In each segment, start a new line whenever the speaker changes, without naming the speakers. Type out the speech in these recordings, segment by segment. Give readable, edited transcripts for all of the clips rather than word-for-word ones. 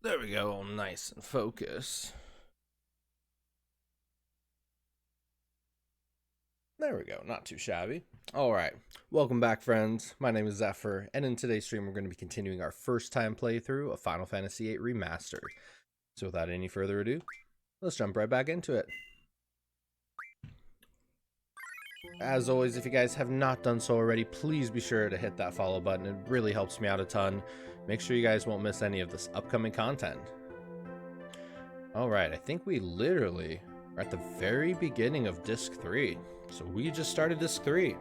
There we go, all nice and focused. There we go, not too shabby. Alright, welcome back friends, my name is Zephyr, and in today's stream we're going to be continuing our first time playthrough of Final Fantasy VIII Remastered. So without any further ado, let's jump right back into it. As always, if you guys have not done so already, please be sure to hit that follow button, it really helps me out a ton. Make sure you guys won't miss any of this upcoming content. Alright, I think we literally are at the very beginning of Disc 3. So we just started Disc 3.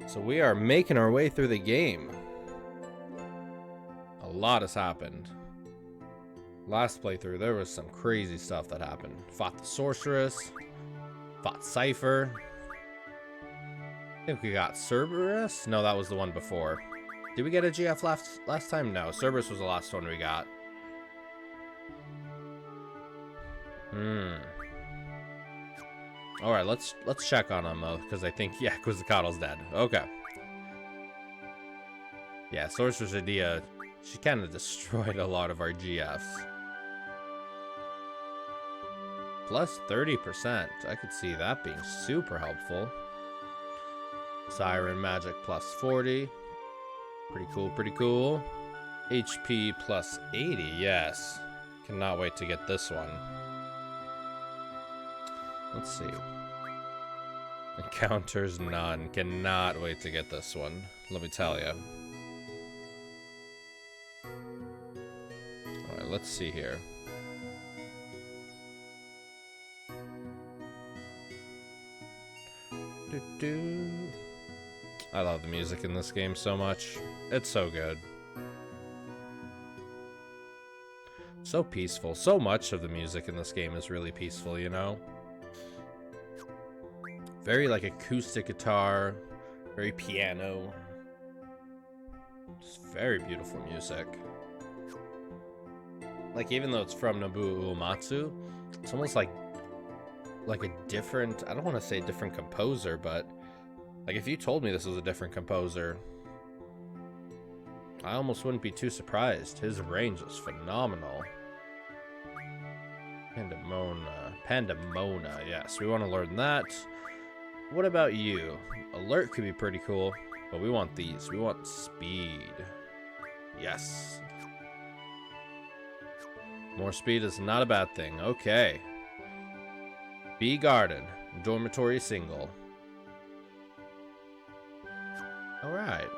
So we are making our way through the game. A lot has happened. Last playthrough, there was some crazy stuff that happened. Fought the Sorceress. Fought Cypher. I think we got Cerberus? No, that was the one before. Did we get a GF last time? No, Cerberus was the last one we got. Alright, let's check on him though, because I think, yeah, Quizzicatl's dead. Okay. Yeah, Sorceress Idea, she kind of destroyed a lot of our GFs. Plus 30%. I could see that being super helpful. Siren Magic plus 40. Pretty cool, pretty cool. HP plus 80, yes. Cannot wait to get this one. Let's see. Encounters none. Cannot wait to get this one. Let me tell you. Alright, let's see here. I love the music in this game so much. It's so good. So peaceful. So much of the music in this game is really peaceful, you know? Very like acoustic guitar, very piano. Just very beautiful music. Like even though it's from Nobuo Uematsu, it's almost like a different, I don't want to say different composer, but like if you told me this was a different composer, I almost wouldn't be too surprised. His range is phenomenal. Pandemona, yes, we want to learn that. What about you? Alert could be pretty cool, but we want these. We want speed. Yes. More speed is not a bad thing. Okay. Bee Garden. Dormitory single. Alright.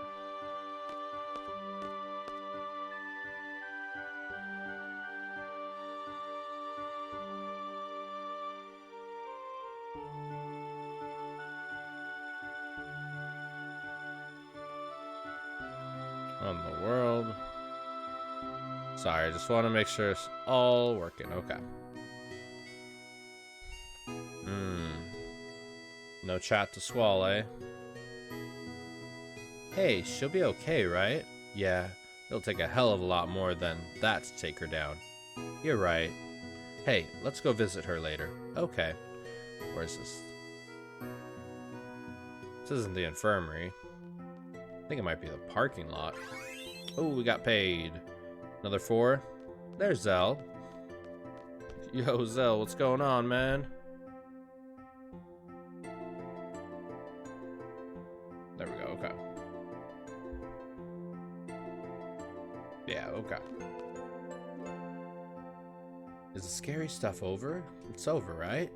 On the world. Sorry, I just want to make sure it's all working. Okay. No chat to swallow, eh? Hey, she'll be okay, right? Yeah, it'll take a hell of a lot more than that to take her down. You're right. Hey, let's go visit her later. Okay. Where is this? This isn't the infirmary. I think it might be the parking lot. Oh, we got paid. Another 4. There's Zell. Yo, Zell, what's going on, man? There we go, okay. Yeah, okay. Is the scary stuff over? It's over, right?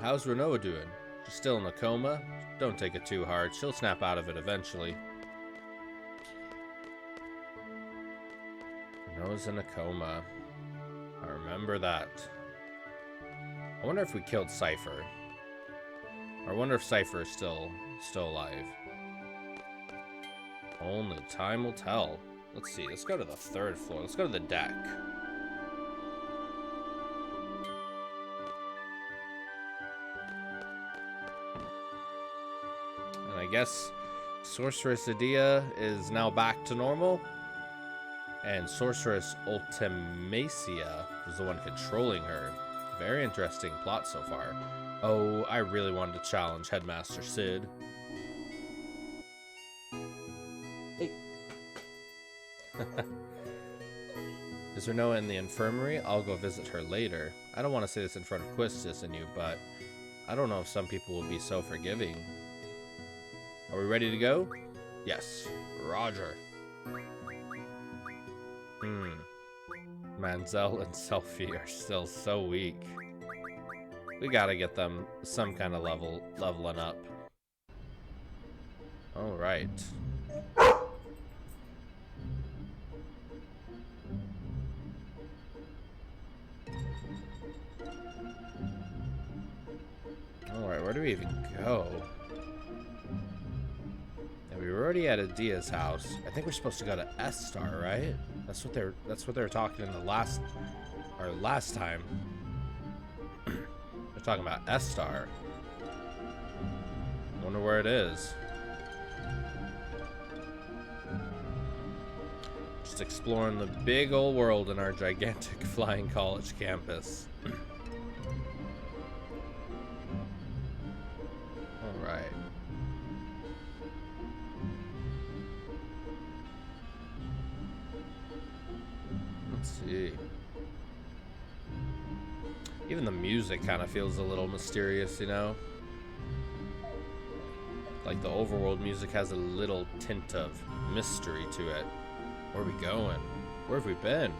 How's Renoa doing? She's still in a coma? Don't take it too hard. She'll snap out of it eventually. Renoa's in a coma. I remember that. I wonder if we killed Cypher. I wonder if Cypher is still alive. Only time will tell. Let's see. Let's go to the 3rd floor. Let's go to the deck. And I guess Sorceress Idea is now back to normal. And Sorceress Ultimacia was the one controlling her. Very interesting plot so far. Oh, I really wanted to challenge Headmaster Sid. Hey, Is Renoa in the infirmary? I'll go visit her later. I don't want to say this in front of Quistis and you, but I don't know if some people will be so forgiving. Are we ready to go? Yes. Roger. Manzel and Selfie are still so weak. We gotta get them some kind of leveling up. Alright. Alright, where do we even go? Yeah, we were already at Adia's house. I think we're supposed to go to S-Star, right? That's what they were talking in the last time. They're talking about S-Star. Wonder where it is. Just exploring the big old world in our gigantic flying college campus. Alright. Let's see. Even the music kind of feels a little mysterious, you know? Like the overworld music has a little tint of mystery to it. Where are we going? Where have we been?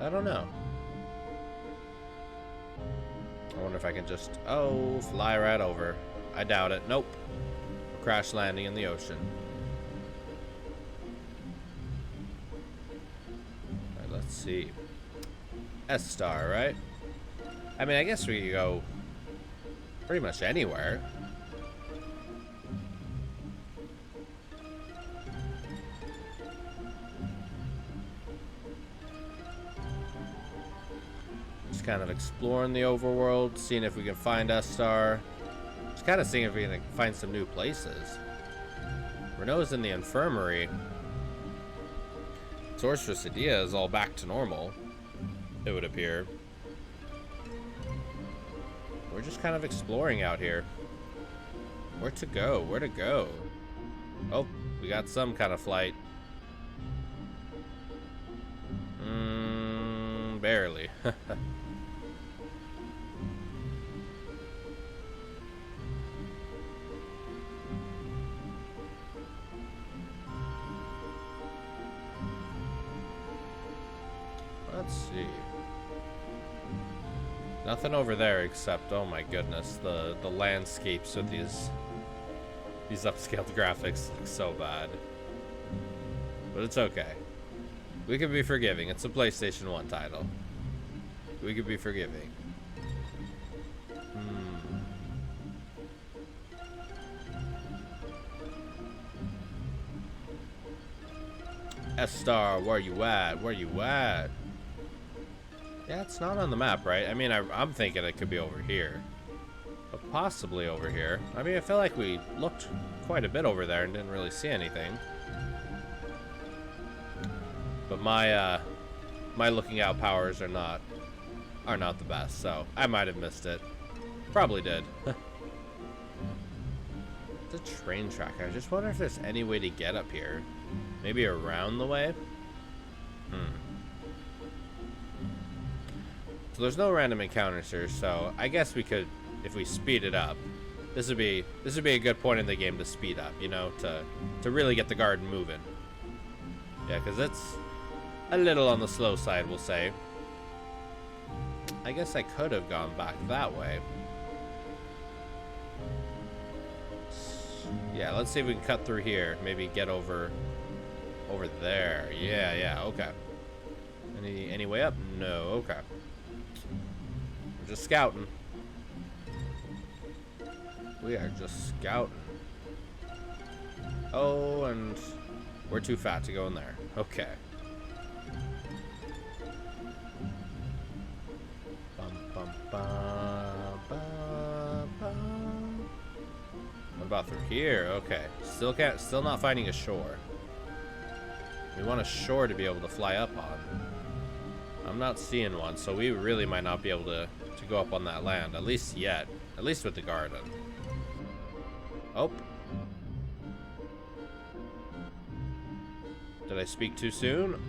I don't know. I wonder if I can just, fly right over. I doubt it. Nope. Crash landing in the ocean. Alright, let's see. S-Star, right? I mean, I guess we could go pretty much anywhere. Just kind of exploring the overworld, seeing if we can find S-Star. Just kind of seeing if we can find some new places. Renault's in the infirmary. Sorceress Adia is all back to normal, it would appear. We're just kind of exploring out here. Where to go? Where to go? Oh, we got some kind of flight. Barely. Let's see. Nothing over there except, oh my goodness, the landscapes with these upscaled graphics look so bad. But it's okay. We can be forgiving. It's a PlayStation 1 title. We could be forgiving. S-Star, where you at? Where you at? Yeah, it's not on the map, right? I mean, I'm thinking it could be over here. But possibly over here. I mean, I feel like we looked quite a bit over there and didn't really see anything. But my looking out powers are not the best, so I might have missed it. Probably did. It's a train track. I just wonder if there's any way to get up here. Maybe around the way? So there's no random encounters here, so I guess we could, if we speed it up, this would be a good point in the game to speed up, you know, to really get the garden moving. Yeah, because it's a little on the slow side, we'll say. I guess I could have gone back that way. Yeah, let's see if we can cut through here. Maybe get over there. Yeah, okay. Any way up? No, okay. We're just scouting. We are just scouting. Oh, and we're too fat to go in there. Okay. What about through here? Okay. Still not finding a shore. We want a shore to be able to fly up on. I'm not seeing one, so we really might not be able to go up on that land, at least yet. At least with the garden. Oh. Did I speak too soon?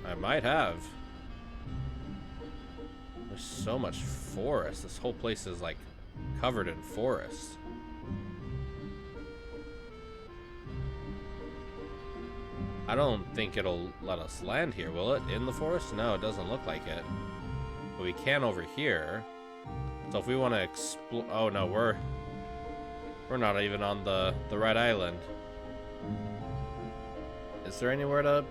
I might have. There's so much forest. This whole place is like covered in forest. I don't think it'll let us land here, will it? In the forest? No, it doesn't look like it. But we can over here. So if we want to explore... Oh no, we're not even on the right island. Is there anywhere to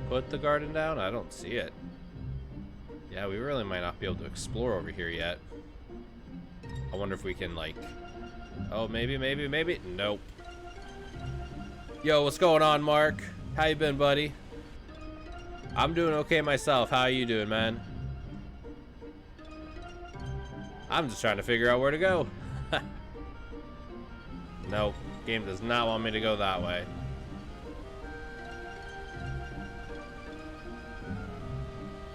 put the garden down? I don't see it. Yeah, we really might not be able to explore over here yet. I wonder if we can, like... Oh, maybe. Nope. Yo, what's going on, Mark? How you been, buddy? I'm doing okay myself. How you doing, man? I'm just trying to figure out where to go. Nope. Game does not want me to go that way.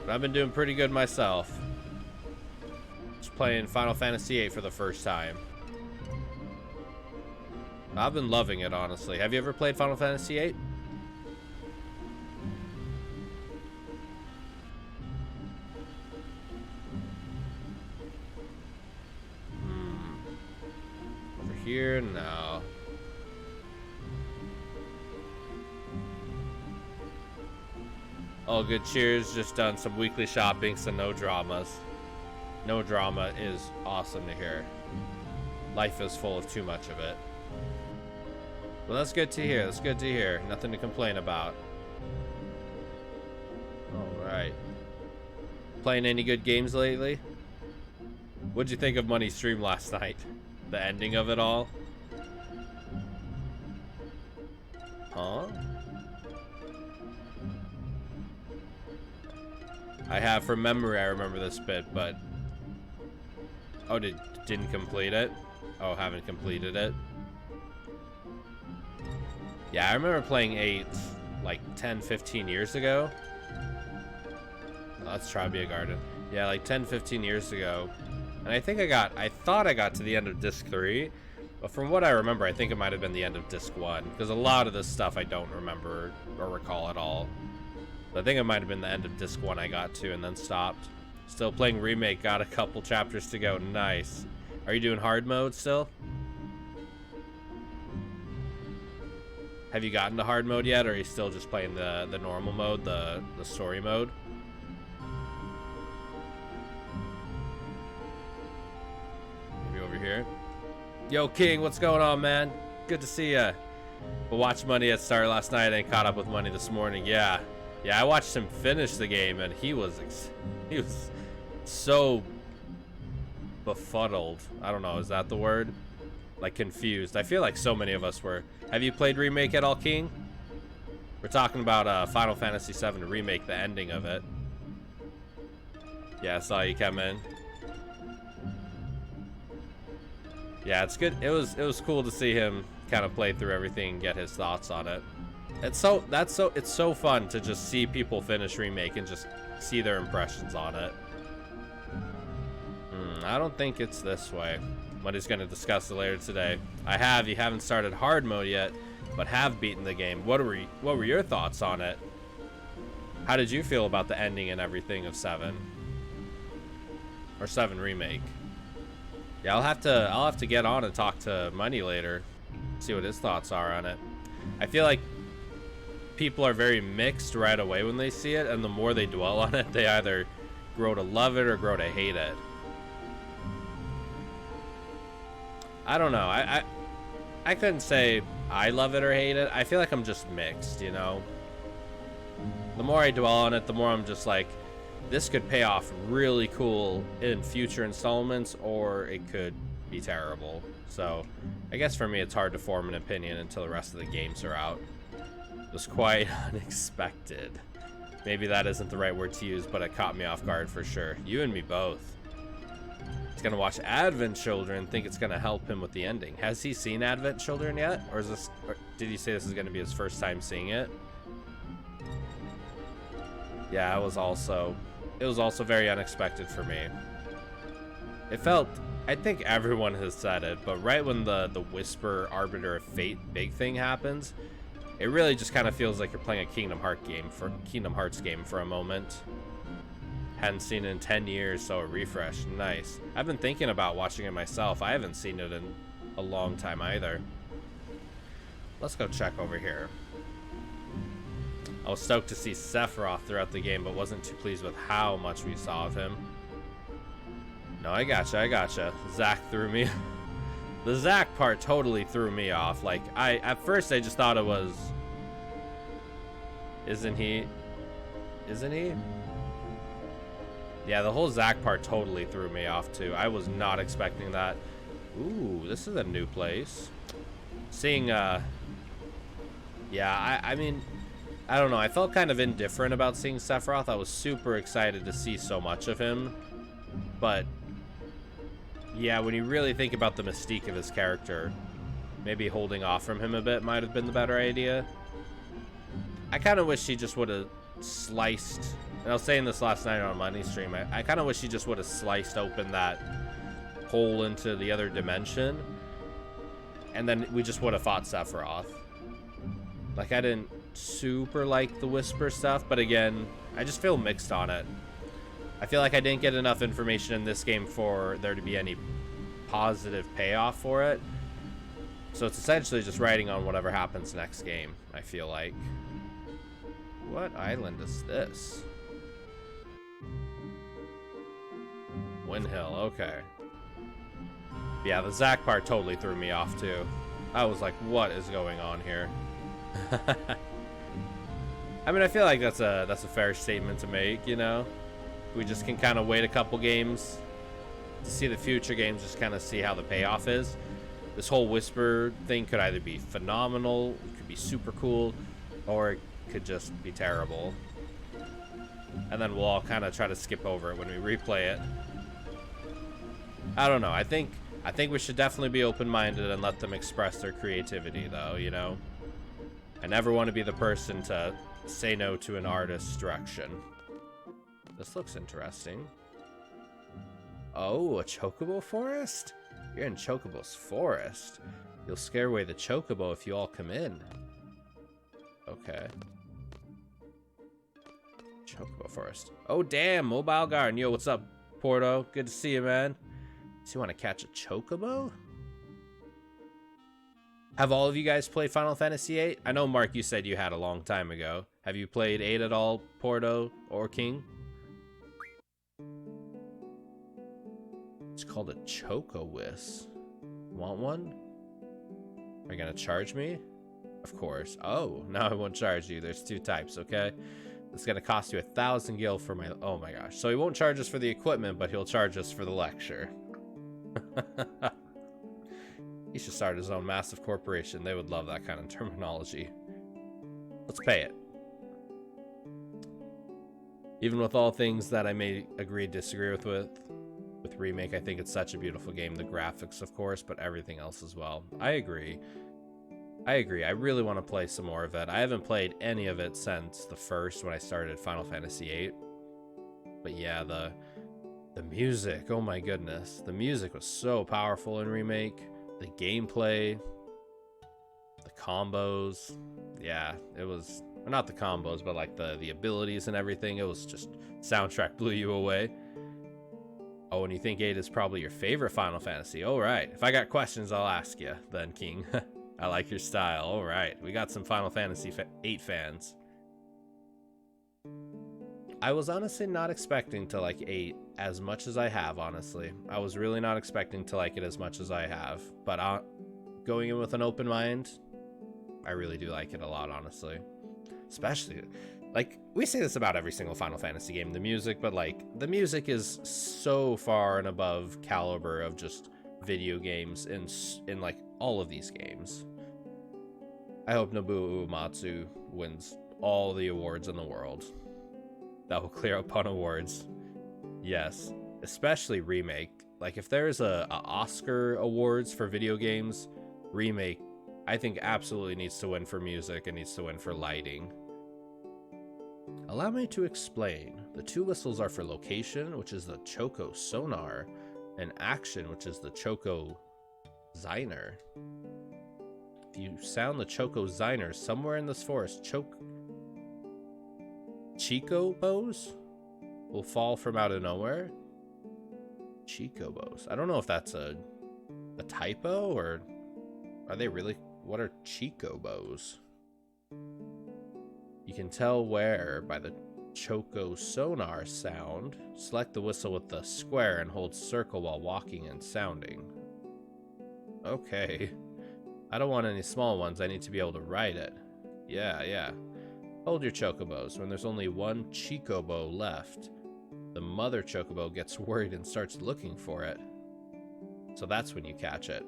But I've been doing pretty good myself. Just playing Final Fantasy VIII for the first time. I've been loving it, honestly. Have you ever played Final Fantasy VIII? Over here? No. All good, cheers. Just done some weekly shopping, so no dramas. No drama is awesome to hear. Life is full of too much of it. Well, that's good to hear. That's good to hear. Nothing to complain about. Alright. Playing any good games lately? What'd you think of Money's stream last night? The ending of it all? Huh? I have from memory, I remember this bit, but... Oh, didn't complete it? Oh, haven't completed it. Yeah, I remember playing 8 like 10, 15 years ago. Let's try to be a garden. Yeah, like 10, 15 years ago. And I thought I got to the end of disc 3. But from what I remember, I think it might have been the end of disc 1. Because a lot of this stuff I don't remember or recall at all. But I think it might have been the end of disc 1 I got to and then stopped. Still playing Remake, got a couple chapters to go. Nice. Are you doing hard mode still? Have you gotten to hard mode yet, or are you still just playing the normal mode, the story mode? Maybe over here. Yo, King, what's going on, man? Good to see ya. But watched Money at start last night and caught up with Money this morning. Yeah, I watched him finish the game, and he was so befuddled. I don't know, is that the word? Like confused. I feel like so many of us were. Have you played Remake at all, King? We're talking about Final Fantasy VII Remake, the ending of it. Yeah, I saw you come in. Yeah, it's good. It was cool to see him kind of play through everything and get his thoughts on it. It's so fun to just see people finish Remake and just see their impressions on it. I don't think it's this way. Money's going to discuss it later today. You haven't started hard mode yet, but have beaten the game. What were your thoughts on it? How did you feel about the ending and everything of 7? Or 7 Remake? Yeah, I'll have to get on and talk to Money later. See what his thoughts are on it. I feel like people are very mixed right away when they see it, and the more they dwell on it, they either grow to love it or grow to hate it. I don't know. I couldn't say I love it or hate it. I feel like I'm just mixed, you know? The more I dwell on it, the more I'm just like, this could pay off really cool in future installments, or it could be terrible. So, I guess for me, it's hard to form an opinion until the rest of the games are out. It was quite unexpected. Maybe that isn't the right word to use, but it caught me off guard for sure. You and me both. He's gonna watch Advent Children, think it's gonna help him with the ending. Has he seen Advent Children yet? Or did he say this is gonna be his first time seeing it? Yeah, it was also very unexpected for me. It felt, I think everyone has said it, but right when the Whisper Arbiter of Fate big thing happens, It really just kind of feels like you're playing a Kingdom Hearts game for a moment. Hadn't seen it in 10 years, so a refresh. Nice. I've been thinking about watching it myself. I haven't seen it in a long time either. Let's go check over here. I was stoked to see Sephiroth throughout the game, but wasn't too pleased with how much we saw of him. No, I gotcha. Zack threw me. The Zack part totally threw me off. Like, at first I just thought it was... Isn't he? Yeah, the whole Zack part totally threw me off too. I was not expecting that. Ooh, this is a new place. Seeing, yeah, I mean, I don't know. I felt kind of indifferent about seeing Sephiroth. I was super excited to see so much of him. But, yeah, when you really think about the mystique of his character, maybe holding off from him a bit might have been the better idea. I kind of wish he just would have sliced, and I was saying this last night on a Money stream, I kind of wish he just would have sliced open that hole into the other dimension, and then we just would have fought Sephiroth. Like, I didn't super like the Whisper stuff, but again, I just feel mixed on it. I feel like I didn't get enough information in this game for there to be any positive payoff for it. So it's essentially just riding on whatever happens next game, I feel like. What island is this? Windhill, okay. Yeah, the Zack part totally threw me off too. I was like, what is going on here? I mean, I feel like that's a fair statement to make, you know? We just can kind of wait a couple games to see the future games, just kind of see how the payoff is. This whole Whisper thing could either be phenomenal, it could be super cool, or it could just be terrible. And then we'll all kind of try to skip over it when we replay it. I don't know. I think we should definitely be open-minded and let them express their creativity, though, you know? I never want to be the person to say no to an artist's direction. This looks interesting. Oh, a Chocobo forest? You're in Chocobo's forest. You'll scare away the Chocobo if you all come in. Okay. Chocobo forest. Oh, damn, Mobile Garden. Yo, what's up, Porto? Good to see you, man. So you want to catch a Chocobo? Have all of you guys played Final Fantasy VIII? I know, Mark, you said you had a long time ago. Have you played 8 at all, Porto or King? It's called a Choco-Whis. Want one? Are you gonna charge me? Of course. Oh, no, I won't charge you. There's 2 types, okay? It's gonna cost you 1,000 gil for my... Oh my gosh. So he won't charge us for the equipment, but he'll charge us for the lecture. He should start his own massive corporation. They would love that kind of terminology. Let's pay it. Even with all things that I may agree disagree with Remake, I think it's such a beautiful game. The graphics, of course, but everything else as well. I agree. I really want to play some more of it. I haven't played any of it since the first, when I started Final Fantasy VIII. But yeah, the music, oh my goodness. The music was so powerful in Remake. The gameplay, the combos. Yeah, it was, well, not the combos, but like the abilities and everything. It was just, soundtrack blew you away. Oh, and you think 8 is probably your favorite Final Fantasy. All right. If I got questions, I'll ask you then, King. I like your style. All right. We got some Final Fantasy VIII fans. I was honestly not expecting to like 8 as much as I have, honestly. I was really not expecting to like it as much as I have. But going in with an open mind, I really do like it a lot, honestly. Especially... like, we say this about every single Final Fantasy game, the music, but, like, the music is so far and above caliber of just video games in like, all of these games. I hope Nobuo Uematsu wins all the awards in the world. That will clear up on awards. Yes. Especially Remake. Like, if there's a Oscar awards for video games, Remake, I think absolutely needs to win for music and needs to win for lighting. Allow me to explain. The 2 whistles are for location, which is the Choco Sonar, and action, which is the Choco Ziner. If you sound the Choco Ziner somewhere in this forest, Chicobos will fall from out of nowhere. Chicobos. I don't know if that's a typo, or are they really? What are Chicobos? You can tell where by the Choco sonar sound. Select the whistle with the square and hold circle while walking and sounding. Okay. I don't want any small ones. I need to be able to ride it. Yeah. Hold your chocobos. When there's only one Chicobo left, the mother chocobo gets worried and starts looking for it. So that's when you catch it.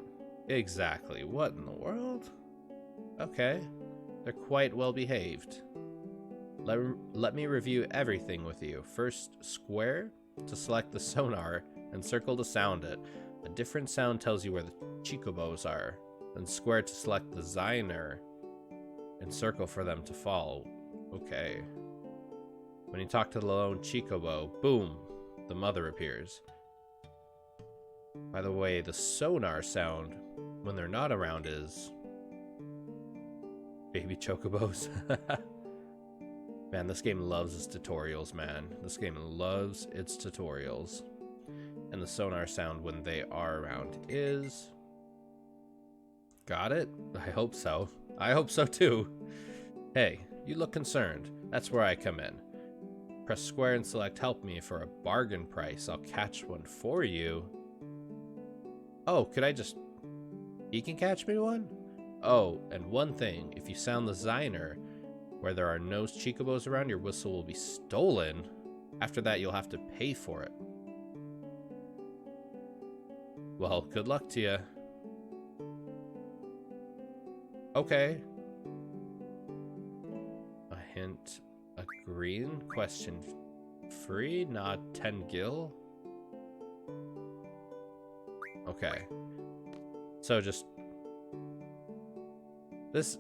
Exactly. What in the world? Okay. They're quite well behaved. Let me review everything with you. First, square to select the sonar and circle to sound it. A different sound tells you where the chicobos are. Then square to select the Ziner and circle for them to fall. Okay. When you talk to the lone chicobo, boom, the mother appears. By the way, the sonar sound when they're not around is baby chocobos. Man, this game loves its tutorials, man. This game loves its tutorials. And the sonar sound when they are around is... Got it? I hope so. I hope so too. Hey, you look concerned. That's where I come in. Press square and select help me for a bargain price. I'll catch one for you. Oh, could I just... He can catch me one? Oh, and one thing. If you sound the Ziner where there are no chicobos around, your whistle will be stolen. After that, you'll have to pay for it. Well, good luck to you. Okay. A hint. A green? Question free? Not 10 gil? Okay. So just... This...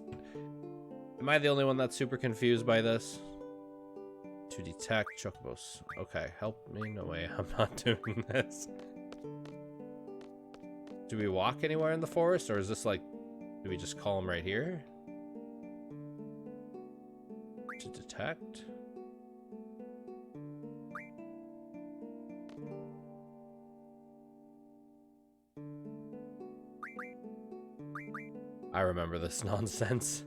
Am I the only one that's super confused by this? To detect chocobos. Okay, help me. No way, I'm not doing this. Do we walk anywhere in the forest, or is this like... Do we just call them right here? To detect? I remember this nonsense.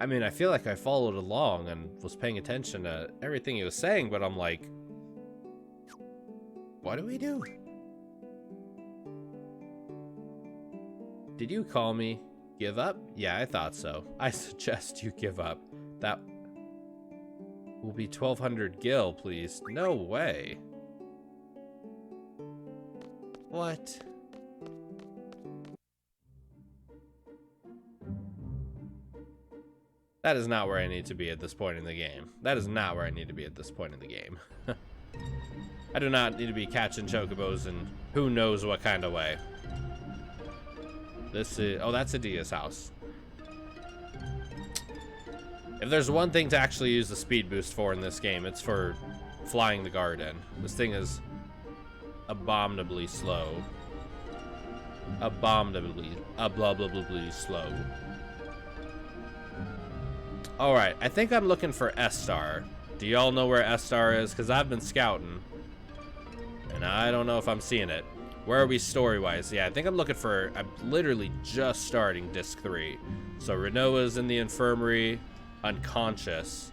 I mean, I feel like I followed along and was paying attention to everything he was saying, but I'm like... What do we do? Did you call me? Give up? Yeah, I thought so. I suggest you give up. That will be 1,200 gil, please. No way. What? That is not where I need to be at this point in the game. That is not where I need to be at this point in the game. I do not need to be catching chocobos in who knows what kind of way. This is... Oh, that's Adia's house. If there's one thing to actually use the speed boost for in this game, it's for flying the garden. This thing is abominably slow. Abominably slow. Alright, I think I'm looking for S-Star. Do y'all know where S-Star is? Because I've been scouting. And I don't know if I'm seeing it. Where are we story-wise? Yeah, I think I'm looking for... I'm literally just starting Disc 3. So Renoa's in the infirmary, unconscious.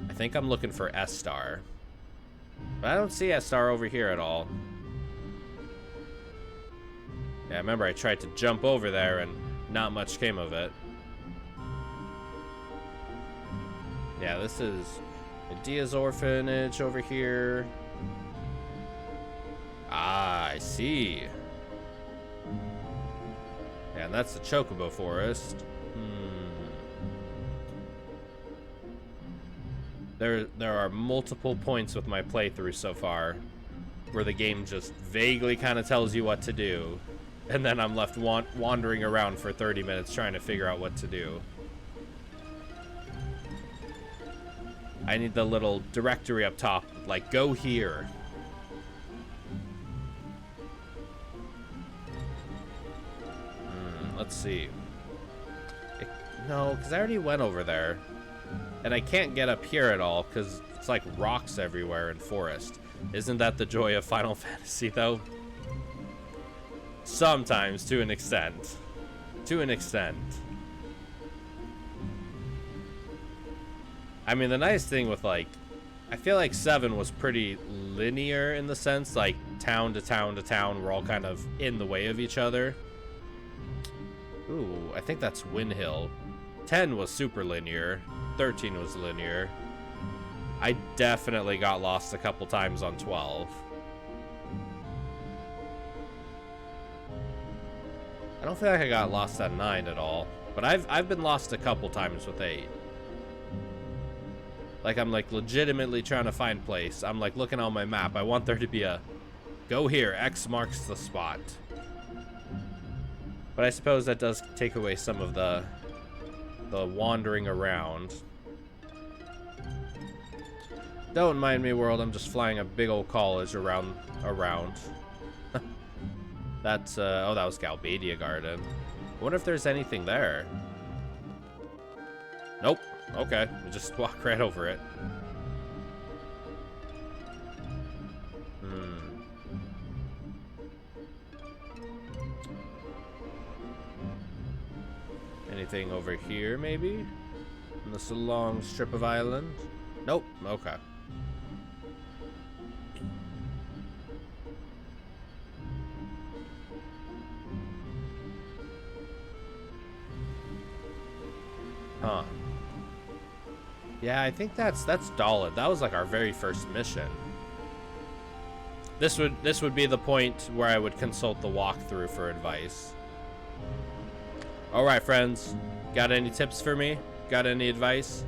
I think I'm looking for S-Star. But I don't see S-Star over here at all. Yeah, I remember I tried to jump over there and not much came of it. Yeah, this is Adia's orphanage over here. Ah, I see. Yeah, and that's the Chocobo Forest. There are multiple points with my playthrough so far where the game just vaguely kind of tells you what to do, and then I'm left wandering around for 30 minutes trying to figure out what to do. I need the little directory up top, like, go here. Let's see. No, because I already went over there. And I can't get up here at all because it's like rocks everywhere in forest. Isn't that the joy of Final Fantasy, though? Sometimes, to an extent. To an extent. I mean, the nice thing with, like, I feel like 7 was pretty linear in the sense, like, town to town to town, we're all kind of in the way of each other. Ooh, I think that's Windhill. 10 was super linear. 13 was linear. I definitely got lost a couple times on 12. I don't feel like I got lost at 9 at all, but I've been lost a couple times with 8. Like, I'm like legitimately trying to find place. I'm like looking on my map. I want there to be a go here, X marks the spot. But I suppose that does take away some of the wandering around. Don't mind me, world. I'm just flying a big old college around. That's oh, that was Galbadia Garden. I wonder if there's anything there. Nope. Okay, we just walk right over it. Anything over here, maybe? On this long strip of island? Nope. Okay. Huh. Yeah, I think that's Dalit. That was like our very first mission. This would be the point where I would consult the walkthrough for advice. Alright, friends. Got any tips for me? Got any advice?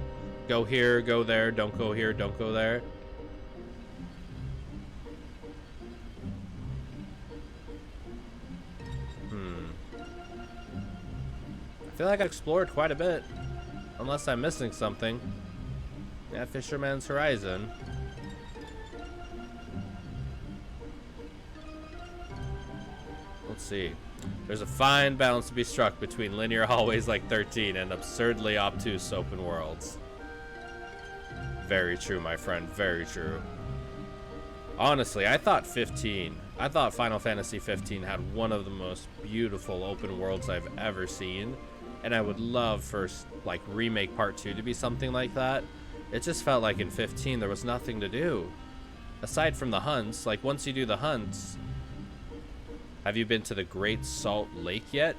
Go here, go there, don't go here, don't go there. I feel like I explored quite a bit. Unless I'm missing something. Yeah, Fisherman's Horizon. Let's see. There's a fine balance to be struck between linear hallways like 13 and absurdly obtuse open worlds. Very true, my friend. Very true. Honestly, I thought Final Fantasy 15 had one of the most beautiful open worlds I've ever seen. And I would love for, like, Remake Part 2 to be something like that. It just felt like in 15 there was nothing to do. Aside from the hunts, like, once you do the hunts... Have you been to the Great Salt Lake yet?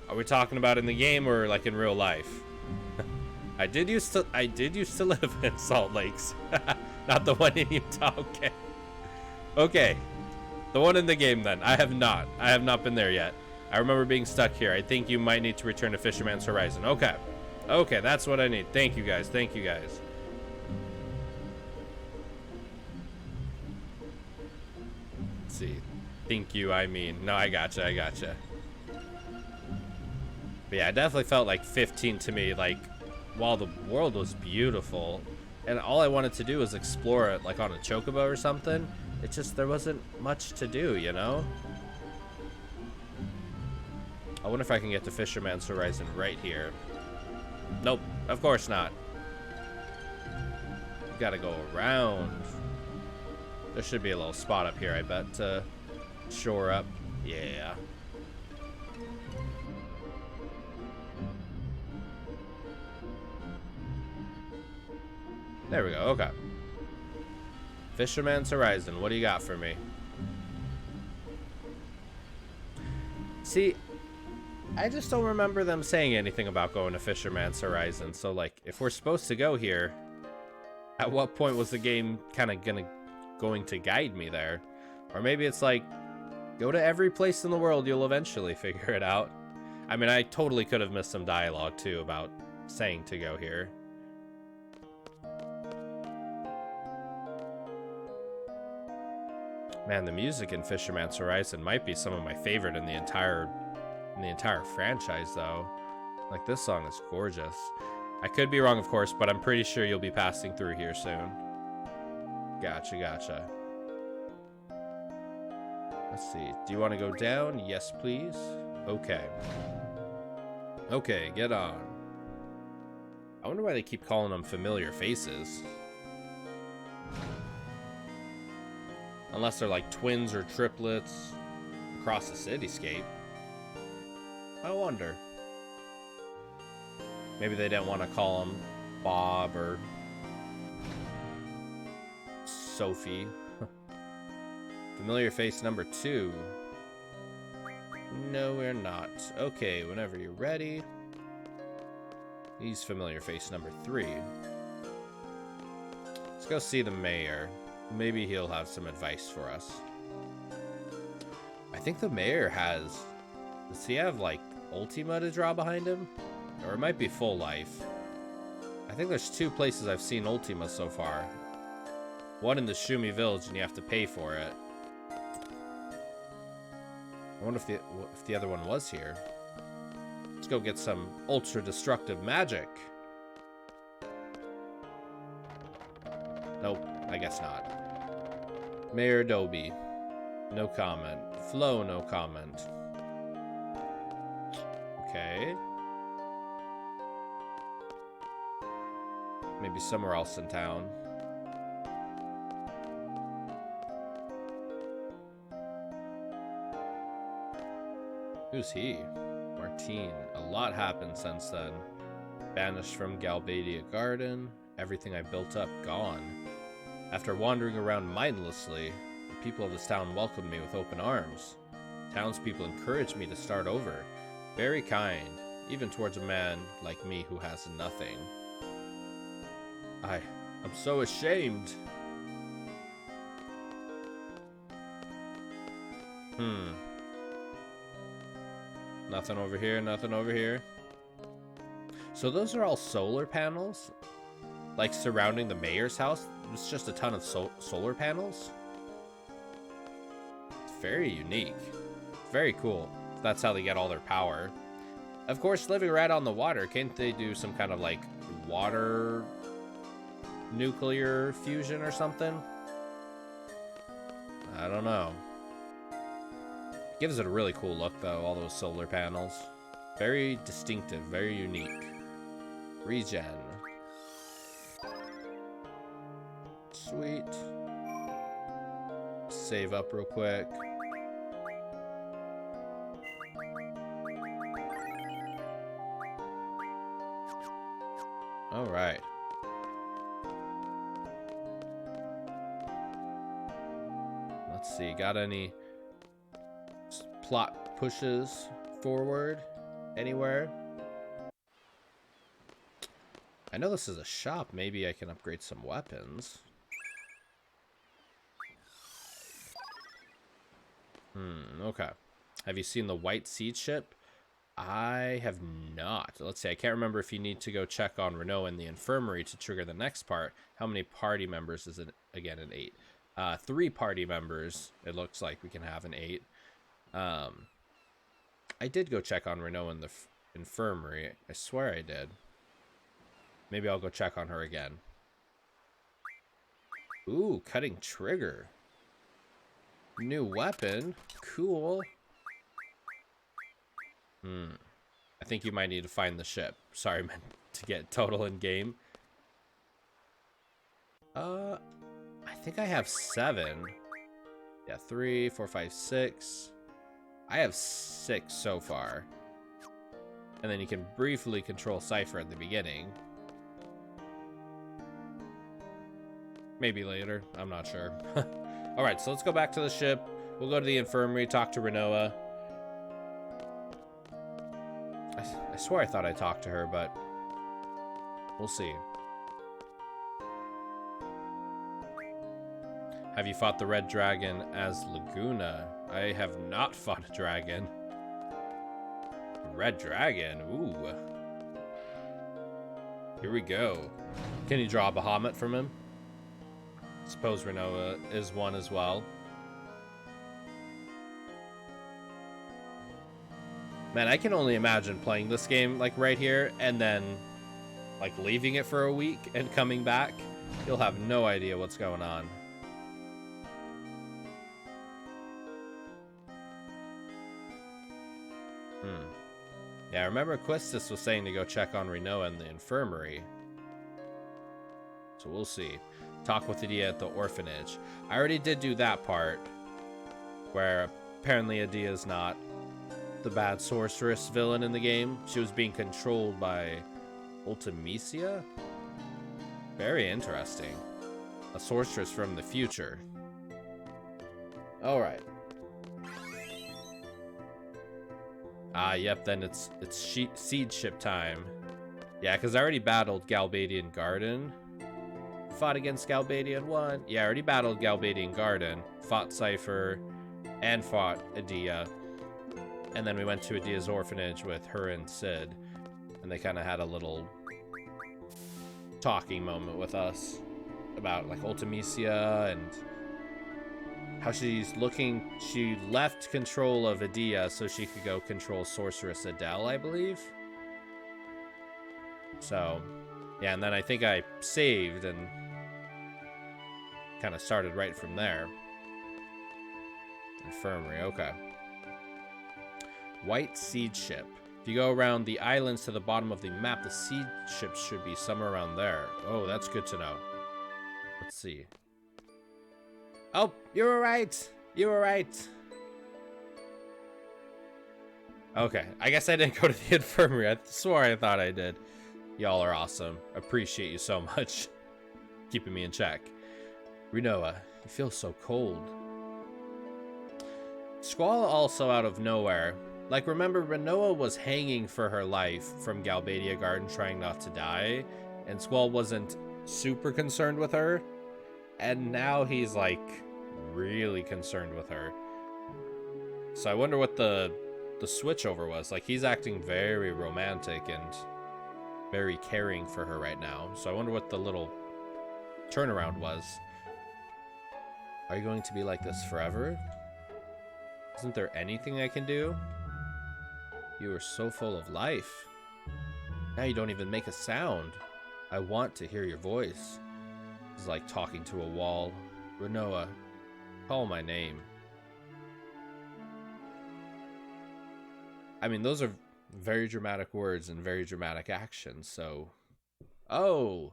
Are we talking about in the game or, like, in real life? I did used to live in Salt Lakes. Not the one in Utah, okay. Okay. The one in the game, then. I have not been there yet. I remember being stuck here. I think you might need to return to Fisherman's Horizon. Okay. Okay, that's what I need. Thank you, guys. Thank you, guys. Let's see. Thank you, I mean. No, I gotcha, I gotcha. But yeah, I definitely felt like 15 to me, like, while the world was beautiful, and all I wanted to do was explore it, like, on a chocobo or something, it just, there wasn't much to do, you know? I wonder if I can get to Fisherman's Horizon right here. Nope, of course not. You gotta go around. There should be a little spot up here, I bet, to shore up. Yeah. There we go, okay. Fisherman's Horizon, what do you got for me? See, I just don't remember them saying anything about going to Fisherman's Horizon. So, like, if we're supposed to go here, at what point was the game kind of going to guide me there? Or maybe it's like, go to every place in the world, you'll eventually figure it out. I mean, I totally could have missed some dialogue, too, about saying to go here. Man, the music in Fisherman's Horizon might be some of my favorite in the entire franchise, though. Like, this song is gorgeous. I could be wrong, of course, but I'm pretty sure you'll be passing through here soon. Gotcha, gotcha. Let's see. Do you want to go down? Yes, please. Okay. Okay, get on. I wonder why they keep calling them familiar faces. Unless they're like twins or triplets across the cityscape. I wonder. Maybe they didn't want to call them Bob or Sophie. Familiar face number 2. No, we're not. Okay, whenever you're ready. He's familiar face number 3. Let's go see the mayor. Maybe he'll have some advice for us. I think the mayor has... Does he have, like, Ultima to draw behind him? Or it might be full life. I think there's 2 places I've seen Ultima so far. One in the Shumi village and you have to pay for it. I wonder if the other one was here. Let's go get some ultra-destructive magic. Nope, I guess not. Mayor Dobie. No comment. Flo, no comment. Okay. Maybe somewhere else in town. Who's he? Martine. A lot happened since then. Banished from Galbadia Garden. Everything I built up, gone. After wandering around mindlessly, the people of this town welcomed me with open arms. Townspeople encouraged me to start over. Very kind, even towards a man like me who has nothing. I'm so ashamed. Nothing over here, nothing over here. So those are all solar panels? Like surrounding the mayor's house? It's just a ton of solar panels? It's very unique. Very cool. That's how they get all their power. Of course, living right on the water, can't they do some kind of like water nuclear fusion or something? I don't know. Gives it a really cool look though, all those solar panels. Very distinctive, very unique. Regen. Sweet. Save up real quick. All right. Let's see, got any plot pushes forward anywhere? I know this is a shop. Maybe I can upgrade some weapons. Okay. Have you seen the White Seed ship? I have not. Let's see. I can't remember if you need to go check on Renault in the infirmary to trigger the next part. How many party members is it? Again, an 8. 3 party members. It looks like we can have an 8. I did go check on Renault in the infirmary. I swear I did. Maybe I'll go check on her again. Ooh, cutting trigger. New weapon. Cool. I think you might need to find the ship. Sorry, man, to get total in game. I think I have 7. Yeah, 3, 4, 5, 6. I have 6 so far. And then you can briefly control Cypher at the beginning. Maybe later. I'm not sure. Alright, so let's go back to the ship. We'll go to the infirmary, talk to Renoa. I swear I thought I talked to her, but we'll see. Have you fought the Red Dragon as Laguna? I have not fought a dragon. Red Dragon, ooh. Here we go. Can you draw a Bahamut from him? Suppose Renoa is one as well. Man, I can only imagine playing this game like right here and then like leaving it for a week and coming back. You'll have no idea what's going on. Hmm. Yeah, I remember Quistis was saying to go check on Renoa in the infirmary. So we'll see. Talk with Adia at the orphanage. I already did do that part, where apparently Adia's not the bad sorceress villain in the game. She was being controlled by Ultimisia? Very interesting. A sorceress from the future. Alright. Yep, then it's seed ship time. Yeah, because I already battled Galbadian Garden. Fought against Galbadian 1. Yeah, I already battled Galbadian Garden. Fought Cypher. And fought Adia. And then we went to Adia's orphanage with her and Sid. And they kind of had a little talking moment with us. About, like, Ultimisia and how she's looking. She left control of Adia so she could go control Sorceress Adele, I believe. So, yeah, and then I think I saved and kind of started right from there. Infirmary, okay. White Seed Ship. If you go around the islands to the bottom of the map, the seed ship should be somewhere around there. Oh, that's good to know. Let's see. Oh, you were right. You were right. Okay, I guess I didn't go to the infirmary. I swore I thought I did. Y'all are awesome. Appreciate you so much. Keeping me in check. Renoa, you feel so cold. Squall also out of nowhere. Like, remember, Renoa was hanging for her life from Galbadia Garden trying not to die, and Squall wasn't super concerned with her. And now he's, like, really concerned with her. So I wonder what the switchover was. Like, he's acting very romantic and very caring for her right now. So I wonder what the little turnaround was. Are you going to be like this forever? Isn't there anything I can do? You are so full of life. Now you don't even make a sound. I want to hear your voice. It's like talking to a wall. Renoa, call my name. I mean, those are very dramatic words and very dramatic actions, so... Oh!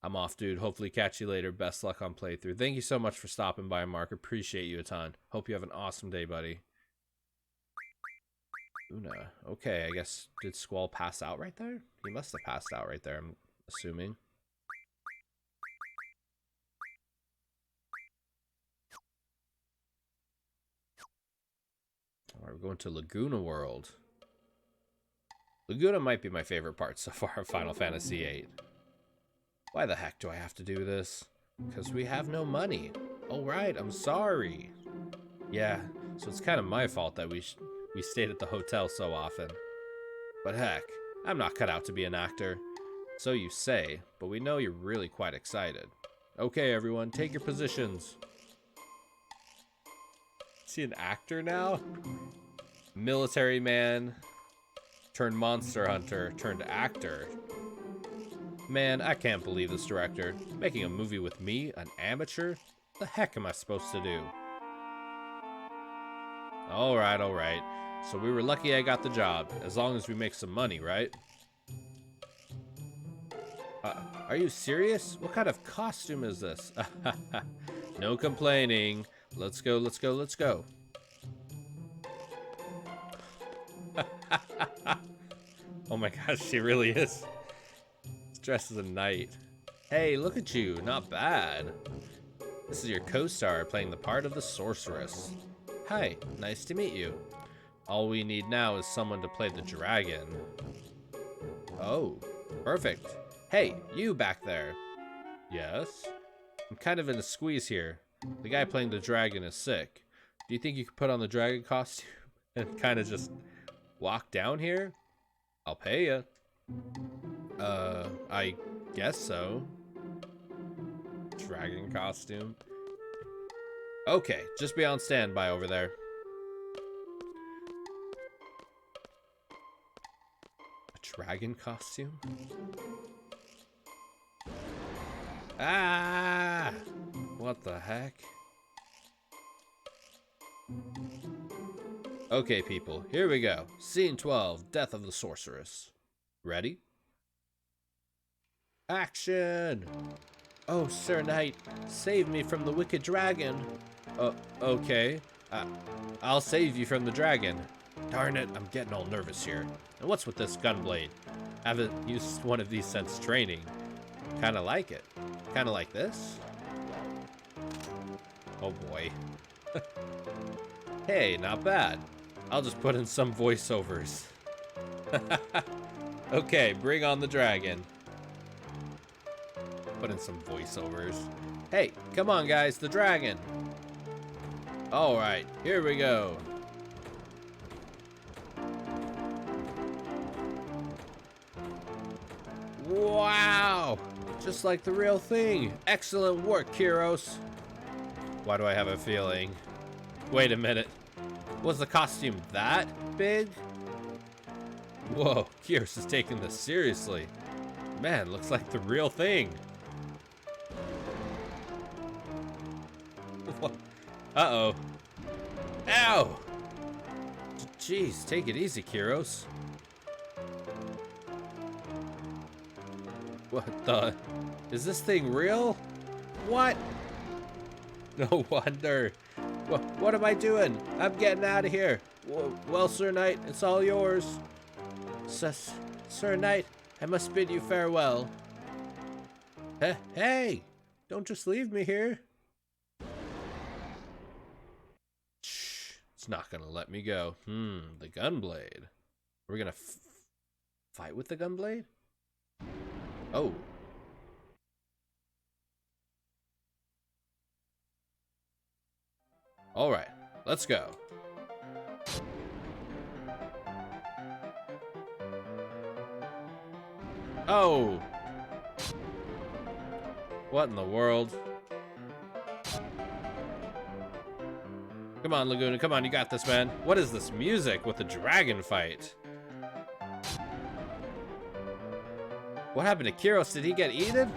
I'm off, dude. Hopefully catch you later. Best luck on playthrough. Thank you so much for stopping by, Mark. Appreciate you a ton. Hope you have an awesome day, buddy. Una. Okay, I guess, did Squall pass out right there? He must have passed out right there, I'm assuming. Alright, we're going to Laguna World. Laguna might be my favorite part so far of Final Fantasy VIII. Why the heck do I have to do this? Because we have no money. Alright, I'm sorry. Yeah, so it's kind of my fault that we stayed at the hotel so often. But heck, I'm not cut out to be an actor. So you say, but we know you're really quite excited. Okay, everyone, take your positions. Is he an actor now? Military man turned monster hunter turned actor. Man, I can't believe this director. Making a movie with me, an amateur? The heck am I supposed to do? Alright, alright. So we were lucky I got the job, as long as we make some money, right? Are you serious? What kind of costume is this? No complaining. Let's go, let's go, let's go. Oh my gosh, she really is. Dressed as a knight. Hey, look at you. Not bad. This is your co-star playing the part of the sorceress. Hi, nice to meet you. All we need now is someone to play the dragon. Oh, perfect. Hey, you back there. Yes? I'm kind of in a squeeze here. The guy playing the dragon is sick. Do you think you could put on the dragon costume and kind of just walk down here? I'll pay you. I guess so. Dragon costume. Okay, just be on standby over there. A dragon costume? Ah! What the heck? Okay, people, here we go. Scene 12, Death of the Sorceress. Ready? Action! Oh, Sir Knight, save me from the wicked dragon. Okay. I'll save you from the dragon. Darn it, I'm getting all nervous here. And what's with this gunblade? Haven't used one of these since training. Kinda like it. Kinda like this. Oh boy. Hey, not bad. I'll just put in some voiceovers. Okay, bring on the dragon. Put in some voiceovers. Hey, come on guys, the dragon. Alright, here we go. Wow! Just like the real thing. Excellent work, Kyros. Why do I have a feeling? Wait a minute. Was the costume that big? Whoa, Kyros is taking this seriously. Man, looks like the real thing. Uh-oh. Ow! Jeez, take it easy, Kyros. What the? Is this thing real? What? No wonder. What am I doing? I'm getting out of here. Well, Sir Knight, it's all yours. Sir Knight, I must bid you farewell. Hey! Don't just leave me here. Shh, it's not gonna let me go. The gunblade. We're gonna fight with the gunblade? Oh. Alright, let's go. Oh! What in the world? Come on, Laguna, come on, you got this, man. What is this music with the dragon fight? What happened to Kyros? Did he get eaten?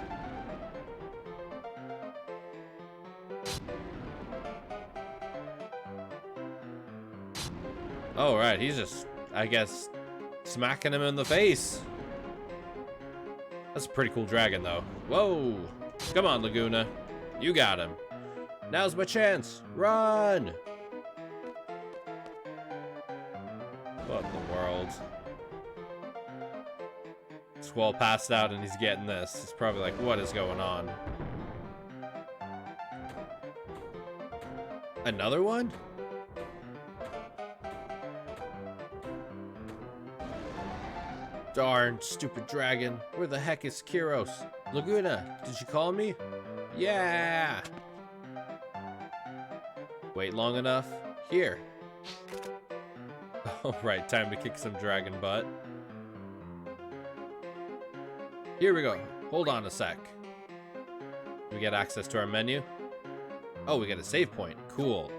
Oh, right, he's just, I guess, smacking him in the face. That's a pretty cool dragon, though. Whoa! Come on, Laguna. You got him. Now's my chance. Run! What in the world? Squall passed out and he's getting this. He's probably like, what is going on? Another one? Darn, stupid dragon. Where the heck is Kyros? Laguna, did you call me? Yeah! Wait long enough? Here. Alright, time to kick some dragon butt. Here we go. Hold on a sec. We get access to our menu. Oh, we get a save point. Cool.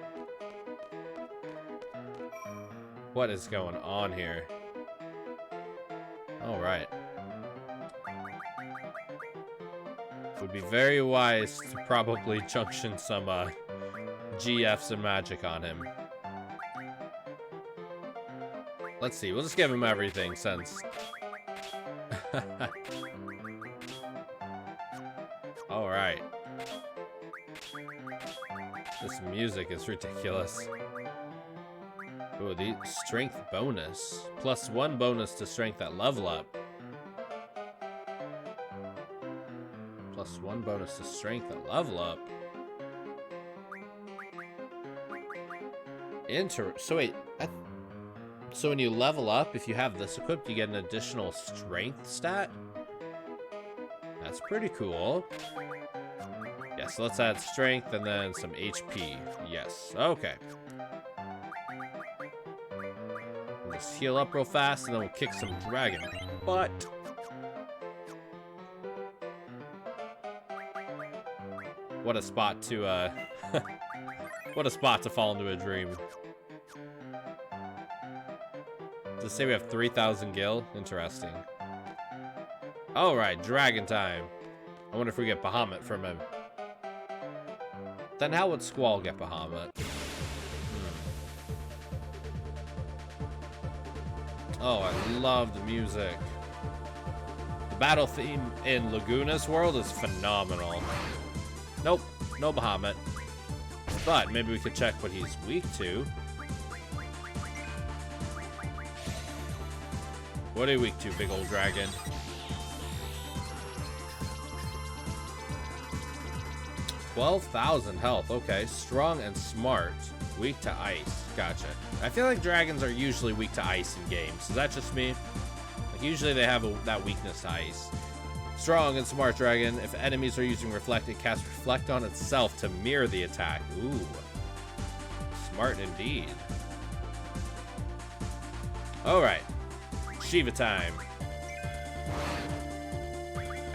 What is going on here? Alright. Would be very wise to probably junction some GFs and magic on him. Let's see, we'll just give him everything since... Alright. This music is ridiculous. Ooh, the strength bonus. +1 bonus to strength at level up. +1 bonus to strength at level up. So wait, so when you level up, if you have this equipped, you get an additional strength stat? That's pretty cool. Yeah, so let's add strength and then some HP. Yes, okay. We'll just heal up real fast and then we'll kick some dragon butt. What a spot to, what a spot to fall into a dream. Does it say we have 3,000 gil? Interesting. Alright, dragon time. I wonder if we get Bahamut from him. Then how would Squall get Bahamut? Oh, I love the music. The battle theme in Laguna's world is phenomenal. Nope, no Bahamut. But maybe we could check what he's weak to. What are you weak to, big old dragon? $12,000 health. Okay, strong and smart. Weak to ice. Gotcha. I feel like dragons are usually weak to ice in games. Is that just me? Like, usually they have that weakness to ice. Strong and smart dragon. If enemies are using reflect, it casts reflect on itself to mirror the attack. Ooh. Smart indeed. Alright. Shiva time.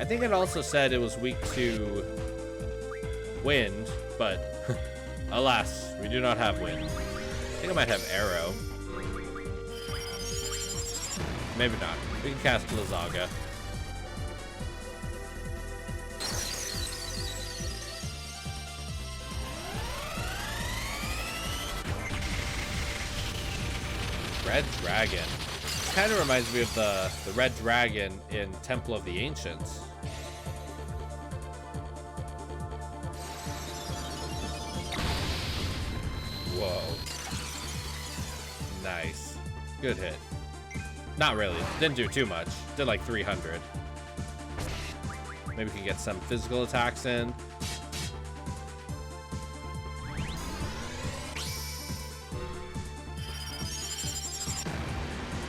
I think it also said it was weak to wind, but alas, we do not have wind. I think I might have arrow. Maybe not. We can cast Blizzaga. Red Dragon. This kind of reminds me of the Red Dragon in Temple of the Ancients. Whoa. Nice. Good hit. Not really. Didn't do too much. Did like 300. Maybe we can get some physical attacks in.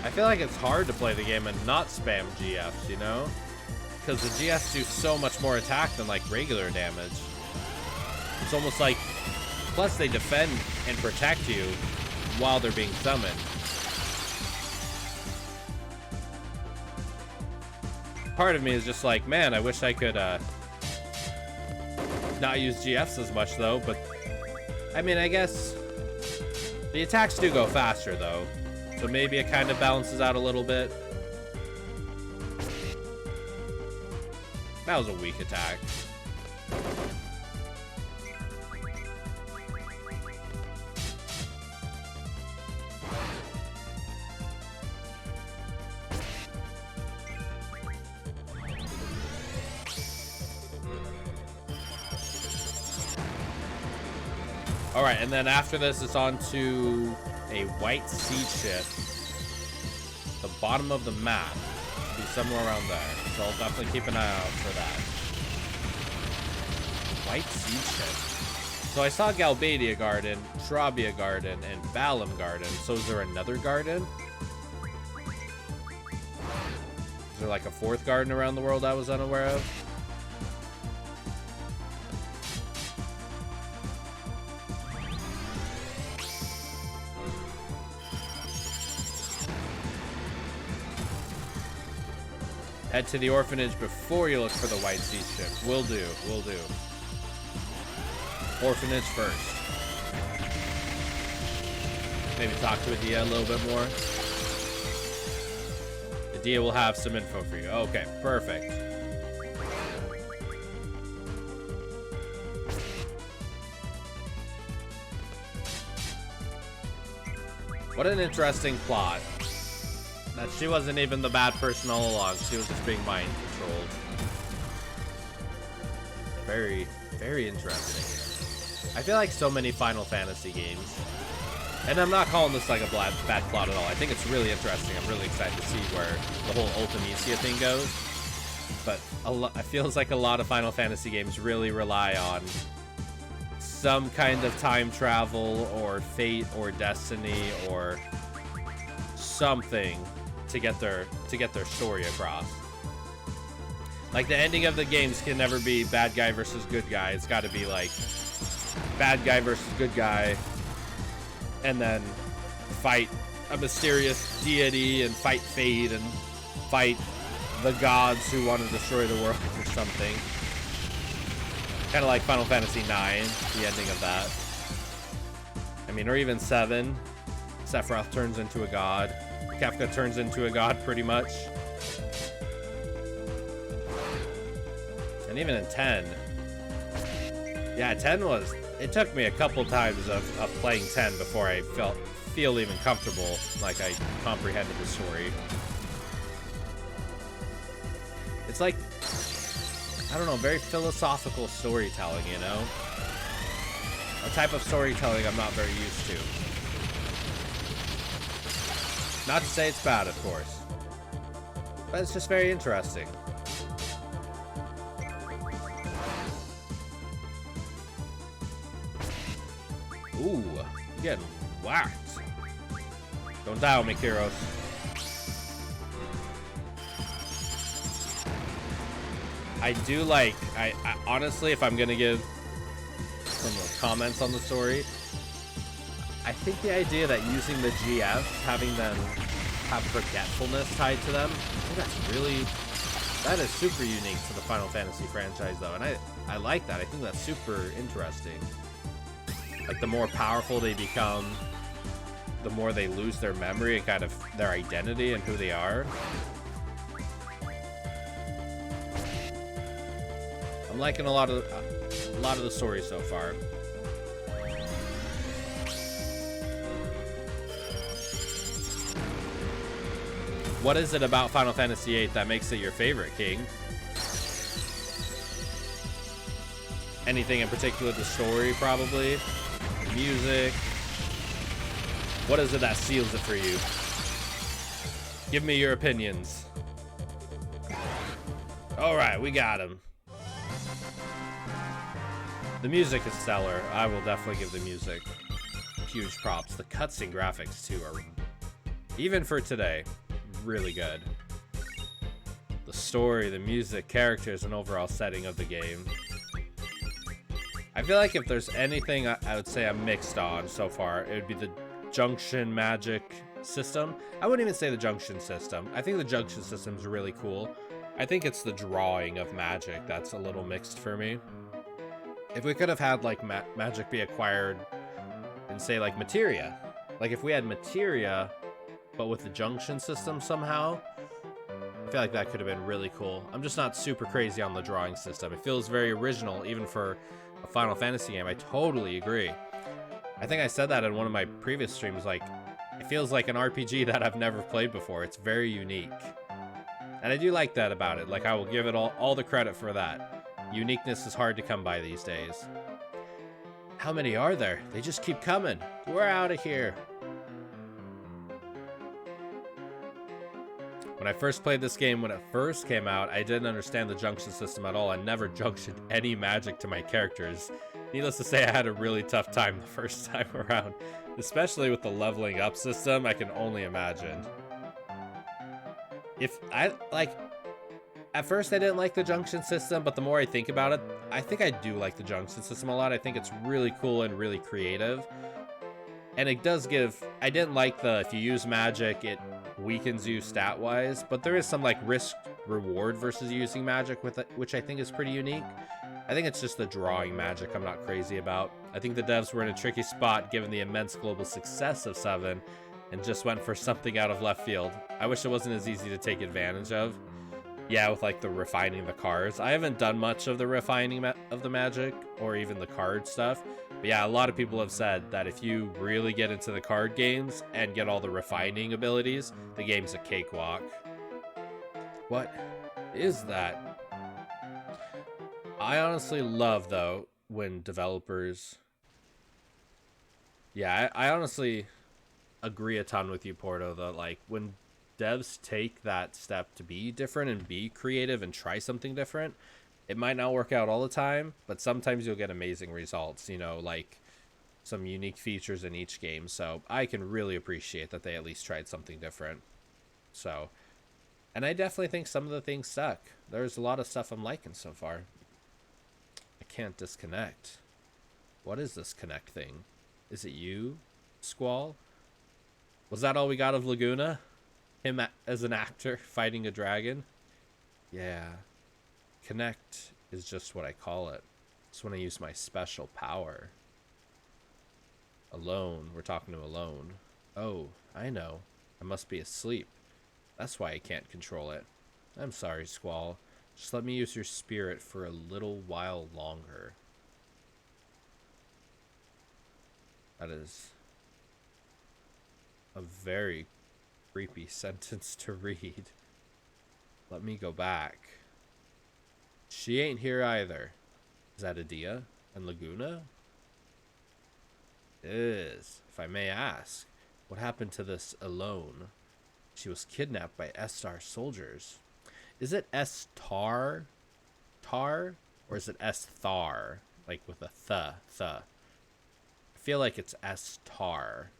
I feel like it's hard to play the game and not spam GFs, you know? Because the GFs do so much more attack than like regular damage. It's almost like... Plus they defend and protect you while they're being summoned. Part of me is just like, man, I wish I could not use GFs as much though, but I mean, I guess the attacks do go faster though, so maybe it kind of balances out a little bit. That was a weak attack. Alright, and then after this, it's on to a white seed ship. The bottom of the map. Be somewhere around there. So I'll definitely keep an eye out for that. White seed ship. So I saw Galbadia Garden, Trabia Garden, and Balam Garden. So is there another garden? Is there like a fourth garden around the world I was unaware of? Head to the orphanage before you look for the white seed ship. Will do, will do. Orphanage first. Maybe talk to Adia a little bit more. Adia will have some info for you. Okay, perfect. What an interesting plot. That she wasn't even the bad person all along. She was just being mind controlled. Very, very interesting. I feel like so many Final Fantasy games, and I'm not calling this like a bad plot at all. I think it's really interesting. I'm really excited to see where the whole Ultimecia thing goes. But it feels like a lot of Final Fantasy games really rely on some kind of time travel or fate or destiny or something to get their story across. Like the ending of the games can never be bad guy versus good guy. It's got to be like bad guy versus good guy, and then fight a mysterious deity and fight fate and fight the gods who want to destroy the world or something. Kind of like Final Fantasy IX, the ending of that. I mean, or even 7. Sephiroth turns into a god. Kefka turns into a god, pretty much. And even in 10. Yeah, 10 was... It took me a couple times of playing 10 before I feel even comfortable, like I comprehended the story. It's like, I don't know, very philosophical storytelling, you know? A type of storytelling I'm not very used to. Not to say it's bad, of course. But it's just very interesting. Ooh, you're getting whacked. Don't die on me, Kyros. I do like, I honestly, if I'm gonna give some comments on the story, I think the idea that using the GF, having them have forgetfulness tied to them, I think that's really, that is super unique to the Final Fantasy franchise though, and I like that. I think that's super interesting. Like, the more powerful they become, the more they lose their memory and kind of their identity and who they are. I'm liking a lot of the story so far. What is it about Final Fantasy VIII that makes it your favorite, King? Anything in particular? The story, probably? The music? What is it that seals it for you? Give me your opinions. Alright, we got him. The music is stellar. I will definitely give the music huge props. The cutscene graphics, too, are, even for today, really good. The story, the music, characters, and overall setting of the game. I feel like if there's anything I would say I'm mixed on so far, it would be the junction magic system. I wouldn't even say the junction system. I think the junction system is really cool. I think it's the drawing of magic that's a little mixed for me. If we could have had like magic be acquired in, say, like materia, like if we had materia but with the junction system somehow, I feel like that could have been really cool. I'm just not super crazy on the drawing system. It feels very original even for a Final Fantasy game. I totally agree. I think I said that in one of my previous streams, like, it feels like an RPG that I've never played before. It's very unique. And I do like that about it. Like, I will give it all the credit for that. Uniqueness is hard to come by these days. How many are there? They just keep coming. We're out of here. When I first played this game, when it first came out, I didn't understand the junction system at all. I never junctioned any magic to my characters. Needless to say, I had a really tough time the first time around. Especially with the leveling up system, I can only imagine. At first I didn't like the junction system, but the more I think about it, I think I do like the junction system a lot. I think it's really cool and really creative. And it does give, I didn't like the, if you use magic, it weakens you stat-wise, but there is some like risk-reward versus using magic with it, which I think is pretty unique. I think it's just the drawing magic I'm not crazy about. I think the devs were in a tricky spot given the immense global success of 7 and just went for something out of left field. I wish it wasn't as easy to take advantage of. Yeah, with like the refining the cards. I haven't done much of the refining of the magic or even the card stuff. But yeah, a lot of people have said that if you really get into the card games and get all the refining abilities, the game's a cakewalk. What is that? I honestly love, though, when developers... Yeah, I honestly agree a ton with you, Porto, though. Like, when devs take that step to be different and be creative and try something different, it might not work out all the time, but sometimes you'll get amazing results, you know, like some unique features in each game. So I can really appreciate that they at least tried something different. So, and I definitely think some of the things stuck. There's a lot of stuff I'm liking so far. I can't disconnect. What is this connect thing? Is it you, Squall? Was that all we got of Laguna? Him as an actor fighting a dragon? Yeah. Connect is just what I call it. It's when I use my special power. Alone. We're talking to Alone. Oh, I know. I must be asleep. That's why I can't control it. I'm sorry, Squall. Just let me use your spirit for a little while longer. That is a very creepy sentence to read. Let me go back. She ain't here either. Is that Adia and Laguna? It is, if I may ask. What happened to this alone? She was kidnapped by S-Star soldiers. Is it S-Tar? Tar? Or is it S-Thar? Like with a th. I feel like it's S-Tar.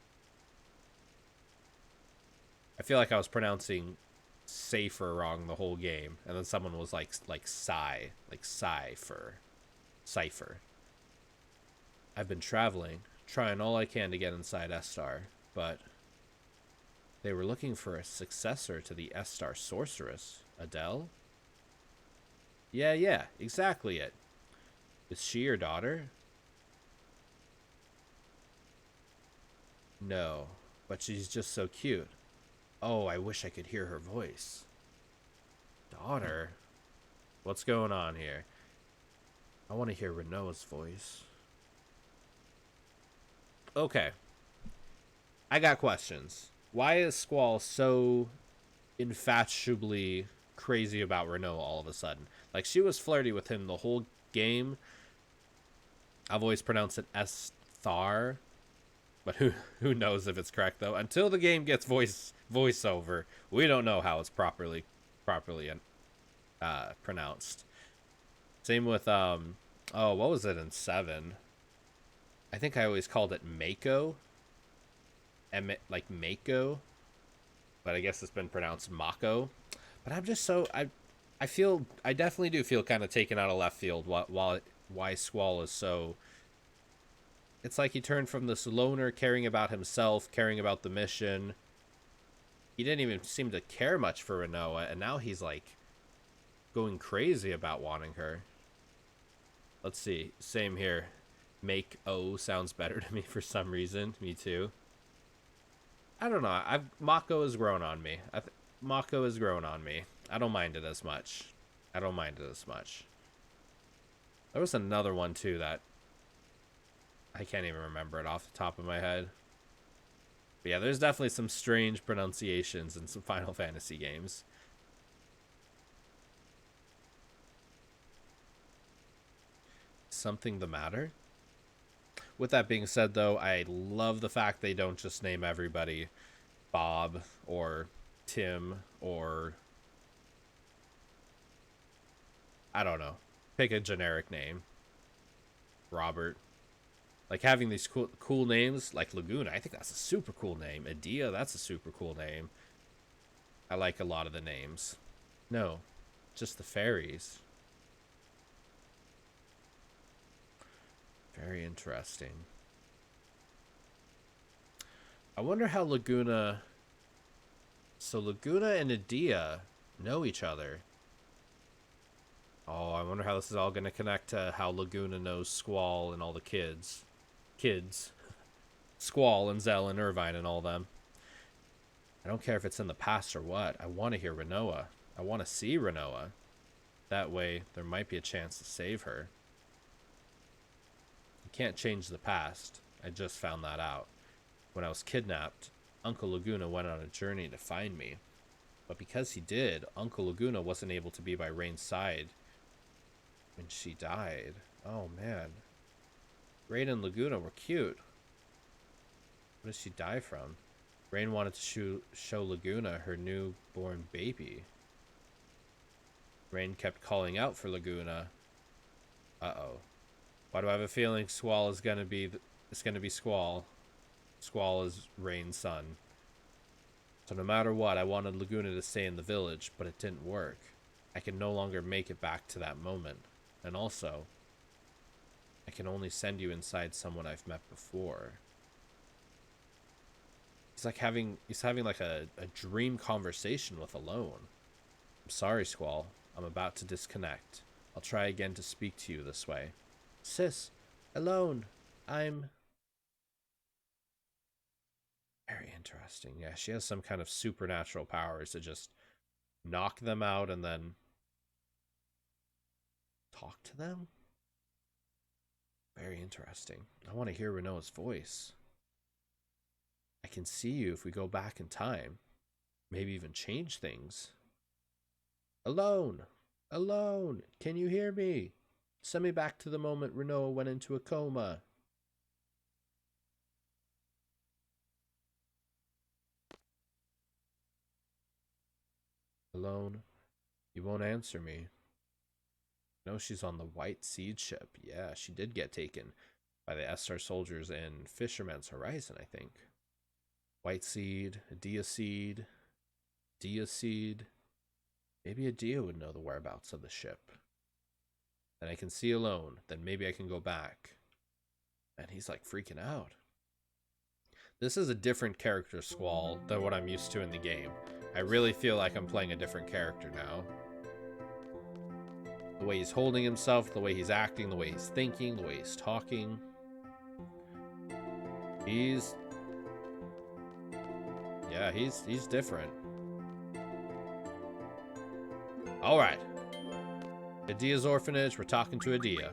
I feel like I was pronouncing safer wrong the whole game, and then someone was like cipher. I've been traveling, trying all I can to get inside S-Star, but they were looking for a successor to the S-Star sorceress. Adele? Yeah, exactly it. Is she your daughter? No, but she's just so cute. Oh, I wish I could hear her voice. Daughter? What's going on here? I want to hear Renoa's voice. Okay. I got questions. Why is Squall so infatuably crazy about Renoa all of a sudden? Like, she was flirty with him the whole game. I've always pronounced it S-Thar. But who knows if it's correct, though. Until the game gets voiceover, we don't know how it's properly pronounced. Same with oh, what was it in 7? I think I always called it Mako. Like Mako, but I guess it's been pronounced Mako. But I'm just so I definitely do feel kind of taken out of left field why Squall is so. It's like he turned from this loner caring about himself, caring about the mission. He didn't even seem to care much for Renoa, and now he's like going crazy about wanting her. Let's see. Same here. Make O sounds better to me for some reason. Me too. I don't know. Mako has grown on me. Mako has grown on me. I don't mind it as much. There was another one too that I can't even remember it off the top of my head. But yeah, there's definitely some strange pronunciations in some Final Fantasy games. Something the matter? With that being said, though, I love the fact they don't just name everybody Bob or Tim or I don't know. Pick a generic name. Robert. Like having these cool names like Laguna, I think that's a super cool name. Adia, that's a super cool name. I like a lot of the names. No, just the fairies. Very interesting. I wonder how Laguna. So Laguna and Adia know each other. Oh, I wonder how this is all going to connect to how Laguna knows Squall and all the kids. Squall and Zell and Irvine and all them. I don't care if it's in the past or what. I want to hear Renoa. I want to see Renoa. That way, there might be a chance to save her. You can't change the past. I just found that out. When I was kidnapped, Uncle Laguna went on a journey to find me. But because he did, Uncle Laguna wasn't able to be by Rain's side when she died. Oh, man. Rain and Laguna were cute. What did she die from? Rain wanted to show Laguna her newborn baby. Rain kept calling out for Laguna. Uh-oh. Why do I have a feeling Squall is gonna be Squall? Squall is Rain's son. So no matter what, I wanted Laguna to stay in the village, but it didn't work. I can no longer make it back to that moment. And also, I can only send you inside someone I've met before. He's having like a dream conversation with Alone. I'm sorry, Squall. I'm about to disconnect. I'll try again to speak to you this way. Sis, Alone, I'm... Very interesting. Yeah, she has some kind of supernatural powers to just knock them out and then talk to them? Very interesting. I want to hear Renoa's voice. I can see you if we go back in time. Maybe even change things. Alone! Alone! Can you hear me? Send me back to the moment Renault went into a coma. Alone? You won't answer me. No, she's on the White Seed ship. Yeah, she did get taken by the SR soldiers in Fisherman's Horizon, I think. White Seed, Adia Seed, Dia Seed. Maybe Adia would know the whereabouts of the ship. Then I can see Alone. Then maybe I can go back. And he's like freaking out. This is a different character Squall than what I'm used to in the game. I really feel like I'm playing a different character now. The way he's holding himself, the way he's acting, the way he's thinking, the way he's talking. He's different. Alright. Adia's orphanage, we're talking to Adia.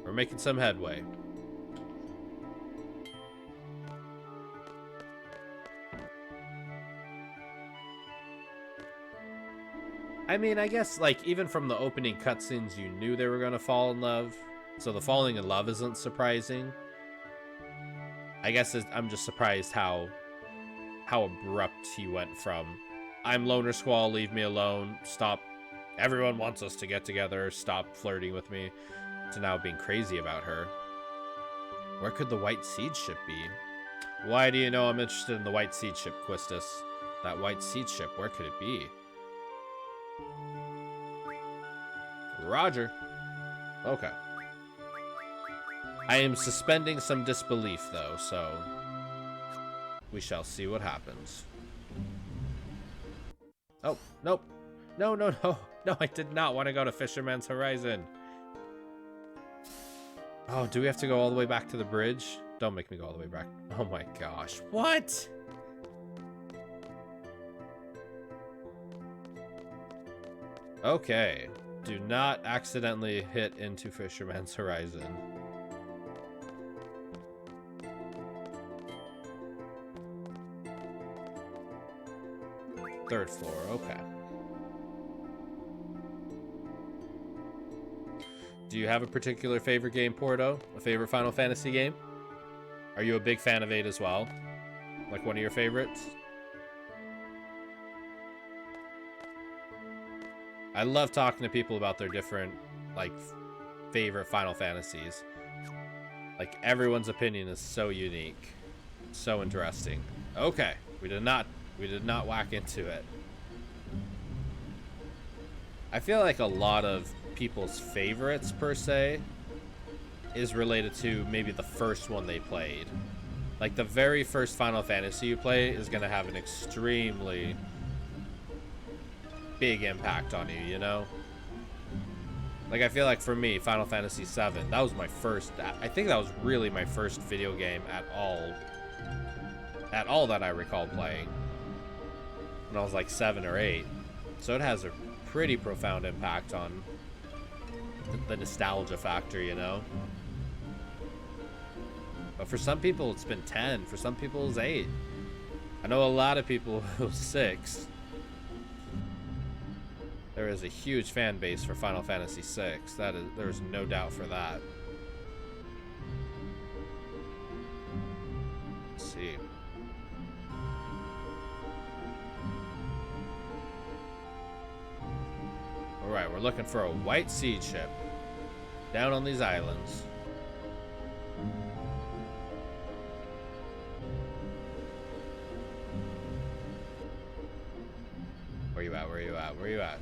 We're making some headway. I mean, I guess, like, even from the opening cutscenes, you knew they were going to fall in love. So the falling in love isn't surprising. I guess I'm just surprised how abrupt he went from, I'm Loner Squall, leave me alone, stop, everyone wants us to get together, stop flirting with me, to now being crazy about her. Where could the White Seed ship be? Why do you know I'm interested in the White Seed ship, Quistis? That White Seed ship, where could it be? Roger. Okay. I am suspending some disbelief, though, so we shall see what happens. Oh, nope. No, no, no. No, I did not want to go to Fisherman's Horizon. Oh, do we have to go all the way back to the bridge? Don't make me go all the way back. Oh my gosh. What? Okay. Do not accidentally hit into Fisherman's Horizon. Third floor, okay. Do you have a particular favorite game, Porto? A favorite Final Fantasy game? Are you a big fan of 8 as well? Like one of your favorites? I love talking to people about their different, like, favorite Final Fantasies. Like, everyone's opinion is so unique. So interesting. Okay, we did not whack into it. I feel like a lot of people's favorites, per se, is related to maybe the first one they played. Like, the very first Final Fantasy you play is going to have an extremely big impact on you, you know? Like, I feel like for me, Final Fantasy VII, that was my first, I think that was really my first video game at all that I recall playing when I was like 7 or 8. So it has a pretty profound impact on the nostalgia factor, you know? But for some people, it's been 10. For some people, it's 8. I know a lot of people who 6. There is a huge fan base for Final Fantasy VI. There's no doubt for that. Let's see. Alright, we're looking for a White Seed ship down on these islands. Where you at? Where you at? Where you at?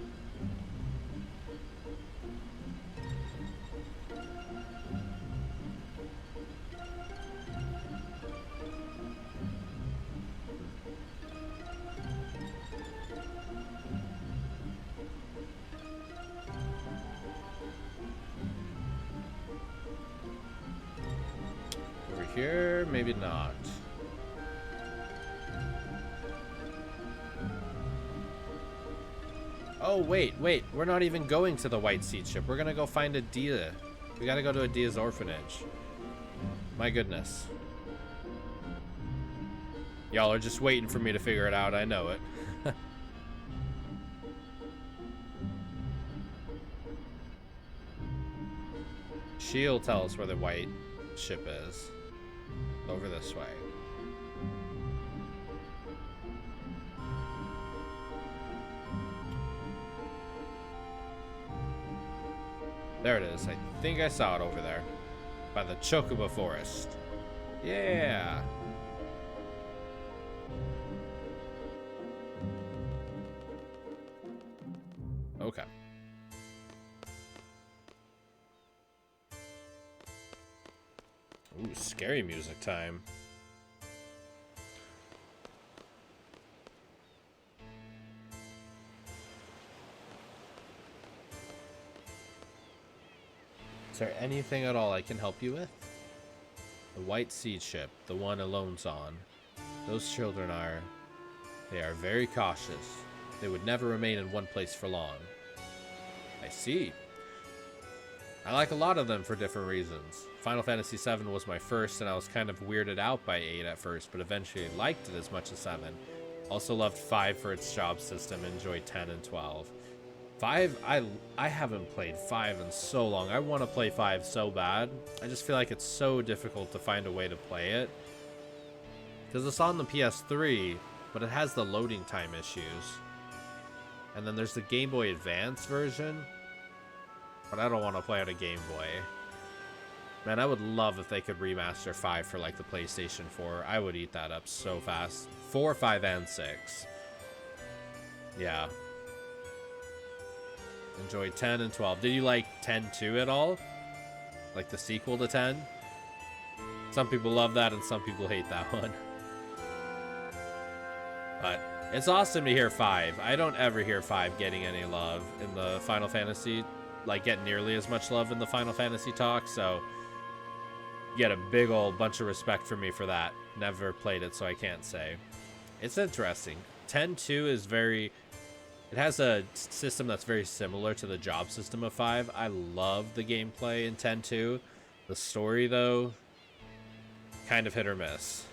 Over here? Maybe not. Oh, wait. We're not even going to the White Seed ship. We're gonna go find Adia. We gotta go to Adia's orphanage. My goodness. Y'all are just waiting for me to figure it out. I know it. She'll tell us where the white ship is. Over this way. There it is. I think I saw it over there. By the Chocobo Forest. Yeah. Okay. Ooh, scary music time. Is there anything at all I can help you with? The white seed ship, the one Alone's on. Those children they are very cautious. They would never remain in one place for long. I see. I like a lot of them for different reasons. Final Fantasy VII was my first, and I was kind of weirded out by 8 at first, but eventually liked it as much as 7. Also loved 5 for its job system, enjoyed 10 and 12. 5, I haven't played 5 in so long. I want to play 5 so bad. I just feel like it's so difficult to find a way to play it. Because it's on the PS3, but it has the loading time issues. And then there's the Game Boy Advance version. But I don't want to play on a Game Boy. Man, I would love if they could remaster 5 for like the PlayStation 4. I would eat that up so fast. 4, 5, and 6. Yeah. Enjoyed 10 and 12. Did you like 10-2 at all? Like the sequel to 10? Some people love that and some people hate that one. But it's awesome to hear 5. I don't ever hear 5 getting any love in the Final Fantasy. Like, get nearly as much love in the Final Fantasy talk, so you get a big old bunch of respect from me for that. Never played it, so I can't say. It's interesting. 10-2 is very... It has a system that's very similar to the job system of 5. I love the gameplay in 10-2. The story, though, kind of hit or miss.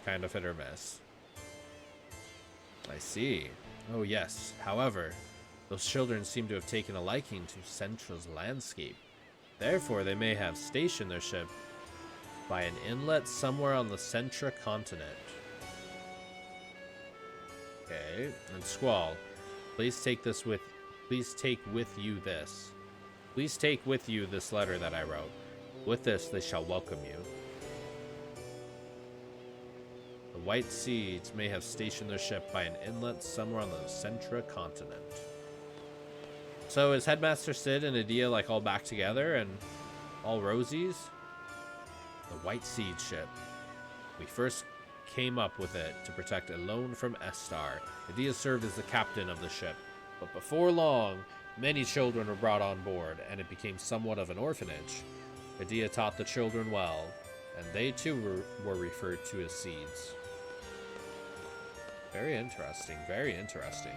Kind of hit or miss. I see. Oh, yes. However, those children seem to have taken a liking to Centra's landscape. Therefore, they may have stationed their ship by an inlet somewhere on the Centra continent. Okay, and Squall, please take with you this. Please take with you this letter that I wrote. With this, they shall welcome you. The White Seeds may have stationed their ship by an inlet somewhere on the Centra continent. So is Headmaster Sid and Edea like all back together and all rosies? The White Seed ship. We first came up with it to protect Alone from Estar. Edea served as the captain of the ship, but before long, many children were brought on board, and it became somewhat of an orphanage. Edea taught the children well, and they too were referred to as seeds. Very interesting, very interesting.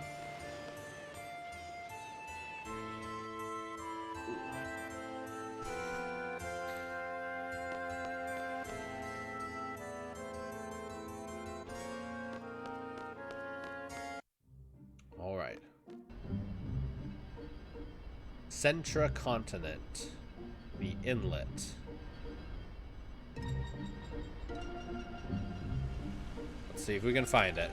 All right. Centra continent. The inlet. Let's see if we can find it.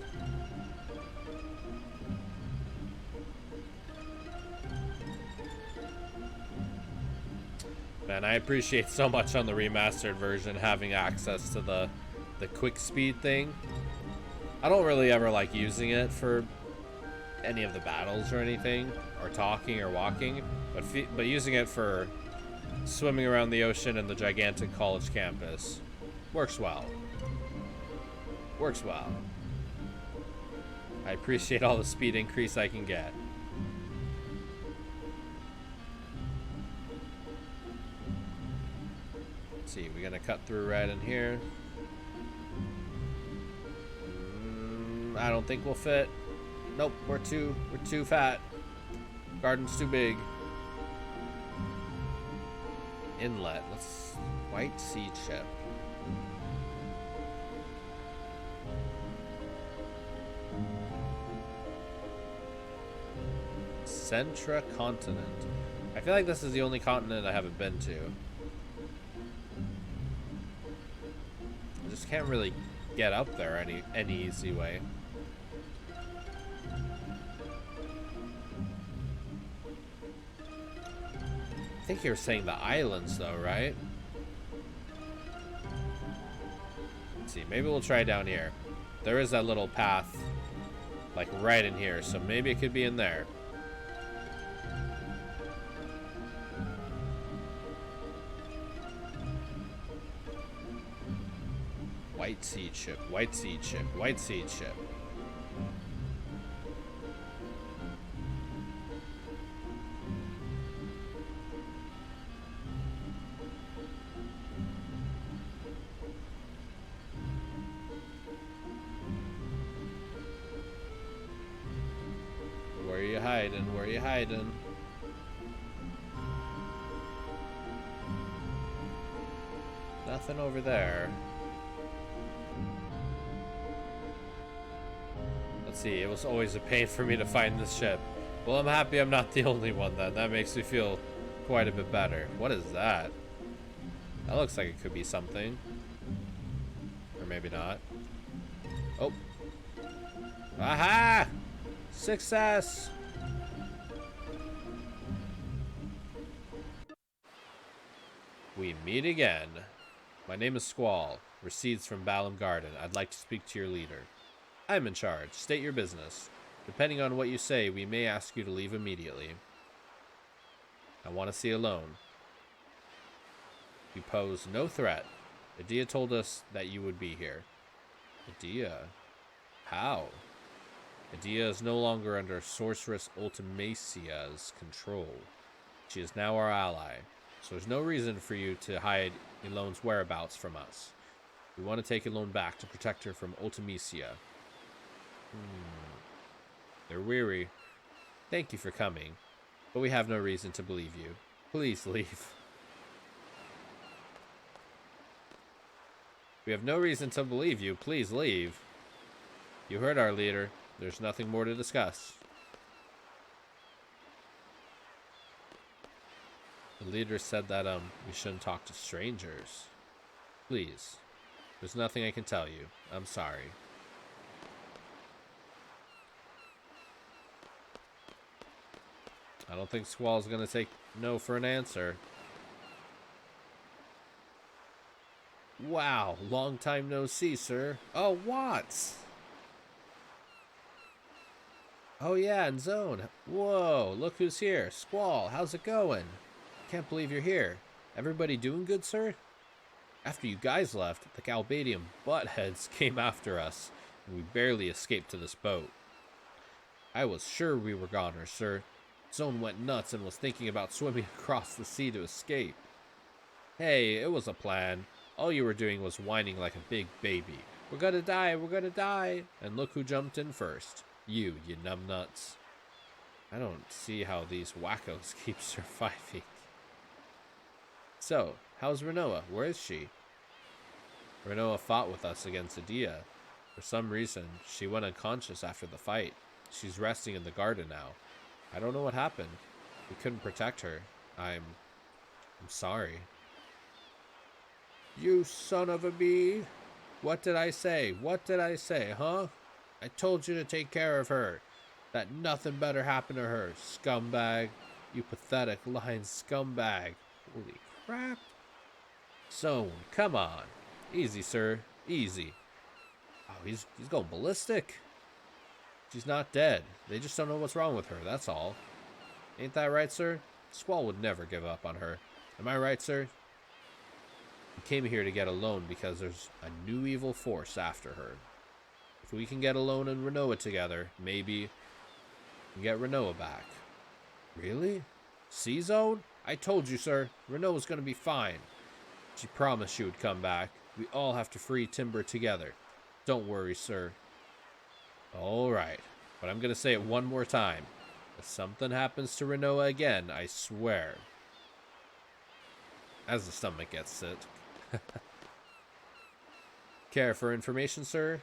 Man, I appreciate so much on the remastered version having access to the quick speed thing. I don't really ever like using it for any of the battles or anything, or talking or walking, but using it for swimming around the ocean and the gigantic college campus works well. Works well. I appreciate all the speed increase I can get. Let's see, we're gonna cut through right in here. I don't think we'll fit. Nope, we're too fat. Garden's too big. Inlet. White Seed ship. Centra Continent. I feel like this is the only continent I haven't been to. I just can't really get up there any easy way. I think you're saying the islands though, right? Let's see, maybe we'll try down here. There is that little path, like right in here, so maybe it could be in there. White seed ship, white seed ship, white seed ship. Where are you hiding? Where are you hiding? Nothing over there. Let's see, it was always a pain for me to find this ship. Well, I'm happy I'm not the only one then. That makes me feel quite a bit better. What is that? That looks like it could be something. Or maybe not. Oh. Aha! Success! We meet again. My name is Squall. Recedes from Balam Garden. I'd like to speak to your leader. I'm in charge. State your business. Depending on what you say, we may ask you to leave immediately. I want to see alone. You pose no threat. Adia told us that you would be here. Adia? How? Adia is no longer under Sorceress Ultimacia's control. She is now our ally, so there's no reason for you to hide Elone's whereabouts from us. We want to take Elone back to protect her from Ultimacia. They're weary. Thank you for coming, but we have no reason to believe you. Please leave. We have no reason to believe you. Please leave. You heard our leader. There's nothing more to discuss. The leader said that we shouldn't talk to strangers. Please. There's nothing I can tell you. I'm sorry. I don't think Squall's gonna take no for an answer. Wow, long time no see, sir. Oh, Watts! Oh yeah, and Zone. Whoa, look who's here. Squall, how's it going? Can't believe you're here. Everybody doing good, sir? After you guys left, the Galbadian buttheads came after us, and we barely escaped to this boat. I was sure we were goners, sir. Zone went nuts and was thinking about swimming across the sea to escape. Hey, it was a plan. All you were doing was whining like a big baby. We're gonna die, we're gonna die. And look who jumped in first. You numbnuts. I don't see how these wackos keep surviving. So, how's Renoa? Where is she? Renoa fought with us against Adia. For some reason, she went unconscious after the fight. She's resting in the garden now. I don't know what happened. We couldn't protect her. I'm sorry. You son of a bee! What did I say? What did I say, huh? I told you to take care of her. That nothing better happened to her, scumbag. You pathetic, lying scumbag. Holy crap. Zone, come on. Easy, sir. Easy. Oh, he's going ballistic. She's not dead. They just don't know what's wrong with her, that's all. Ain't that right, sir? Squall would never give up on her. Am I right, sir? We came here to get Elone because there's a new evil force after her. If we can get Elone and Renoa together, maybe we can get Renoa back. Really? C-Zone? I told you, sir. Renoa's gonna be fine. She promised she would come back. We all have to free Timber together. Don't worry, sir. Alright, but I'm gonna say it one more time. If something happens to Renoa again, I swear. As the stomach gets sick. Care for information, sir?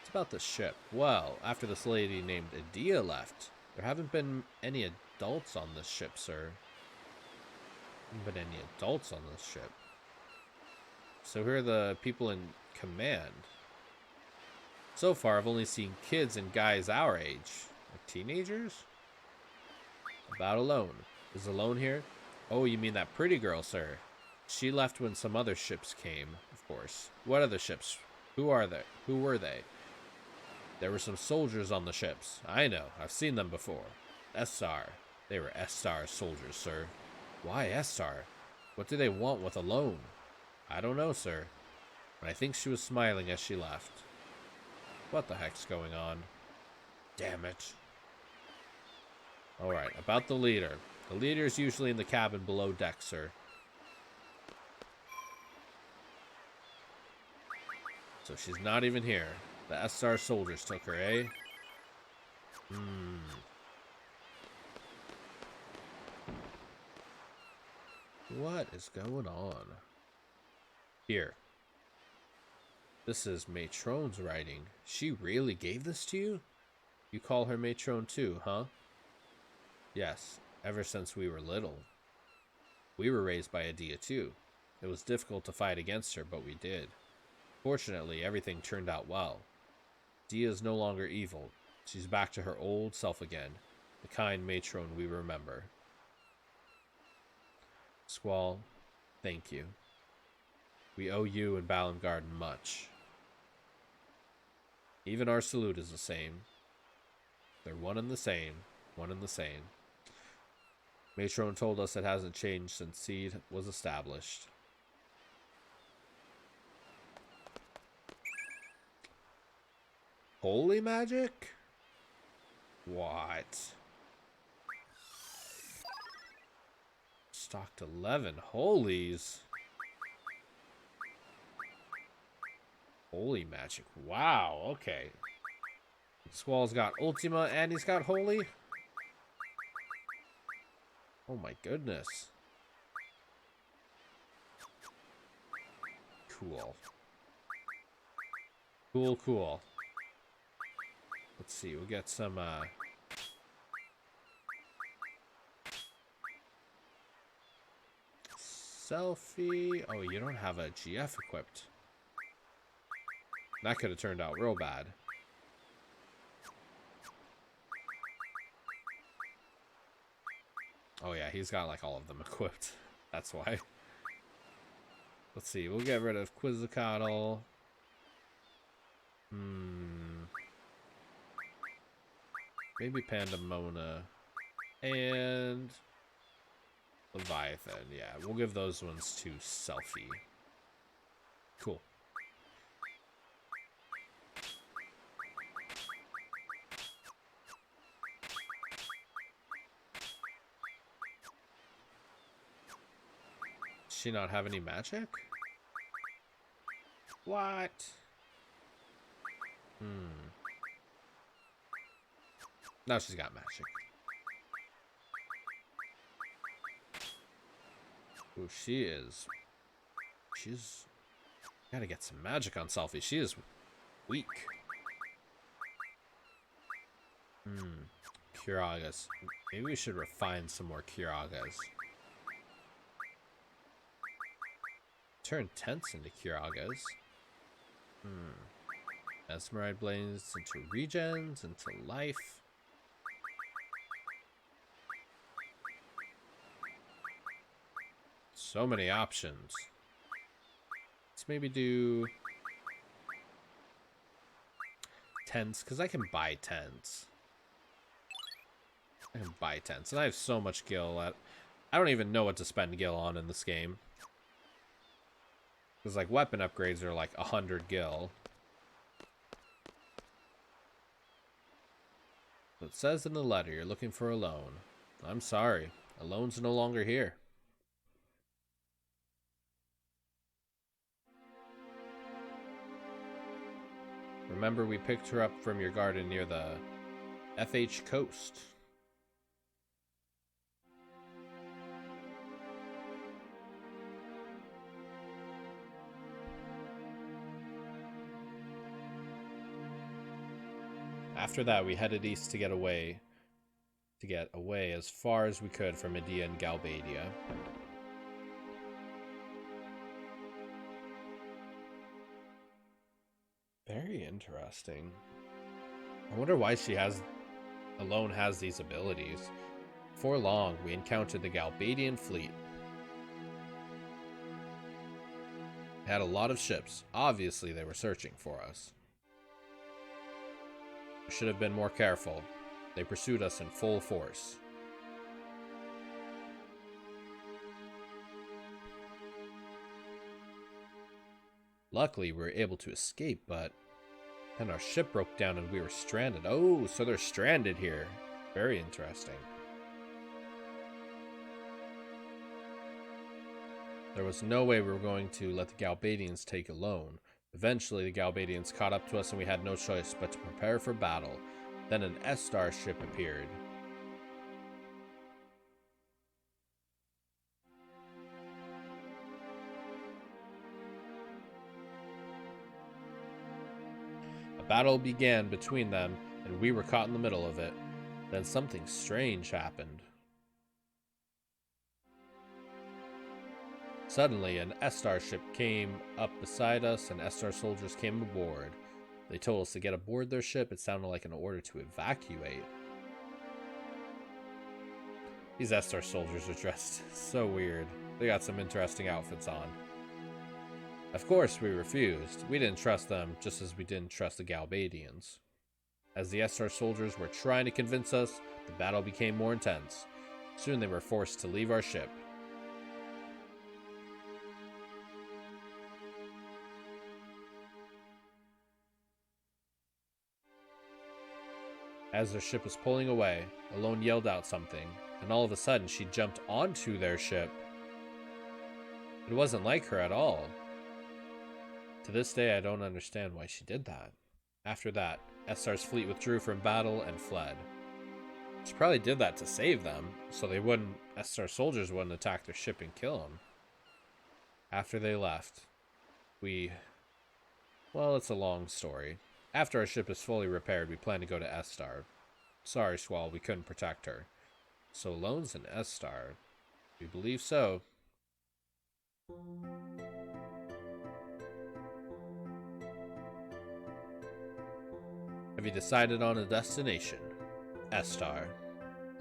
It's about the ship. Well, after this lady named Adia left, There haven't been any adults on this ship, sir. Haven't been any adults on this ship. So who are the people in command? So far, I've only seen kids and guys our age. Like teenagers? About Alone. Is Alone here? Oh, you mean that pretty girl, sir. She left when some other ships came, of course. What other ships? Who are they? Who were they? There were some soldiers on the ships. I know. I've seen them before. S-Star. They were S-Star soldiers, sir. Why S-Star? What do they want with Alone? I don't know, sir. But I think she was smiling as she left. What the heck's going on? Damn it. Alright, about the leader. The leader is usually in the cabin below deck, sir. So she's not even here. The S-Star soldiers took her, eh? What is going on? Here. This is Matron's writing. She really gave this to you? You call her Matron too, huh? Yes, ever since we were little. We were raised by Adia too. It was difficult to fight against her, but we did. Fortunately, everything turned out well. Dia is no longer evil. She's back to her old self again, the kind matron we remember. Squall, thank you. We owe you and Balam Garden much. Even our salute is the same. They're one and the same, one and the same. Matron told us it hasn't changed since Seed was established. Holy magic? What? Stocked 11 holies. Holy magic. Wow, okay. Squall's got Ultima and he's got Holy. Oh my goodness. Cool. Cool, cool. Let's see, we'll get some, selfie. Oh, you don't have a GF equipped. That could have turned out real bad. Oh yeah, he's got like all of them equipped. That's why. Let's see, we'll get rid of Quizzicatle. Maybe Pandemona. And Leviathan. Yeah, we'll give those ones to Selfie. Cool. Does she not have any magic? What? Now she's got magic. Ooh, she's gotta get some magic on Selfie. She is weak. Kiragas. Maybe we should refine some more Kiragas. Turn tents into Kiragas. Mesmerite Blades into regens, into life. So many options. Let's maybe do tents, because I can buy tents. I can buy tents, and I have so much gil at. I don't even know what to spend gil on in this game. Because like weapon upgrades are like 100 gil. It says in the letter you're looking for Alone. I'm sorry, Alone's no longer here. Remember, we picked her up from your garden near the FH coast. After that, we headed east to get away to get away as far as we could from Medea and Galbadia. Very interesting. I wonder why she alone has these abilities. Before long, we encountered the Galbadian fleet. They had a lot of ships. Obviously, they were searching for us. We should have been more careful. They pursued us in full force. Luckily, we were able to escape, but then our ship broke down and we were stranded. Oh, so they're stranded here. Very interesting. There was no way we were going to let the Galbadians take alone. Eventually, the Galbadians caught up to us and we had no choice but to prepare for battle. Then an S-Star ship appeared. A battle began between them, and we were caught in the middle of it. Then something strange happened. Suddenly, an S-Star ship came up beside us, and S-Star soldiers came aboard. They told us to get aboard their ship. It sounded like an order to evacuate. These S-Star soldiers are dressed so weird. They got some interesting outfits on. Of course, we refused. We didn't trust them, just as we didn't trust the Galbadians. As the S-Star soldiers were trying to convince us, the battle became more intense. Soon they were forced to leave our ship. As their ship was pulling away, Alone yelled out something, and all of a sudden she jumped onto their ship. It wasn't like her at all. To this day, I don't understand why she did that. After that, S-Star's fleet withdrew from battle and fled. She probably did that to save them, so S-Star soldiers wouldn't attack their ship and kill them. After they left, well, it's a long story. After our ship is fully repaired, we plan to go to S-Star. Sorry, Squall, we couldn't protect her. So Alone's an S-Star. We believe so. Have you decided on a destination? S-Star.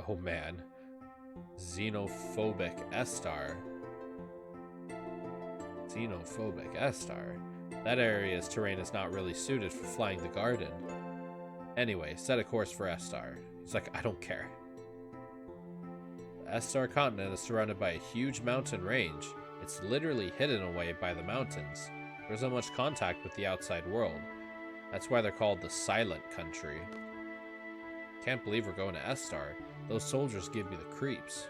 Oh man. Xenophobic S-Star. Xenophobic S-Star. That area's terrain is not really suited for flying the garden. Anyway, set a course for S-Star. He's like, I don't care. The S-Star continent is surrounded by a huge mountain range. It's literally hidden away by the mountains. There's not much contact with the outside world. That's why they're called the Silent Country. Can't believe we're going to S-Star. Those soldiers give me the creeps.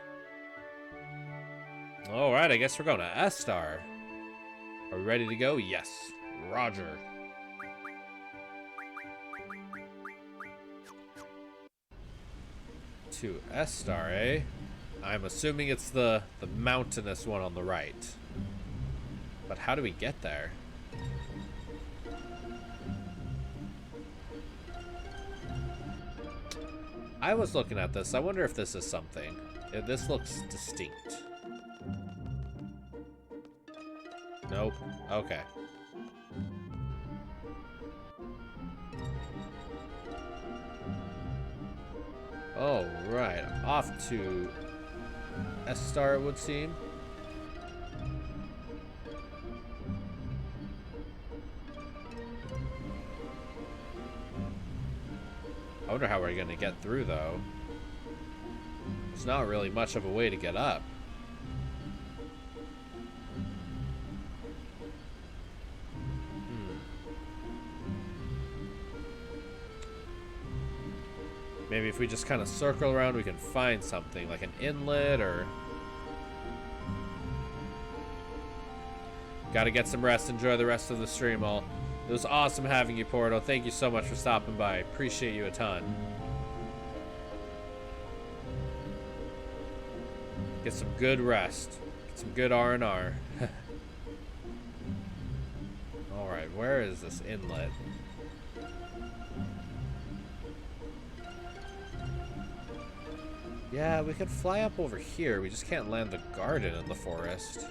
Alright, I guess we're going to S-Star. Are we ready to go? Yes. Roger. To S-Star, eh? I'm assuming it's the mountainous one on the right. But how do we get there? I was looking at this. I wonder if this is something. This looks distinct. Nope. Okay. Oh, right. Off to S-Star, it would seem. I wonder how we're going to get through, though. There's not really much of a way to get up. Maybe if we just kind of circle around, we can find something, like an inlet or... Gotta get some rest. Enjoy the rest of the stream, all. It was awesome having you, Porto. Thank you so much for stopping by. Appreciate you a ton. Get some good rest. Get some good R&R. Alright, where is this inlet? Yeah, we could fly up over here. We just can't land the garden in the forest.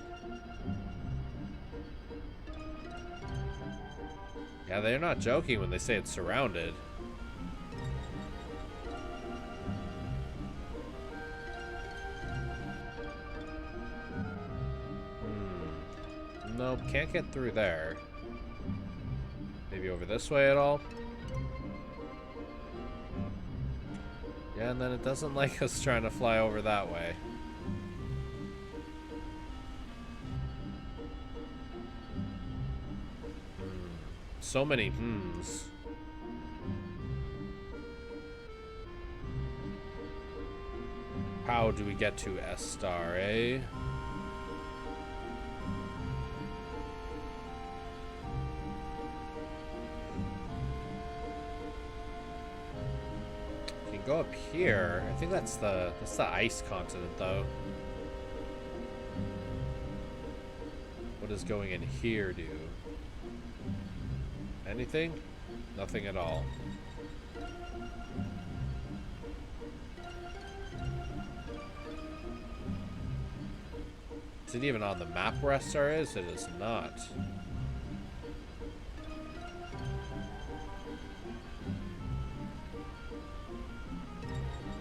Yeah, they're not joking when they say it's surrounded. Nope, can't get through there. Maybe over this way at all? Yeah, and then it doesn't like us trying to fly over that way. So many hmms. How do we get to S star, eh? We can go up here. I think that's the ice continent though. What does going in here do? Anything? Nothing at all. Is it even on the map where S star is? It is not.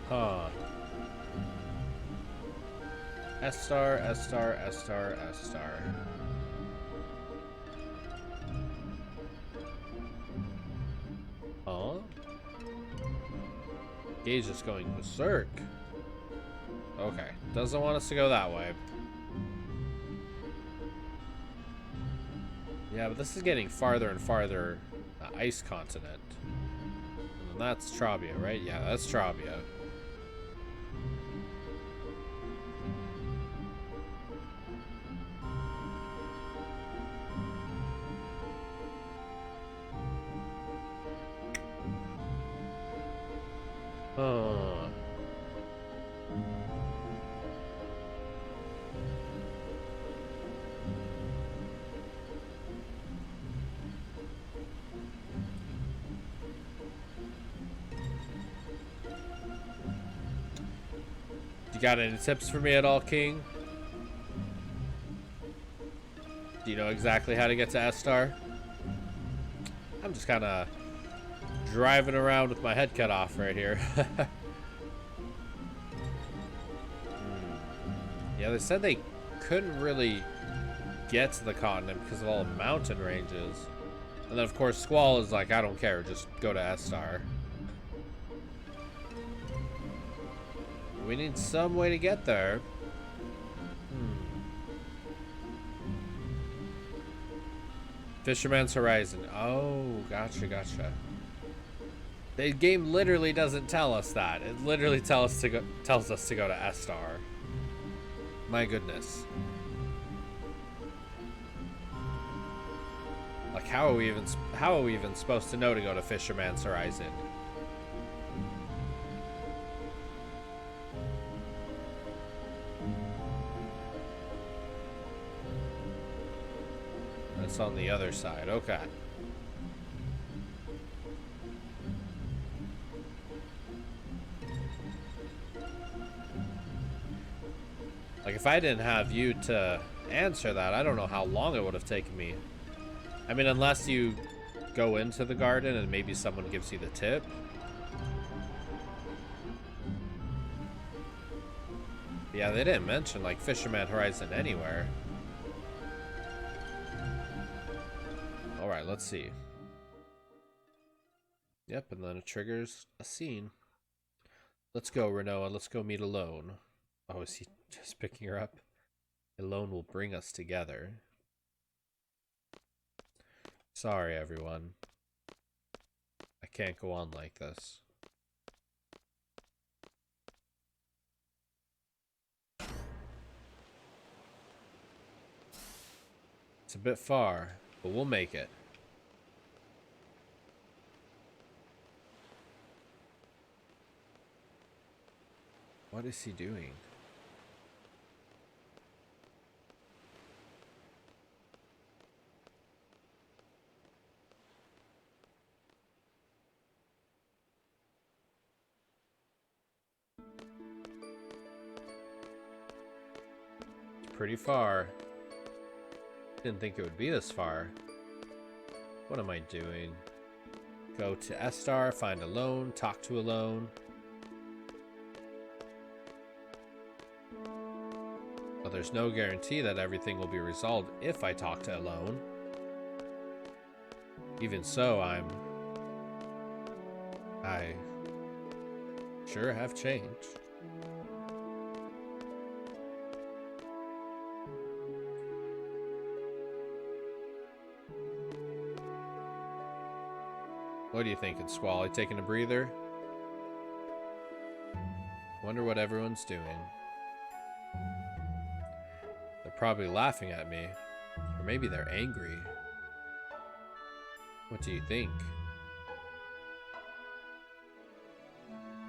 Huh. S star, S star, S star, S star. Huh? Gauge is going berserk. Okay. Doesn't want us to go that way. Yeah, but this is getting farther and farther. Ice continent. And that's Trabia, right? Yeah, that's Trabia. Huh. You got any tips for me at all, King? Do you know exactly how to get to S star? I'm just kind of driving around with my head cut off right here. Yeah, they said they couldn't really get to the continent because of all the mountain ranges. And then, of course, Squall is like, I don't care, just go to S star. We need some way to get there. Fisherman's Horizon. Oh, gotcha, gotcha. The game literally doesn't tell us that. It literally tells us to go to S star. My goodness. Like, how are we even supposed to know to go to Fisherman's Horizon? That's on the other side. Okay. Like, if I didn't have you to answer that, I don't know how long it would have taken me. I mean, unless you go into the garden and maybe someone gives you the tip. Yeah, they didn't mention, like, Fisherman Horizon anywhere. Alright, let's see. Yep, and then it triggers a scene. Let's go, Renoa. Let's go meet Alone. Oh, is he just picking her up? Alone will bring us together. Sorry, everyone. I can't go on like this. It's a bit far, but we'll make it. What is he doing? pretty far. Didn't think it would be this far. What am I doing? Go to S-Star, find a loan, talk to a loan. But there's no guarantee that everything will be resolved if I talk to a loan. Even so, I sure have changed. What are you thinking, Squall? You taking a breather? Wonder what everyone's doing. They're probably laughing at me. Or maybe they're angry. What do you think?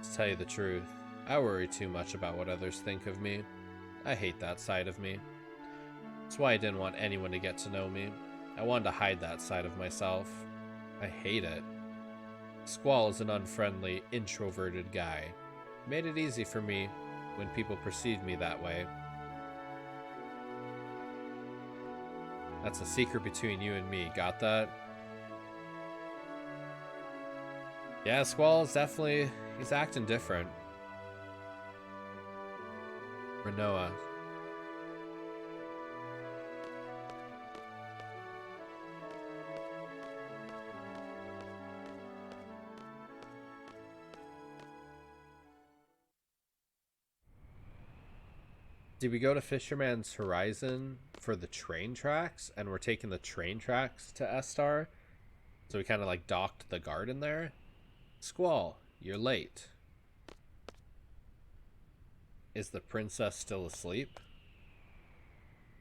To tell you the truth, I worry too much about what others think of me. I hate that side of me. That's why I didn't want anyone to get to know me. I wanted to hide that side of myself. I hate it. Squall is an unfriendly, introverted guy. Made it easy for me when people perceived me that way. That's a secret between you and me, got that? Yeah, Squall is definitely, he's acting different. Renoa. Did we go to Fisherman's Horizon for the train tracks? And we're taking the train tracks to S-Star? So we kind of like docked the garden there? Squall, you're late. Is the princess still asleep?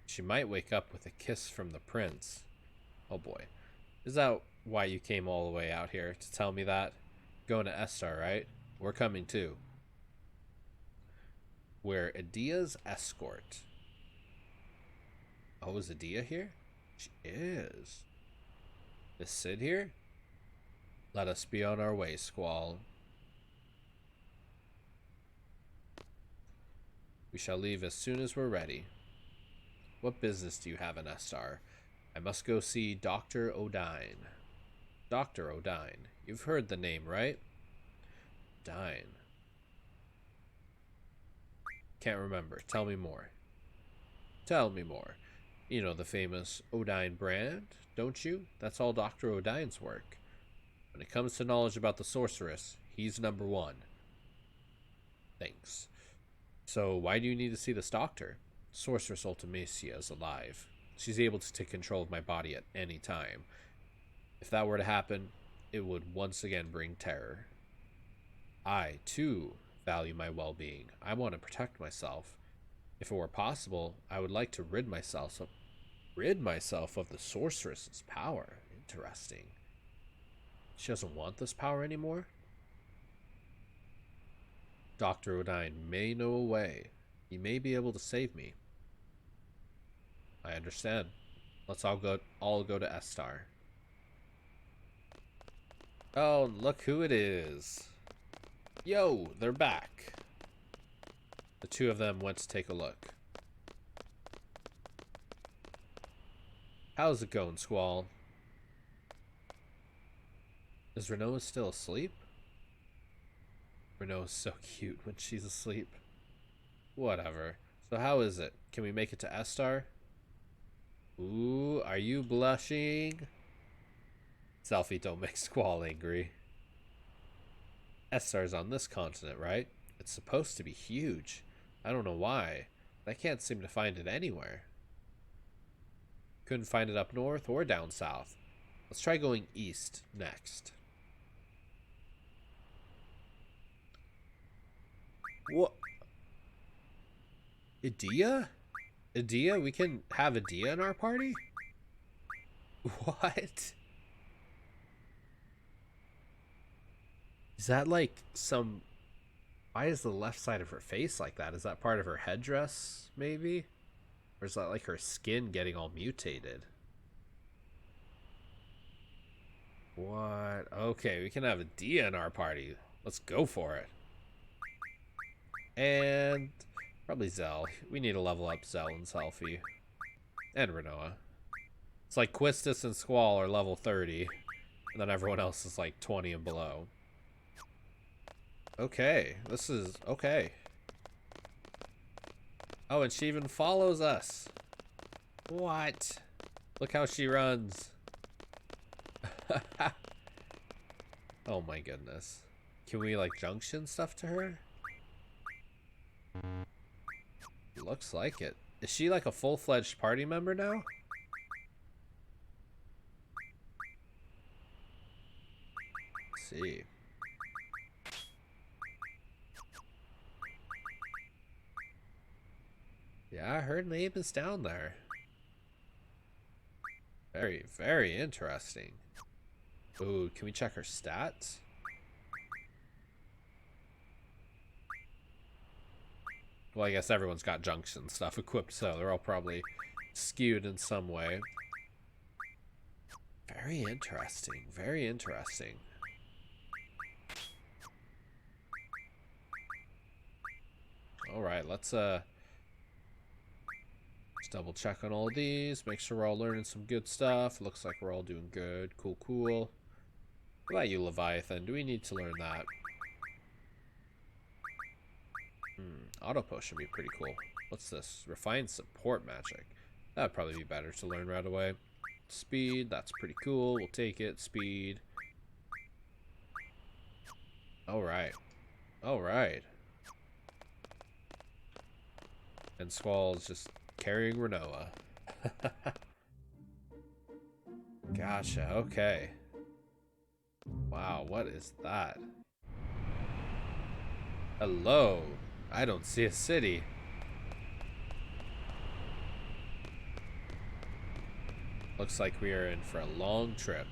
She might wake up with a kiss from the prince. Oh boy. Is that why you came all the way out here to tell me that? Going to S-Star, right? We're coming too. We're Adia's escort. Oh, is Adia here? She is. Is Sid here? Let us be on our way, Squall. We shall leave as soon as we're ready. What business do you have in S-Star? I must go see Dr. O'Dine. Dr. O'Dine. You've heard the name, right? Dine. Can't remember. Tell me more. Tell me more. You know the famous O'Dine brand, don't you? That's all Dr. O'Dine's work. When it comes to knowledge about the sorceress, he's number one. Thanks. So why do you need to see this doctor? Sorceress Ultimacia is alive. She's able to take control of my body at any time. If that were to happen, it would once again bring terror. I, too, value my well-being. I want to protect myself. If it were possible, I would like to rid myself of the sorceress's power. Interesting. She doesn't want this power anymore? Dr. O'Dine may know a way. He may be able to save me. I understand. Let's all go to S-Star. Oh, look who it is. Yo, they're back. The two of them went to take a look. How's it going, Squall? Is Renoa still asleep? Renoa's so cute when she's asleep. Whatever. So how is it? Can we make it to S-Star? Ooh, are you blushing? Selfie, don't make Squall angry. S-Star's on this continent, right? It's supposed to be huge. I don't know why, but I can't seem to find it anywhere. Couldn't find it up north or down south. Let's try going east next. What? Adia? Adia? We can have Adia in our party? What? Is that like some... Why is the left side of her face like that? Is that part of her headdress, maybe? Or is that like her skin getting all mutated? What? Okay, we can have Adia in our party. Let's go for it. And Probably Zell. We need to level up Zell and Selfie. And Renoa. It's like Quistis and Squall are level 30. And then everyone else is like 20 and below. Okay. This is... okay. Oh, and she even follows us. What? Look how she runs. Oh my goodness. Can we like junction stuff to her? Looks like it. Is she like a full-fledged party member now? Let's see. Yeah, her name is down there. Very, very interesting. Ooh, can we check her stats? Well, I guess everyone's got junction stuff equipped, so they're all probably skewed in some way. Very interesting. Very interesting. Alright, let's just double check on all of these. Make sure we're all learning some good stuff. Looks like we're all doing good. Cool, cool. What about you, Leviathan? Do we need to learn that? Auto potion would be pretty cool. What's this? Refined support magic. That would probably be better to learn right away. Speed, that's pretty cool. We'll take it. Speed. Alright. Alright. And Squall's just carrying Renoa. Gotcha, okay. Wow, what is that? Hello. I don't see a city. Looks like we are in for a long trip.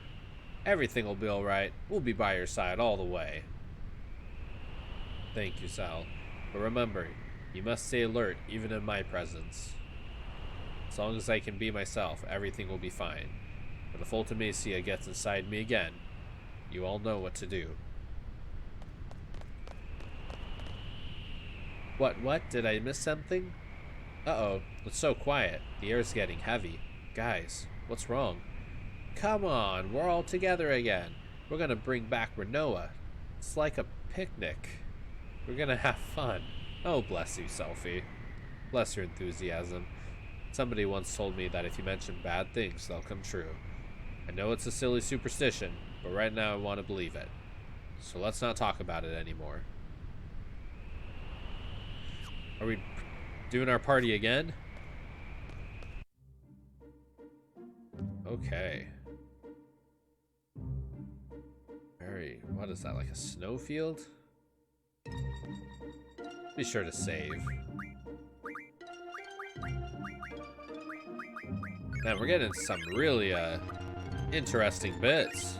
Everything will be alright. We'll be by your side all the way. Thank you, Sal. But remember, you must stay alert even in my presence. As long as I can be myself, everything will be fine. But if Ultimacia gets inside me again, you all know what to do. What? Did I miss something? Uh-oh, it's so quiet. The air's getting heavy. Guys, what's wrong? Come on, we're all together again. We're gonna bring back Renoa. It's like a picnic. We're gonna have fun. Oh, bless you, Selfie. Bless your enthusiasm. Somebody once told me that if you mention bad things, they'll come true. I know it's a silly superstition, but right now I want to believe it. So let's not talk about it anymore. Are we doing our party again? Okay. Very... what is that, like a snowfield? Be sure to save. Man, we're getting some really, interesting bits.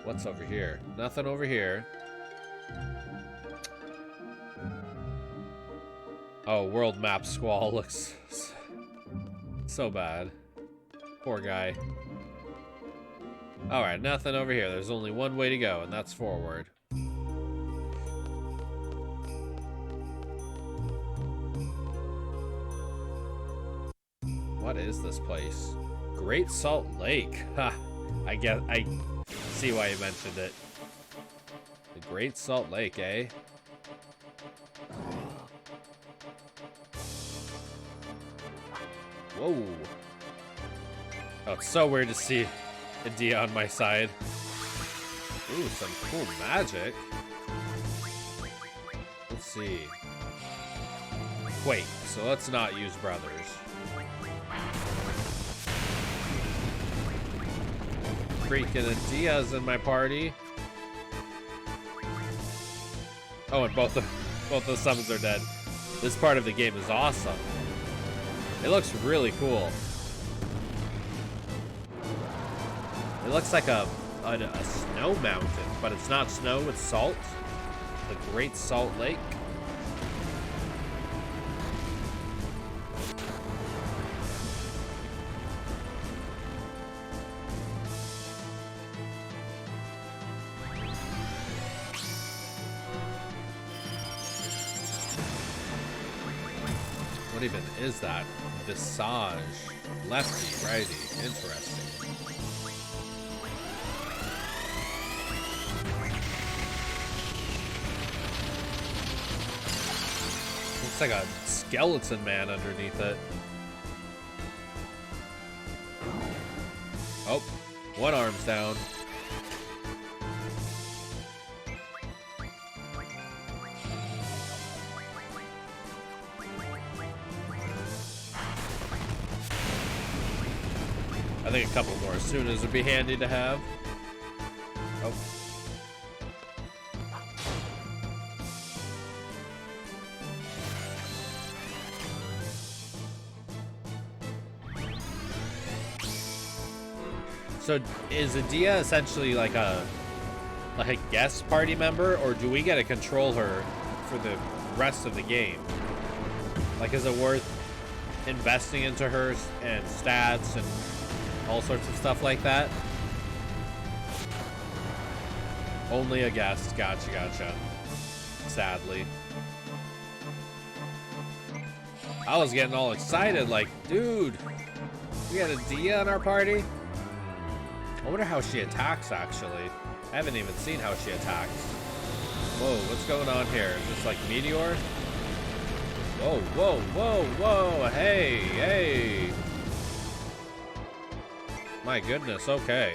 What's over here? Nothing over here. Oh, world map Squall looks so bad. Poor guy. Alright, nothing over here. There's only one way to go, and that's forward. What is this place? Great Salt Lake. Ha! I guess I see why you mentioned it. The Great Salt Lake, eh? Whoa. Oh, it's so weird to see a D on my side. Ooh, some cool magic. Let's see. Wait, so let's not use brothers. Freaking Diaz in my party. Oh, and both the summons are dead. This part of the game is awesome. It looks really cool. It looks like a snow mountain, but it's not snow, it's salt. The Great Salt Lake. What even is that? Visage. Lefty, righty. Interesting. Looks like a skeleton man underneath it. Oh, one arm's down. I think a couple more as soon as would be handy to have. Oh. So is Adia essentially like a guest party member, or do we get to control her for the rest of the game? Like, is it worth investing into her and stats and all sorts of stuff like that? Only a guest. Gotcha, gotcha. Sadly. I was getting all excited, like, dude, we got a Dia in our party? I wonder how she attacks, actually. I haven't even seen how she attacks. Whoa, what's going on here? Is this like Meteor? Whoa, whoa, whoa, whoa, hey, hey. My goodness, okay.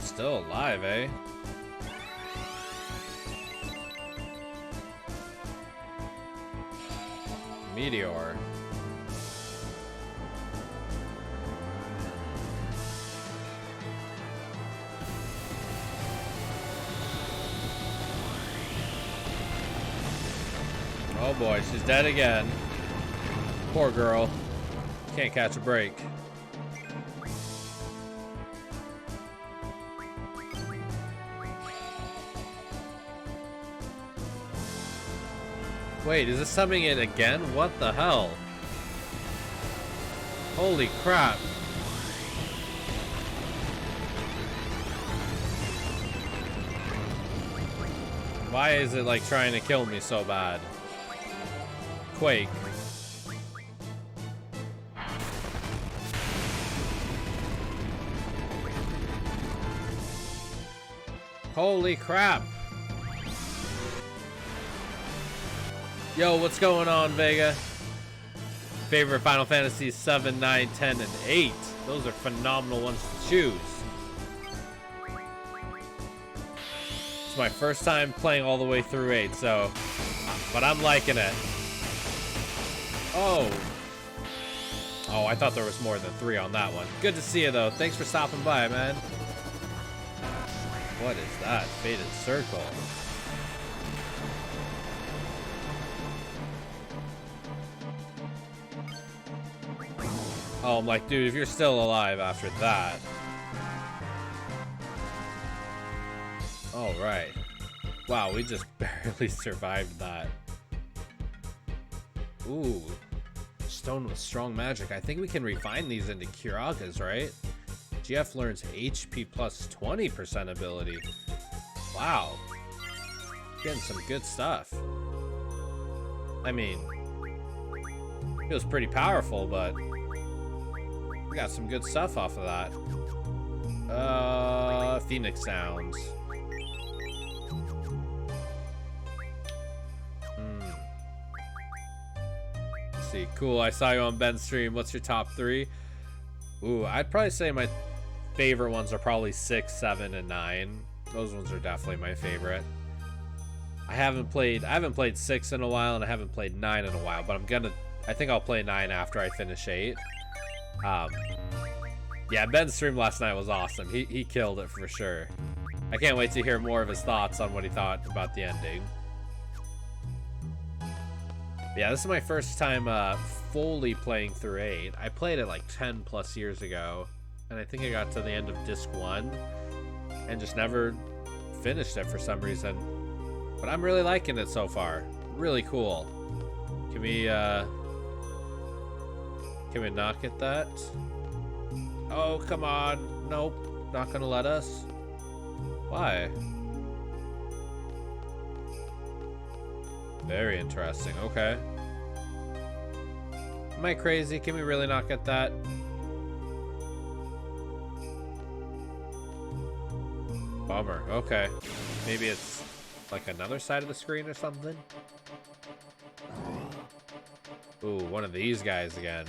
Still alive, eh? Meteor. Oh boy, she's dead again. Poor girl. Can't catch a break. Wait, is this summoning it again? What the hell? Holy crap. Why is it like trying to kill me so bad? Quake. Holy crap. Yo, what's going on, Vega? Favorite Final Fantasy 7, 9, 10, and 8. Those are phenomenal ones to choose. It's my first time playing all the way through 8, so... But I'm liking it. Oh. Oh, I thought there was more than 3 on that one. Good to see you, though. Thanks for stopping by, man. What is that? Faded Circle. Oh, I'm like, dude, if you're still alive after that. All right. Wow, we just barely survived that. Ooh. Stone with strong magic. I think we can refine these into Kiragas, right? GF learns HP plus 20% ability. Wow. Getting some good stuff. I mean, feels pretty powerful, but we got some good stuff off of that. Phoenix Sounds. Let's see. Cool, I saw you on Ben's stream. What's your top 3? Ooh, I'd probably say my favorite ones are probably 6, 7, and 9. Those ones are definitely my favorite. I haven't played 6 in a while, and I haven't played 9 in a while, but I think I'll play 9 after I finish 8. Yeah, Ben's stream last night was awesome. He killed it for sure. I can't wait to hear more of his thoughts on what he thought about the ending. Yeah, this is my first time fully playing through 8. I played it like 10 plus years ago, and I think I got to the end of disc 1 and just never finished it for some reason. But I'm really liking it so far. Really cool. Can we not get that? Oh, come on. Nope. Not gonna let us. Why? Very interesting. Okay. Am I crazy? Can we really not get that? Bummer. Okay. Maybe it's like another side of the screen or something? Ooh, one of these guys again.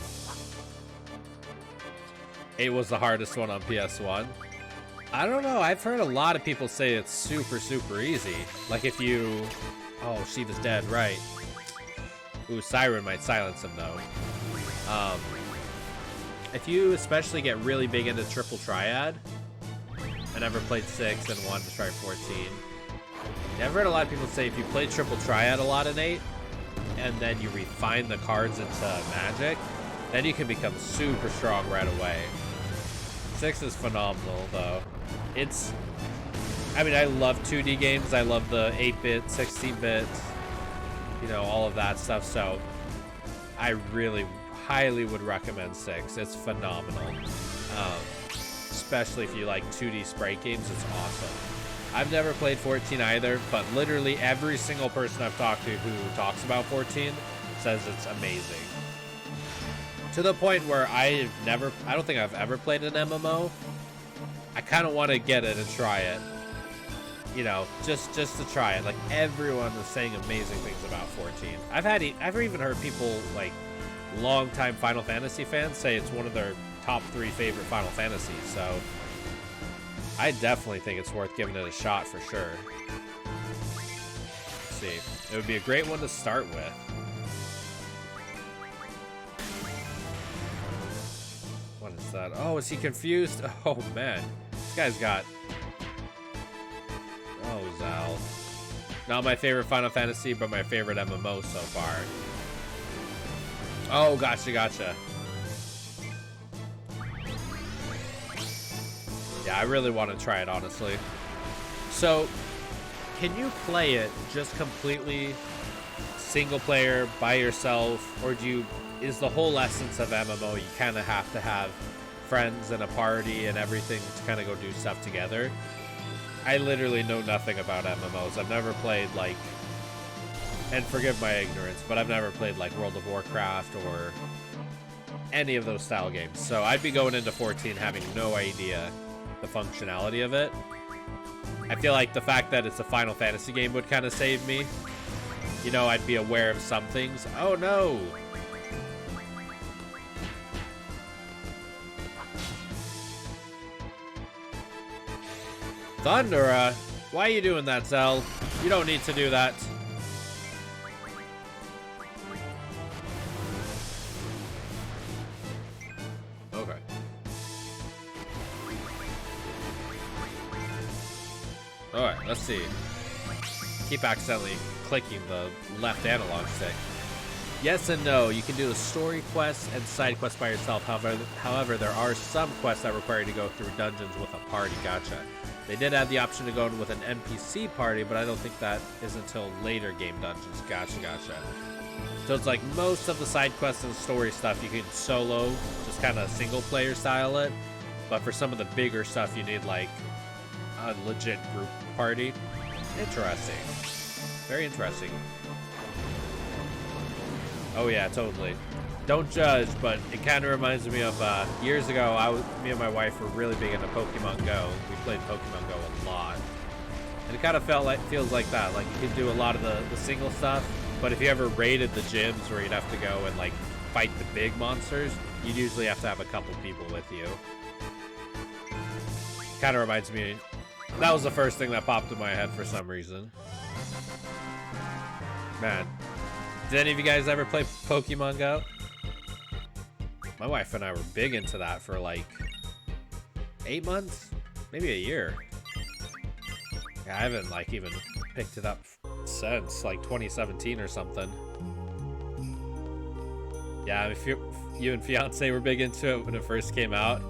8 was the hardest one on PS1. I don't know. I've heard a lot of people say it's super, super easy. Like if you... Oh, Shiva's dead, right. Ooh, Siren might silence him, though. If you especially get really big into Triple Triad, I never played 6 and wanted to try 14. Yeah, I've heard a lot of people say if you play Triple Triad a lot in 8, and then you refine the cards into Magic, then you can become super strong right away. 6 is phenomenal, though. It's... I mean, I love 2D games. I love the 8-bit, 16-bit, you know, all of that stuff. So I really highly would recommend 6. It's phenomenal. Especially if you like 2D sprite games, it's awesome. I've never played 14 either, but literally every single person I've talked to who talks about 14 says it's amazing. To the point where I don't think I've ever played an MMO. I kind of want to get it and try it. You know, just to try it. Like, everyone is saying amazing things about 14. I've even heard people, like, longtime Final Fantasy fans say it's one of their top 3 favorite Final Fantasies, so I definitely think it's worth giving it a shot for sure. Let's see. It would be a great one to start with. What is that? Oh, is he confused? Oh, man. This guy's got... Oh, Zal. Not my favorite Final Fantasy, but my favorite MMO so far. Oh, gotcha. Yeah, I really want to try it, honestly. So, can you play it just completely single player by yourself, or is the whole essence of MMO you kind of have to have friends and a party and everything to kind of go do stuff together? I literally know nothing about MMOs. I've never played, like, and forgive my ignorance, but I've never played, like, World of Warcraft or any of those style games. So I'd be going into 14 having no idea the functionality of it. I feel like the fact that it's a Final Fantasy game would kind of save me. You know, I'd be aware of some things. Oh, no! Thundera? Why are you doing that, Zell? You don't need to do that. Okay. Alright, let's see. Keep accidentally clicking the left analog stick. Yes and no. You can do the story quests and side quests by yourself. However, there are some quests that require you to go through dungeons with a party. Gotcha. They did add the option to go in with an NPC party, but I don't think that is until later game dungeons. Gotcha. So it's like most of the side quests and story stuff you can solo, just kind of single player style it. But for some of the bigger stuff, you need like a legit group party. Interesting. Very interesting. Oh yeah, totally. Don't judge, but it kind of reminds me of years ago. Me and my wife were really big into Pokemon Go. We played Pokemon Go a lot, and it kind of feels like that. Like you can do a lot of the single stuff, but if you ever raided the gyms where you'd have to go and like fight the big monsters, you'd usually have to have a couple people with you. Kind of reminds me. That was the first thing that popped in my head for some reason. Man, did any of you guys ever play Pokemon Go? My wife and I were big into that for like 8 months, maybe a year. Yeah, I haven't like even picked it up since like 2017 or something. Yeah, if you and fiance were big into it when it first came out.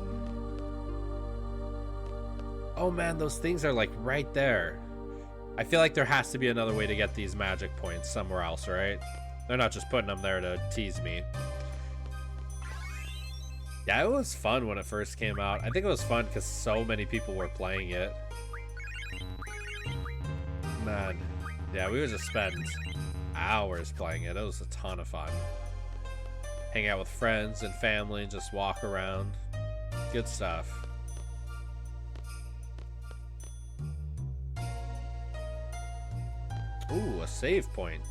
Oh man, those things are like right there. I feel like there has to be another way to get these magic points somewhere else, right? They're not just putting them there to tease me. Yeah, it was fun when it first came out. I think it was fun because so many people were playing it. Man, yeah, we would just spend hours playing it. It was a ton of fun. Hang out with friends and family and just walk around. Good stuff. Ooh, a save point.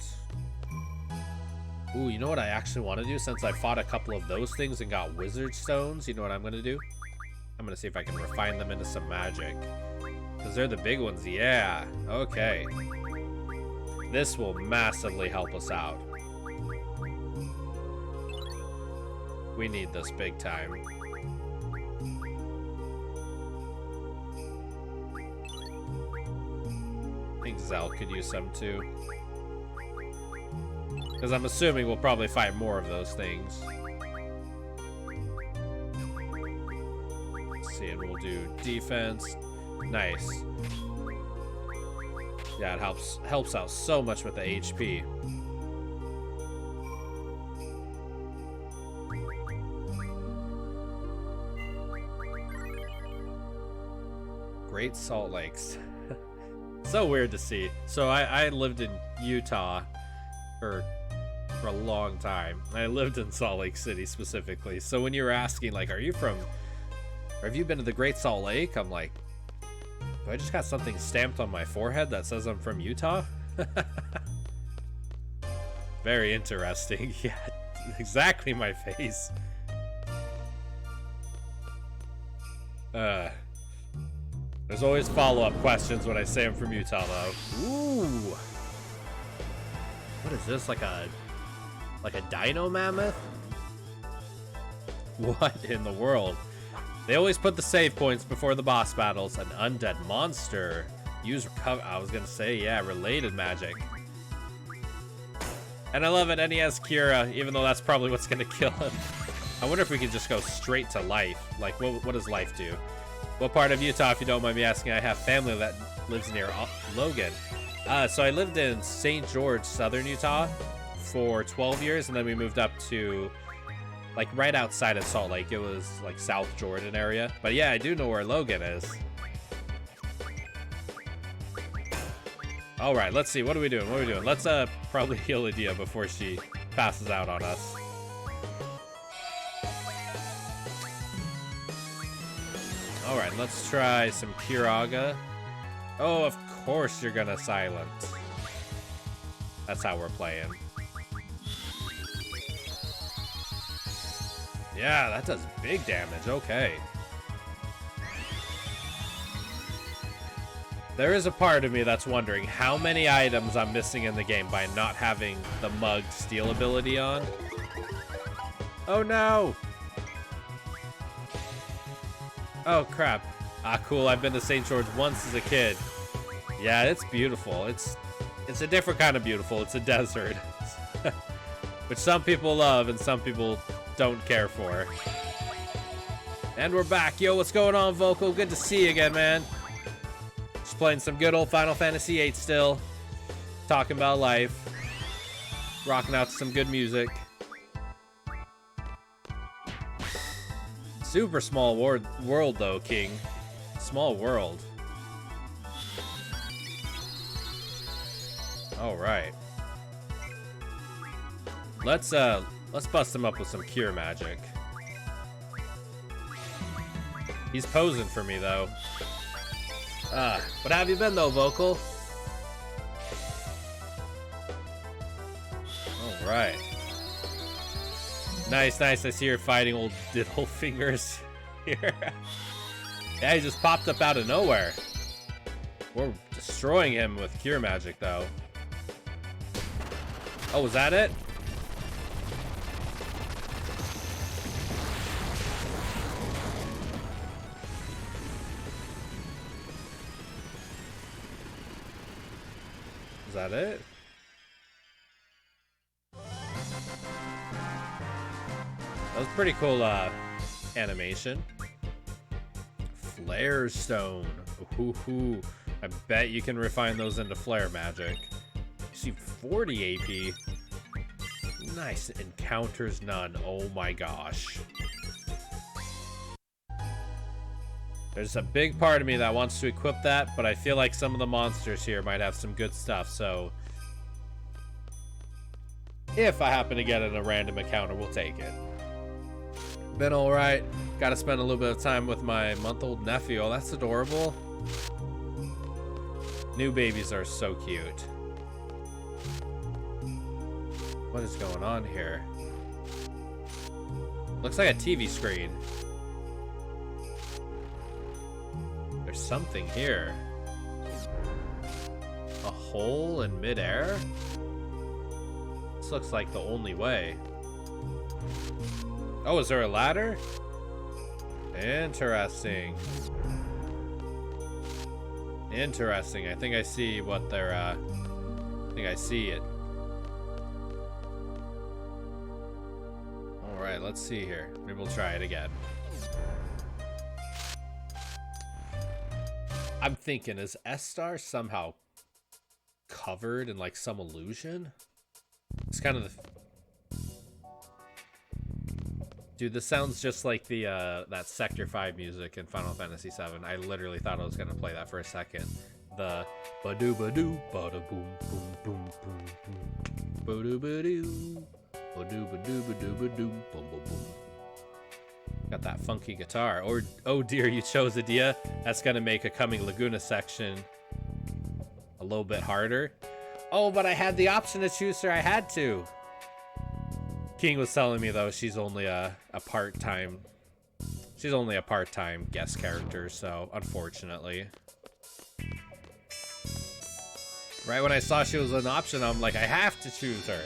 Ooh, you know what I actually want to do since I fought a couple of those things and got wizard stones? You know what I'm going to do? I'm going to see if I can refine them into some magic. Because they're the big ones. Yeah. Okay. This will massively help us out. We need this big time. I think Zell could use some too. Because I'm assuming we'll probably fight more of those things. Let's see, and we'll do defense. Nice. Yeah, it helps out so much with the HP. Great Salt Lakes. So weird to see. So I lived in Utah for a long time. I lived in Salt Lake City specifically. So when you were asking, like, are you from, or have you been to the Great Salt Lake? I'm like, do I just got something stamped on my forehead that says I'm from Utah? Very interesting. Yeah, exactly my face. There's always follow-up questions when I say I'm from Utah, though. Ooh. What is this, like a dino mammoth? What in the world? They always put the save points before the boss battles. An undead monster. Use recover. I was gonna say, yeah, related magic. And I love it, and he has Kira, even though that's probably what's gonna kill him. I wonder if we could just go straight to life. Like, what does life do? What part of Utah, if you don't mind me asking? I have family that lives near Logan. So I lived in St. George, southern Utah for 12 years, and then we moved up to, like, right outside of Salt Lake. It was, like, South Jordan area. But yeah, I do know where Logan is. All right, let's see. What are we doing? What are we doing? Let's probably heal Adia before she passes out on us. All right, let's try some Kiraga. Oh, of course you're gonna silence. That's how we're playing. Yeah, that does big damage. Okay. There is a part of me that's wondering how many items I'm missing in the game by not having the mug steal ability on. Oh no! Oh crap. Ah, cool. I've been to St. George once as a kid. Yeah, it's beautiful. It's a different kind of beautiful. It's a desert. Which some people love and some people don't care for. And we're back. Yo, what's going on, Vocal? Good to see you again, man. Just playing some good old Final Fantasy VIII still. Talking about life. Rocking out to some good music. Super small world though, King. Small world. All right. Let's bust him up with some cure magic. He's posing for me though. What have you been though, Vocal? All right. Nice, nice. I see you're fighting old diddle fingers here. Yeah, he just popped up out of nowhere. We're destroying him with cure magic, though. Oh, was that it? Is that it? Pretty cool animation. Flare stone. Ooh, I bet you can refine those into flare magic. See, 40 AP. Nice. Encounters none. Oh my gosh. There's a big part of me that wants to equip that, but I feel like some of the monsters here might have some good stuff, so if I happen to get in a random encounter, we'll take it. Been alright. Gotta spend a little bit of time with my month-old nephew. Oh, that's adorable. New babies are so cute. What is going on here? Looks like a TV screen. There's something here. A hole in midair? This looks like the only way. Oh, is there a ladder? Interesting. Interesting. I think I see what they're, I think I see it. Alright, let's see here. Maybe we'll try it again. I'm thinking, is S-Star somehow covered in like some illusion? It's kind of the... Dude, this sounds just like the that Sector 5 music in Final Fantasy VII. I literally thought I was gonna play that for a second. The ba-doo ba-doo ba-da boom boom boom boom boom ba-doo ba-doo ba-doo ba-doo ba-doo ba-doo boom boom boom. Got that funky guitar. Or oh dear, you chose Adia. That's gonna make a Coming Laguna section a little bit harder. Oh, but I had the option to choose her. I had to. King was telling me though she's only a part-time. She's only a part-time guest character, so unfortunately. Right when I saw she was an option, I'm like, I have to choose her.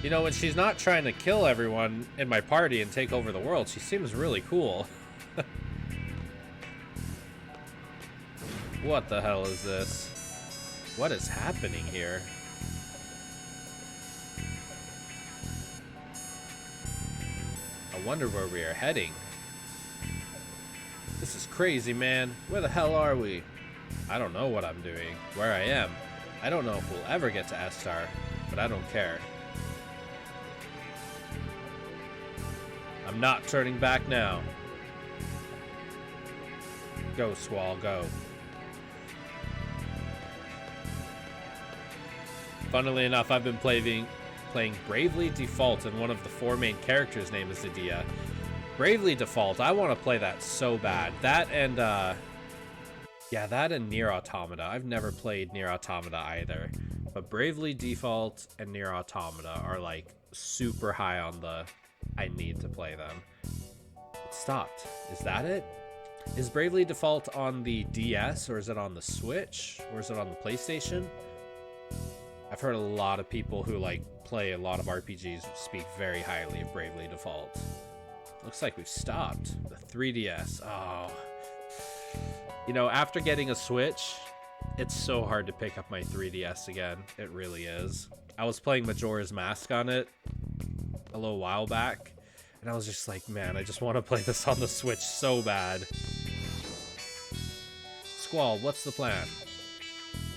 You know, when she's not trying to kill everyone in my party and take over the world, she seems really cool. What the hell is this? What is happening here? I wonder where we are heading. This is crazy, man. Where the hell are we? I don't know what I'm doing, where I am. I don't know if we'll ever get to S-Star, but I don't care. I'm not turning back now. Go, Squall, go. Funnily enough, I've been playing Bravely Default, and one of the 4 main characters' name is Adia. Bravely Default, I want to play that so bad. That and, yeah, that and Nier Automata. I've never played Nier Automata either. But Bravely Default and Nier Automata are, like, super high on the I need to play them. It stopped. Is that it? Is Bravely Default on the DS, or is it on the Switch? Or is it on the PlayStation? I've heard a lot of people who like play a lot of RPGs speak very highly of Bravely Default. Looks like we've stopped. The 3DS. Oh. You know, after getting a Switch, it's so hard to pick up my 3DS again. It really is. I was playing Majora's Mask on it a little while back, and I was just like, man, I just want to play this on the Switch so bad. Squall, what's the plan?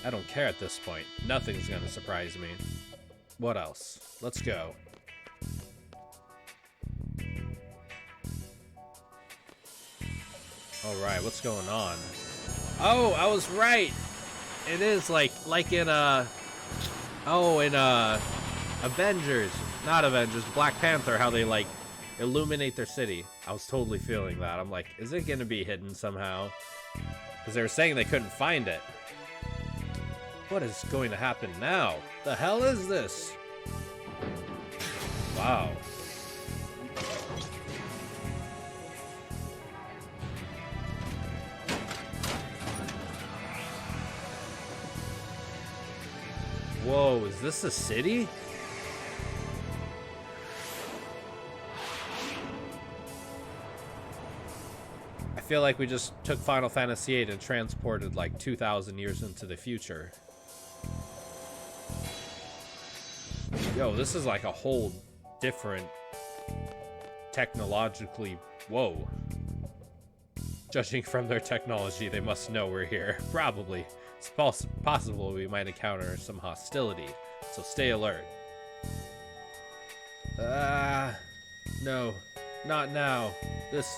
I don't care at this point. Nothing's gonna surprise me. What else? Let's go. Alright, what's going on? Oh, I was right! It is like in Avengers. Not Avengers, Black Panther, how they like illuminate their city. I was totally feeling that. I'm like, is it gonna be hidden somehow? Because they were saying they couldn't find it. What is going to happen now? The hell is this? Wow. Whoa, is this a city? I feel like we just took Final Fantasy VIII and transported like 2,000 years into the future. Yo, this is like a whole different technologically. Whoa. Judging from their technology, they must know we're here. Probably. It's possible we might encounter some hostility, so stay alert. No, not now. This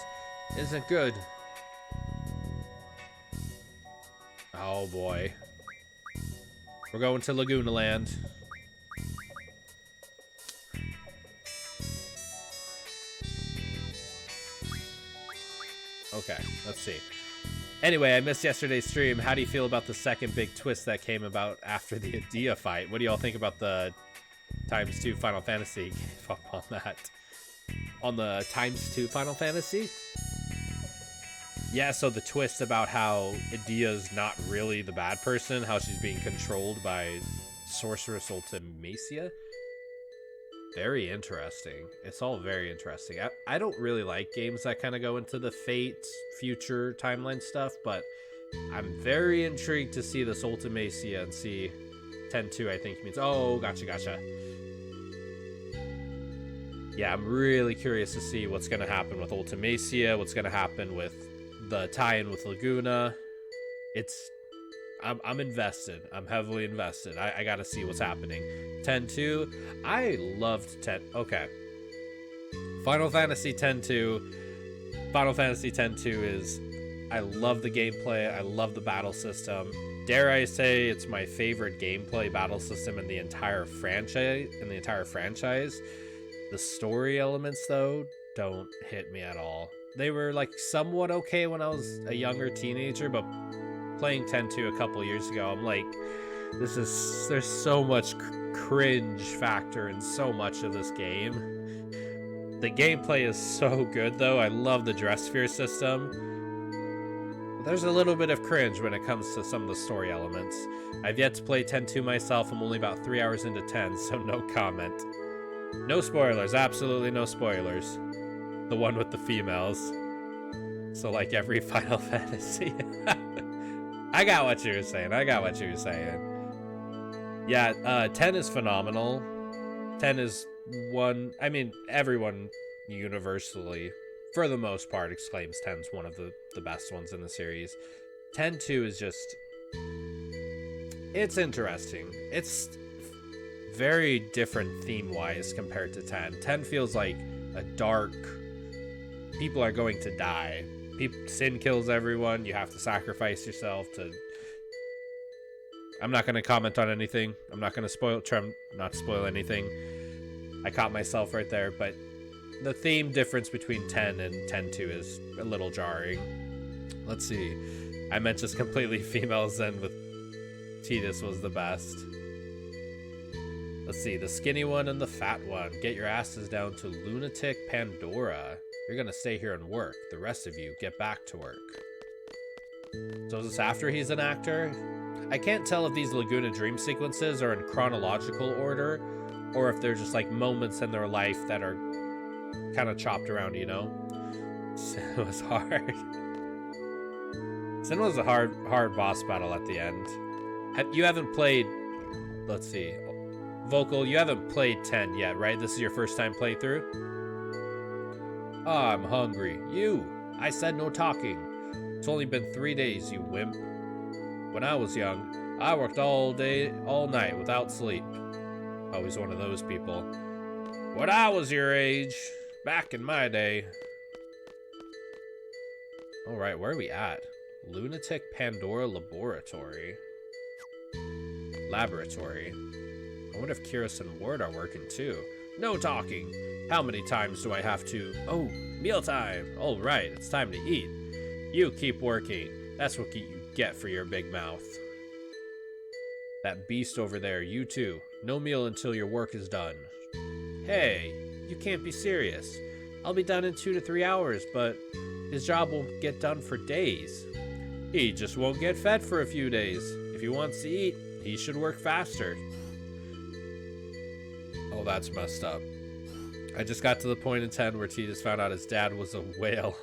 isn't good. Oh boy. We're going to Laguna Land. Okay, let's see. Anyway, I missed yesterday's stream. How do you feel about the second big twist that came about after the Adia fight? What do y'all think about the ×2 Final Fantasy? Give up on that. On the ×2 Final Fantasy? Yeah, so the twist about how Adia's not really the bad person, how she's being controlled by Sorceress Ultimacia. Very interesting. It's all very interesting. I don't really like games that kind of go into the fate, future timeline stuff, but I'm very intrigued to see this Ultimacia and see 10-2, I think means. Oh, gotcha. Yeah, I'm really curious to see what's going to happen with Ultimacia, what's going to happen with the tie-in with Laguna. I'm invested. I'm heavily invested. I gotta see what's happening. 10-2. I loved 10. Okay. Final Fantasy 10-2. Final Fantasy 10-2 is. I love the gameplay. I love the battle system. Dare I say it's my favorite gameplay battle system in the entire franchise. The story elements, though, don't hit me at all. They were like somewhat okay when I was a younger teenager, but playing 10-2 a couple years ago, I'm like, there's so much cringe factor in so much of this game. The gameplay is so good, though. I love the dress sphere system. There's a little bit of cringe when it comes to some of the story elements. I've yet to play 10-2 myself. I'm only about 3 hours into 10, so no comment. No spoilers, absolutely no spoilers. The one with the females. So like every Final Fantasy. I got what you were saying. Yeah, 10 is phenomenal. 10 is one. I mean, everyone universally, for the most part, exclaims 10's one of the best ones in the series. 10-2 is just. It's interesting. It's very different theme-wise compared to 10. 10 feels like a dark. People are going to die. Sin kills everyone. You have to sacrifice yourself to. I'm not going to comment on anything. I'm not going to try not to spoil anything. I caught myself right there, but the theme difference between 10 and 10-2 is a little jarring. Let's see. I meant just completely female Zen with Tidus was the best. Let's see. The skinny one and the fat one. Get your asses down to Lunatic Pandora. You're gonna stay here and work. The rest of you, get back to work. So is this after he's an actor? I can't tell if these Laguna Dream sequences are in chronological order, or if they're just like moments in their life that are kind of chopped around, you know? Sin was hard. Sin was a hard boss battle at the end. You haven't played... Let's see. Vocal, you haven't played 10 yet, right? This is your first time playthrough? Oh, I'm hungry. You! I said no talking. It's only been 3 days, you wimp. When I was young, I worked all day, all night without sleep. Always one of those people. When I was your age, back in my day. Alright, where are we at? Lunatic Pandora Laboratory. I wonder if Kyrus and Ward are working too. No talking. How many times do I have to... Oh, mealtime. All right, it's time to eat. You keep working. That's what you get for your big mouth. That beast over there, you too. No meal until your work is done. Hey, you can't be serious. I'll be done in 2 to 3 hours, but his job won't get done for days. He just won't get fed for a few days. If he wants to eat, he should work faster. Oh, that's messed up. I just got to the point in 10 where Tidus found out his dad was a whale.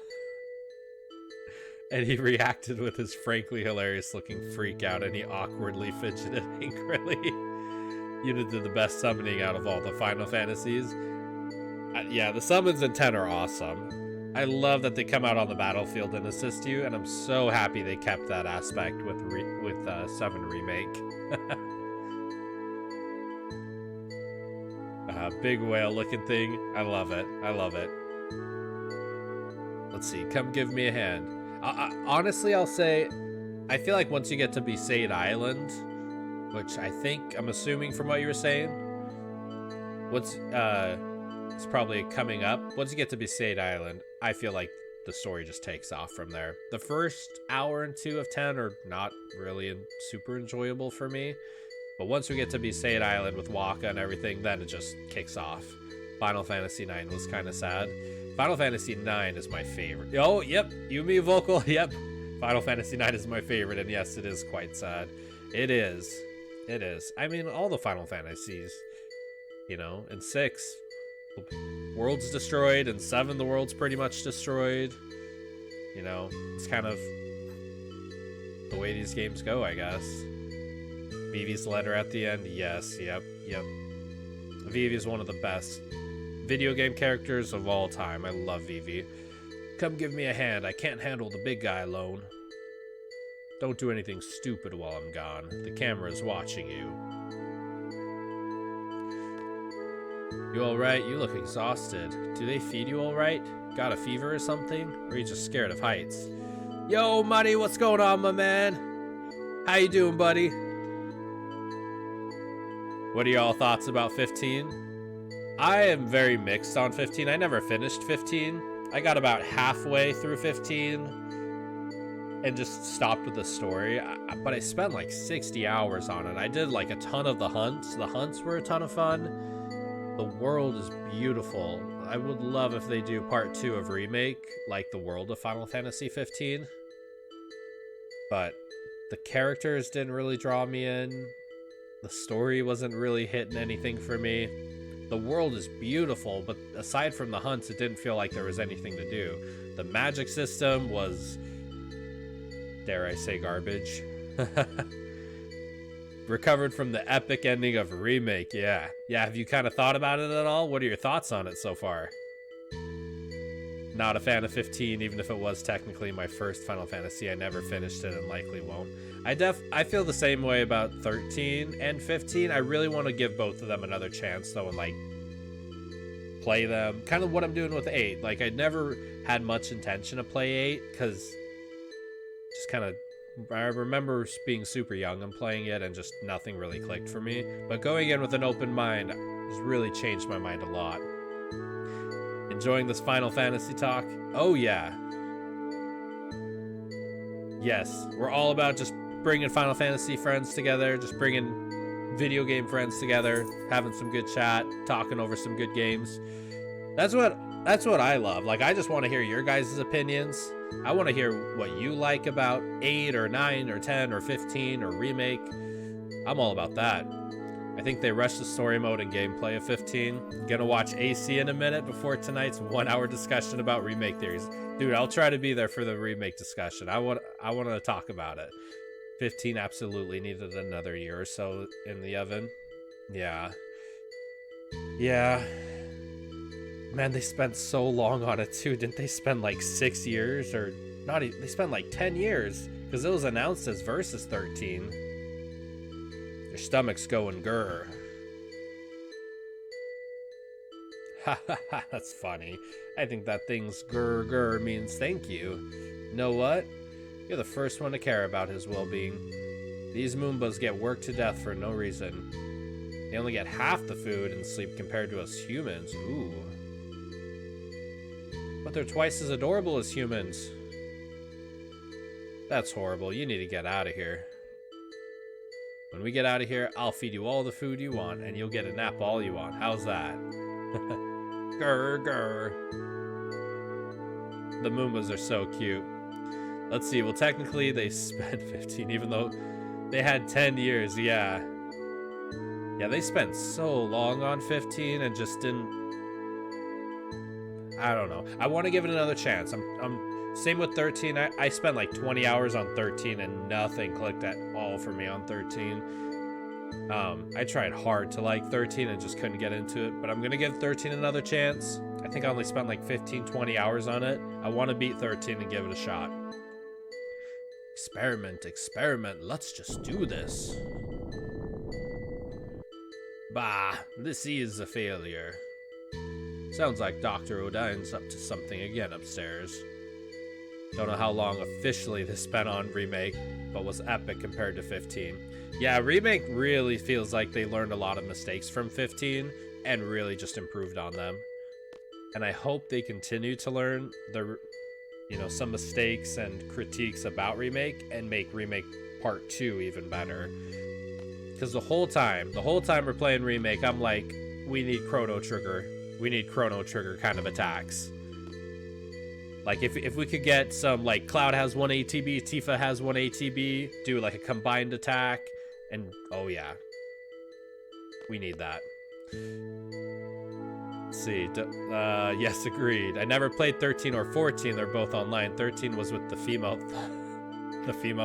And he reacted with his frankly hilarious looking freak out, and he awkwardly fidgeted angrily. You did the best summoning out of all the Final Fantasies. Yeah, the summons in 10 are awesome. I love that they come out on the battlefield and assist you, and I'm so happy they kept that aspect with 7 Remake. Big whale looking thing. I love it. I love it. Let's see. Come give me a hand. Honestly, I'll say, I feel like once you get to VIII Island, which I'm assuming from what you were saying, it's probably coming up. Once you get to VIII Island, I feel like the story just takes off from there. The first hour and 2 of 10 are not really super enjoyable for me. But once we get to VIII Island with Waka and everything, then it just kicks off. Final Fantasy IX was kind of sad. Final Fantasy IX is my favorite. Oh, yep. Yuumi vocal. Yep. Final Fantasy IX is my favorite. And yes, it is quite sad. It is. It is. I mean, all the Final Fantasies, you know, in 6, the world's destroyed. In 7, the world's pretty much destroyed. You know, it's kind of the way these games go, I guess. Vivi's letter at the end, yes, yep. Vivi is one of the best video game characters of all time. I love Vivi. Come give me a hand. I can't handle the big guy alone. Don't do anything stupid while I'm gone. The camera is watching you. You alright? You look exhausted. Do they feed you alright? Got a fever or something? Or are you just scared of heights? Yo, Money, what's going on, my man? How you doing, buddy? What are y'all thoughts about 15? I am very mixed on 15. I never finished 15. I got about halfway through 15 and just stopped with the story. But I spent like 60 hours on it. I did like a ton of the hunts. The hunts were a ton of fun. The world is beautiful. I would love if they do part 2 of Remake, like the world of Final Fantasy 15. But the characters didn't really draw me in. The story wasn't really hitting anything for me. The world is beautiful, but aside from the hunts, it didn't feel like there was anything to do. The magic system was, dare I say, garbage. Recovered from the epic ending of Remake, yeah. Yeah, have you kind of thought about it at all? What are your thoughts on it so far? Not a fan of 15, even if it was technically my first Final Fantasy. I never finished it and likely won't. I feel the same way about 13 and 15. I really want to give both of them another chance, though, and, like, play them. Kind of what I'm doing with 8. Like, I never had much intention to play 8, because just kind of... I remember being super young and playing it, and just nothing really clicked for me. But going in with an open mind has really changed my mind a lot. Enjoying this Final Fantasy talk? Oh, yeah. Yes, we're all about just bringing Final Fantasy friends together, just bringing video game friends together, having some good chat, talking over some good games. That's what I love. Like, I just want to hear your guys' opinions. I want to hear what you like about 8 or 9 or 10 or 15 or Remake. I'm all about that. I think they rushed the story mode and gameplay of 15. Gonna watch AC in a minute before tonight's 1-hour discussion about Remake theories. Dude, I'll try to be there for the Remake discussion. I want to talk about it. 15 absolutely needed another year or so in the oven. Yeah. Yeah. Man, they spent so long on it too. Didn't they spend like 6 years? Or not even, they spent like 10 years. Because it was announced as Versus 13. Your stomach's going grr. Ha ha ha, that's funny. I think that thing's grr grr means thank you. You know what? You're the first one to care about his well-being. These Moombas get worked to death for no reason. They only get half the food and sleep compared to us humans. Ooh. But they're twice as adorable as humans. That's horrible. You need to get out of here. When we get out of here, I'll feed you all the food you want, and you'll get a nap all you want. How's that? Grr, grr. The Moombas are so cute. Let's see. Well, technically, they spent 15, even though they had 10 years. Yeah. Yeah, they spent so long on 15 and just didn't... I don't know. I want to give it another chance. I'm same with 13. I spent like 20 hours on 13 and nothing clicked at all for me on 13. I tried hard to like 13 and just couldn't get into it, but I'm gonna give 13 another chance. I think I only spent like 15-20 hours on it. I want to beat 13 and give it a shot. Experiment, let's just do this. Bah, this is a failure. Sounds like Dr. Odine's up to something again upstairs. Don't know how long officially this spent on Remake, but was epic compared to 15. Yeah, Remake really feels like they learned a lot of mistakes from 15 and really just improved on them. And I hope they continue to learn some mistakes and critiques about Remake and make Remake Part 2 even better. Because the whole time we're playing Remake, I'm like, we need Chrono Trigger. We need Chrono Trigger kind of attacks. Like, if we could get some, like, Cloud has 1 ATB, Tifa has 1 ATB, do, like, a combined attack, and, oh, yeah. We need that. Let's see. Yes, agreed. I never played 13 or 14. They're both online. 13 was with the female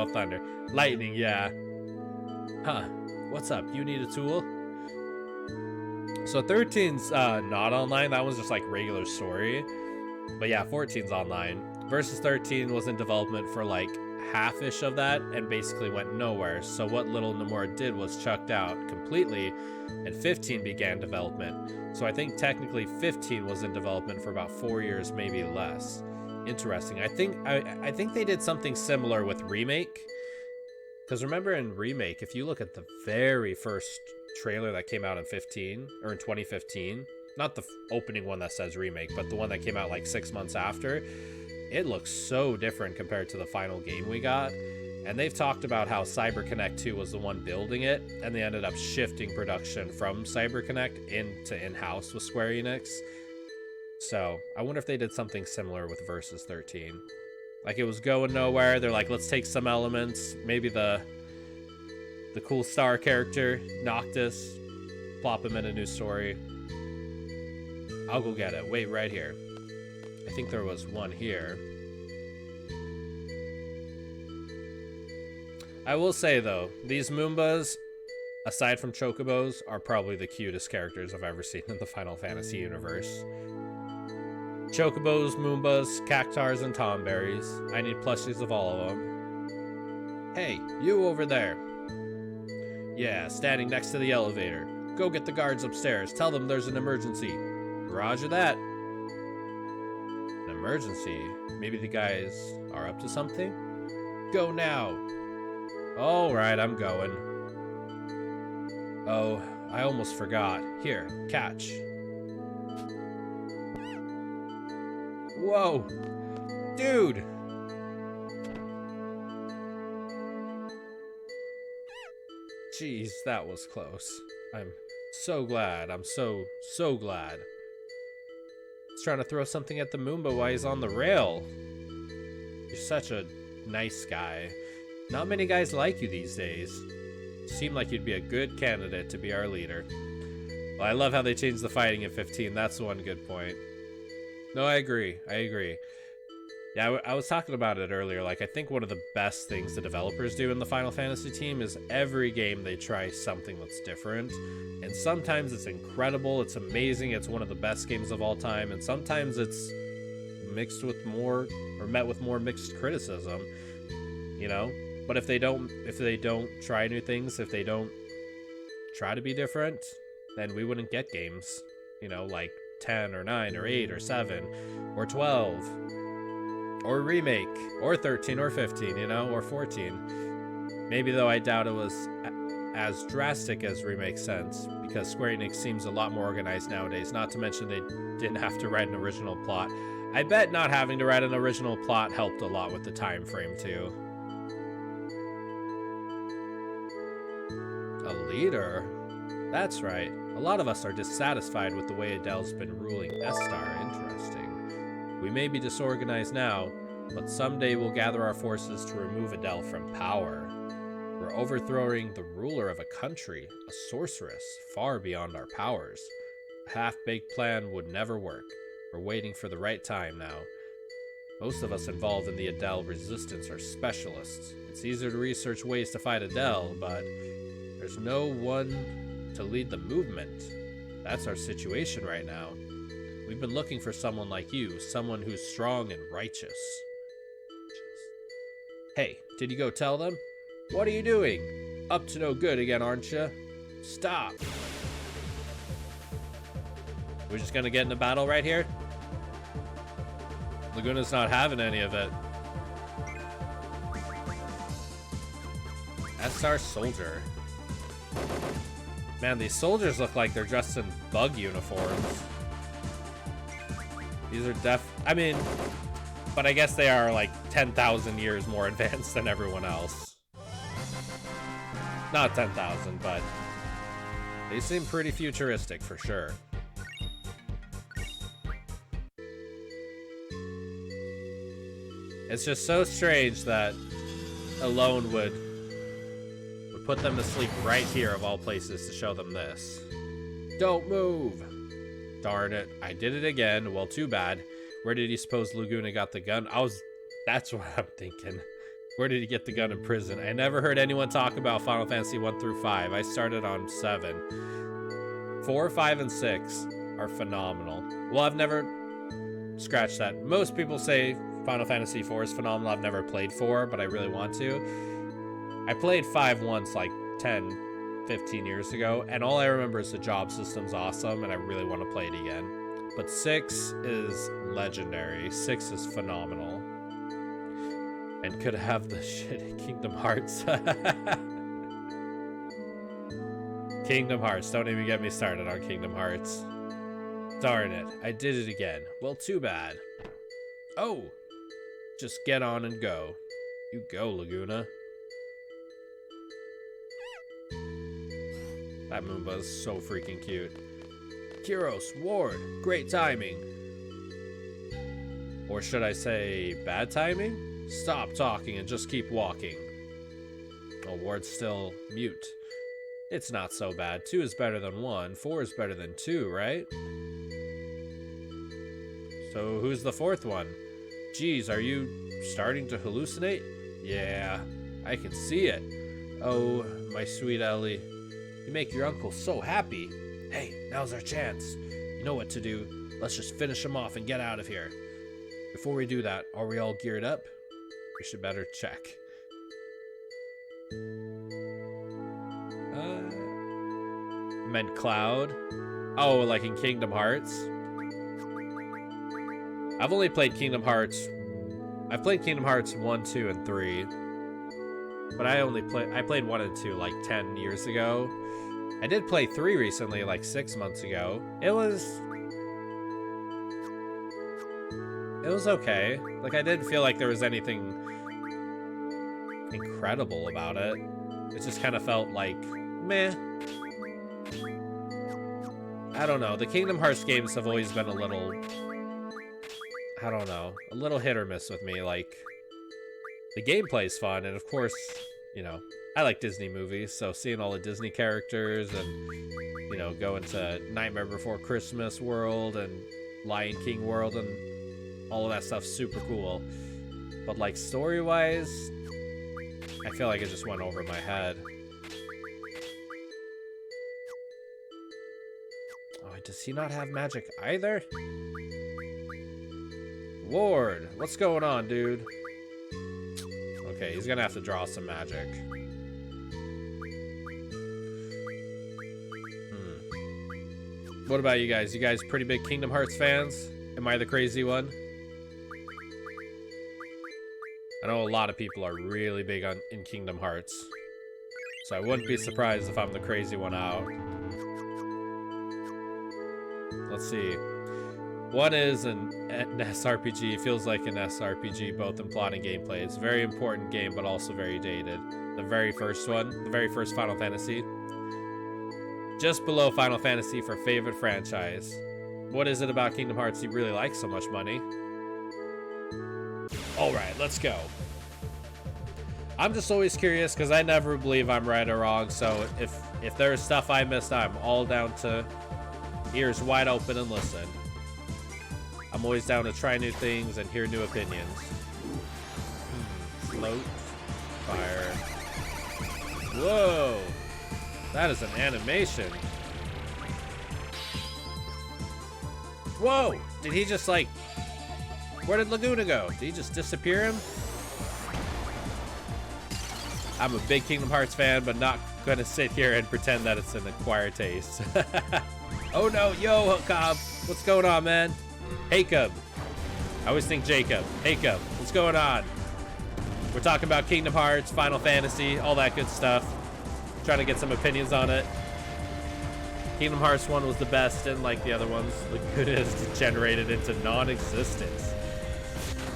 Thunder. Lightning, yeah. Huh. What's up? You need a tool? So 13's not online. That was just, like, regular story. But yeah, 14's online. Versus 13 was in development for like half-ish of that and basically went nowhere. So what little Nomura did was chucked out completely, and 15 began development. So I think technically 15 was in development for about 4 years, maybe less. Interesting. I think they did something similar with Remake. Because remember in Remake, if you look at the very first trailer that came out in 15 or in 2015. Not the opening one that says Remake, but the one that came out like 6 months after. It looks so different compared to the final game we got. And they've talked about how CyberConnect 2 was the one building it, and they ended up shifting production from CyberConnect into in-house with Square Enix. So I wonder if they did something similar with Versus 13. Like, it was going nowhere. They're like, let's take some elements, maybe the cool star character, Noctis, plop him in a new story. I'll go get it. Wait, right here. I think there was one here. I will say, though, these Moombas, aside from Chocobos, are probably the cutest characters I've ever seen in the Final Fantasy universe. Chocobos, Moombas, Cactars, and Tomberries. I need plushies of all of them. Hey, you over there. Yeah, standing next to the elevator. Go get the guards upstairs. Tell them there's an emergency. Roger that. An emergency? Maybe the guys are up to something? Go now. Alright, I'm going. Oh, I almost forgot. Here, catch. Whoa! Dude! Jeez, that was close. I'm so glad. I'm so glad. He's trying to throw something at the Moomba while he's on the rail. You're such a nice guy. Not many guys like you these days. You seem like you'd be a good candidate to be our leader. Well, I love how they changed the fighting in 15. That's one good point. No, I agree. Yeah, I was talking about it earlier. Like, I think one of the best things the developers do in the Final Fantasy team is every game they try something that's different. And sometimes it's incredible, it's amazing, it's one of the best games of all time, and sometimes it's mixed with more, or met with more mixed criticism, you know? But if they don't try new things, if they don't try to be different, then we wouldn't get games, you know, like 10 or 9 or 8 or 7 or 12. Or Remake, or 13, or 15, you know, or 14. Maybe, though, I doubt it was as drastic as Remake sense, because Square Enix seems a lot more organized nowadays, not to mention they didn't have to write an original plot. I bet not having to write an original plot helped a lot with the time frame, too. A leader? That's right. A lot of us are dissatisfied with the way Adele's been ruling Estar. Interesting. We may be disorganized now, but someday we'll gather our forces to remove Adele from power. We're overthrowing the ruler of a country, a sorceress, far beyond our powers. A half-baked plan would never work. We're waiting for the right time now. Most of us involved in the Adele resistance are specialists. It's easier to research ways to fight Adele, but There's no one to lead the movement. That's our situation right now. We've been looking for someone like you, someone who's strong and righteous. Hey, did you go tell them? What are you doing? Up to no good again, aren't you? Stop. We're just gonna get in a battle right here? Laguna's not having any of it. SR Soldier. Man, these soldiers look like they're dressed in bug uniforms. These are I mean, but I guess they are like 10,000 years more advanced than everyone else. Not 10,000, but they seem pretty futuristic for sure. It's just so strange that Alone would put them to sleep right here of all places to show them this. Don't move! Darn it, I did it again. Well, too bad. Where did he suppose Laguna got the gun? That's what I'm thinking. Where did he get the gun in prison? I never heard anyone talk about Final Fantasy 1 through 5. I started on 7. 4, 5, and 6 are phenomenal. Well, I've never scratched that. Most people say Final Fantasy 4 is phenomenal. I've never played 4, but I really want to. I played 5 once, like 10, 15 years ago, and all I remember is the job system's awesome, and I really want to play it again. But 6 is legendary. 6 is phenomenal. And could have the shit in Kingdom Hearts. Kingdom Hearts. Don't even get me started on Kingdom Hearts. Darn it. I did it again. Well, too bad. Oh! Just get on and go. You go, Laguna. That Moomba is so freaking cute. Kyros, Ward, great timing. Or should I say, bad timing? Stop talking and just keep walking. Oh, Ward's still mute. It's not so bad. 2 is better than 1. 4 is better than 2, right? So who's the 4th one? Geez, are you starting to hallucinate? Yeah, I can see it. Oh, my sweet Ellie. You make your uncle so happy. Hey, now's our chance. You know what to do. Let's just finish him off and get out of here. Before we do that, are we all geared up? We should better check. Meant Cloud. Oh, like in Kingdom Hearts? I've only played Kingdom Hearts. I've played Kingdom Hearts 1, 2, and 3. But I played 1 and 2 like 10 years ago. I did play 3 recently, like 6 months ago. It was okay. Like, I didn't feel like there was anything incredible about it. It just kind of felt like, meh. I don't know. The Kingdom Hearts games have always been a little, I don't know, a little hit or miss with me. Like, the gameplay's fun, and of course, you know, I like Disney movies, so seeing all the Disney characters and, you know, going to Nightmare Before Christmas world and Lion King world and all of that stuff's super cool. But, like, story-wise, I feel like it just went over my head. Oh, does he not have magic either? Ward, what's going on, dude? Okay, he's gonna have to draw some magic. What about you guys? You guys pretty big Kingdom Hearts fans? Am I the crazy one? I know a lot of people are really big in Kingdom Hearts. So I wouldn't be surprised if I'm the crazy one out. Let's see. 1 is an SRPG, feels like an SRPG, both in plot and gameplay. It's a very important game, but also very dated. The very first one, the very first Final Fantasy. Just below Final Fantasy for favorite franchise. What is it about Kingdom Hearts you really like so much, Money? Alright, let's go. I'm just always curious, because I never believe I'm right or wrong, so if there's stuff I missed, I'm all down to ears wide open and listen. I'm always down to try new things and hear new opinions. Float. Fire. Whoa! That is an animation. Whoa! Did he just like... Where did Laguna go? Did he just disappear him? I'm a big Kingdom Hearts fan, but not gonna sit here and pretend that it's an acquired taste. Oh no, yo, Cobb. What's going on, man? Hey, Cub. I always think Jacob. Hey, Cub. What's going on? We're talking about Kingdom Hearts, Final Fantasy, all that good stuff. Trying to get some opinions on it. Kingdom Hearts 1 was the best, and like the other ones, Laguna is degenerated into non-existence.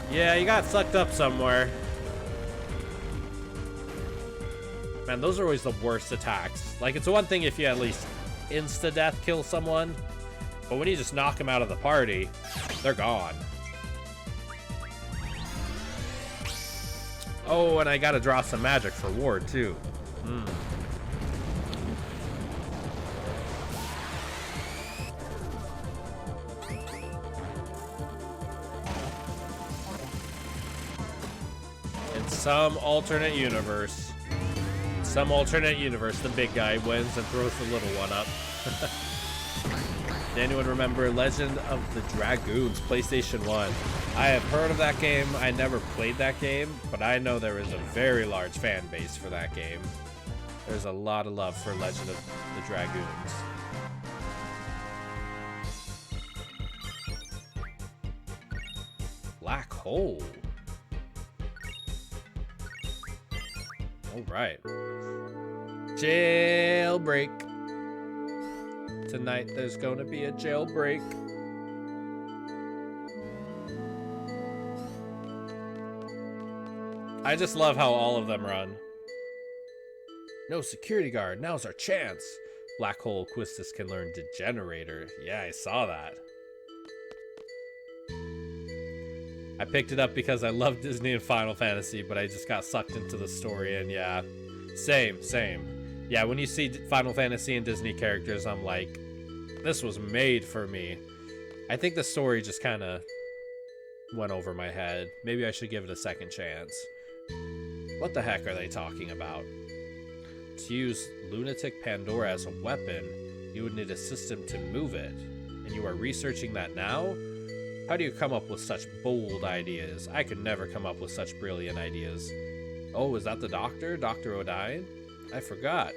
Yeah, you got sucked up somewhere. Man, those are always the worst attacks. Like, it's one thing if you at least insta-death kill someone, but when you just knock them out of the party, they're gone. Oh, and I gotta draw some magic for Ward, too. In some alternate universe, the big guy wins and throws the little one up. Did anyone remember Legend of the Dragoons, PlayStation 1? I have heard of that game. I never played that game, but I know there is a very large fan base for that game. There's a lot of love for Legend of the Dragoons. Black hole. All right. Jailbreak. Tonight there's gonna be a jailbreak. I just love how all of them run. No security guard, now's our chance. Black hole Quistis can learn Degenerator. Yeah, I saw that. I picked it up because I love Disney and Final Fantasy, but I just got sucked into the story, and yeah, same. Yeah, when you see Final Fantasy and Disney characters, I'm like, this was made for me. I think the story just kind of went over my head. Maybe I should give it a second chance. What the heck are they talking about? To use Lunatic Pandora as a weapon, you would need a system to move it. And you are researching that now? How do you come up with such bold ideas? I could never come up with such brilliant ideas. Oh, is that the doctor? Dr. O'Dine? I forgot.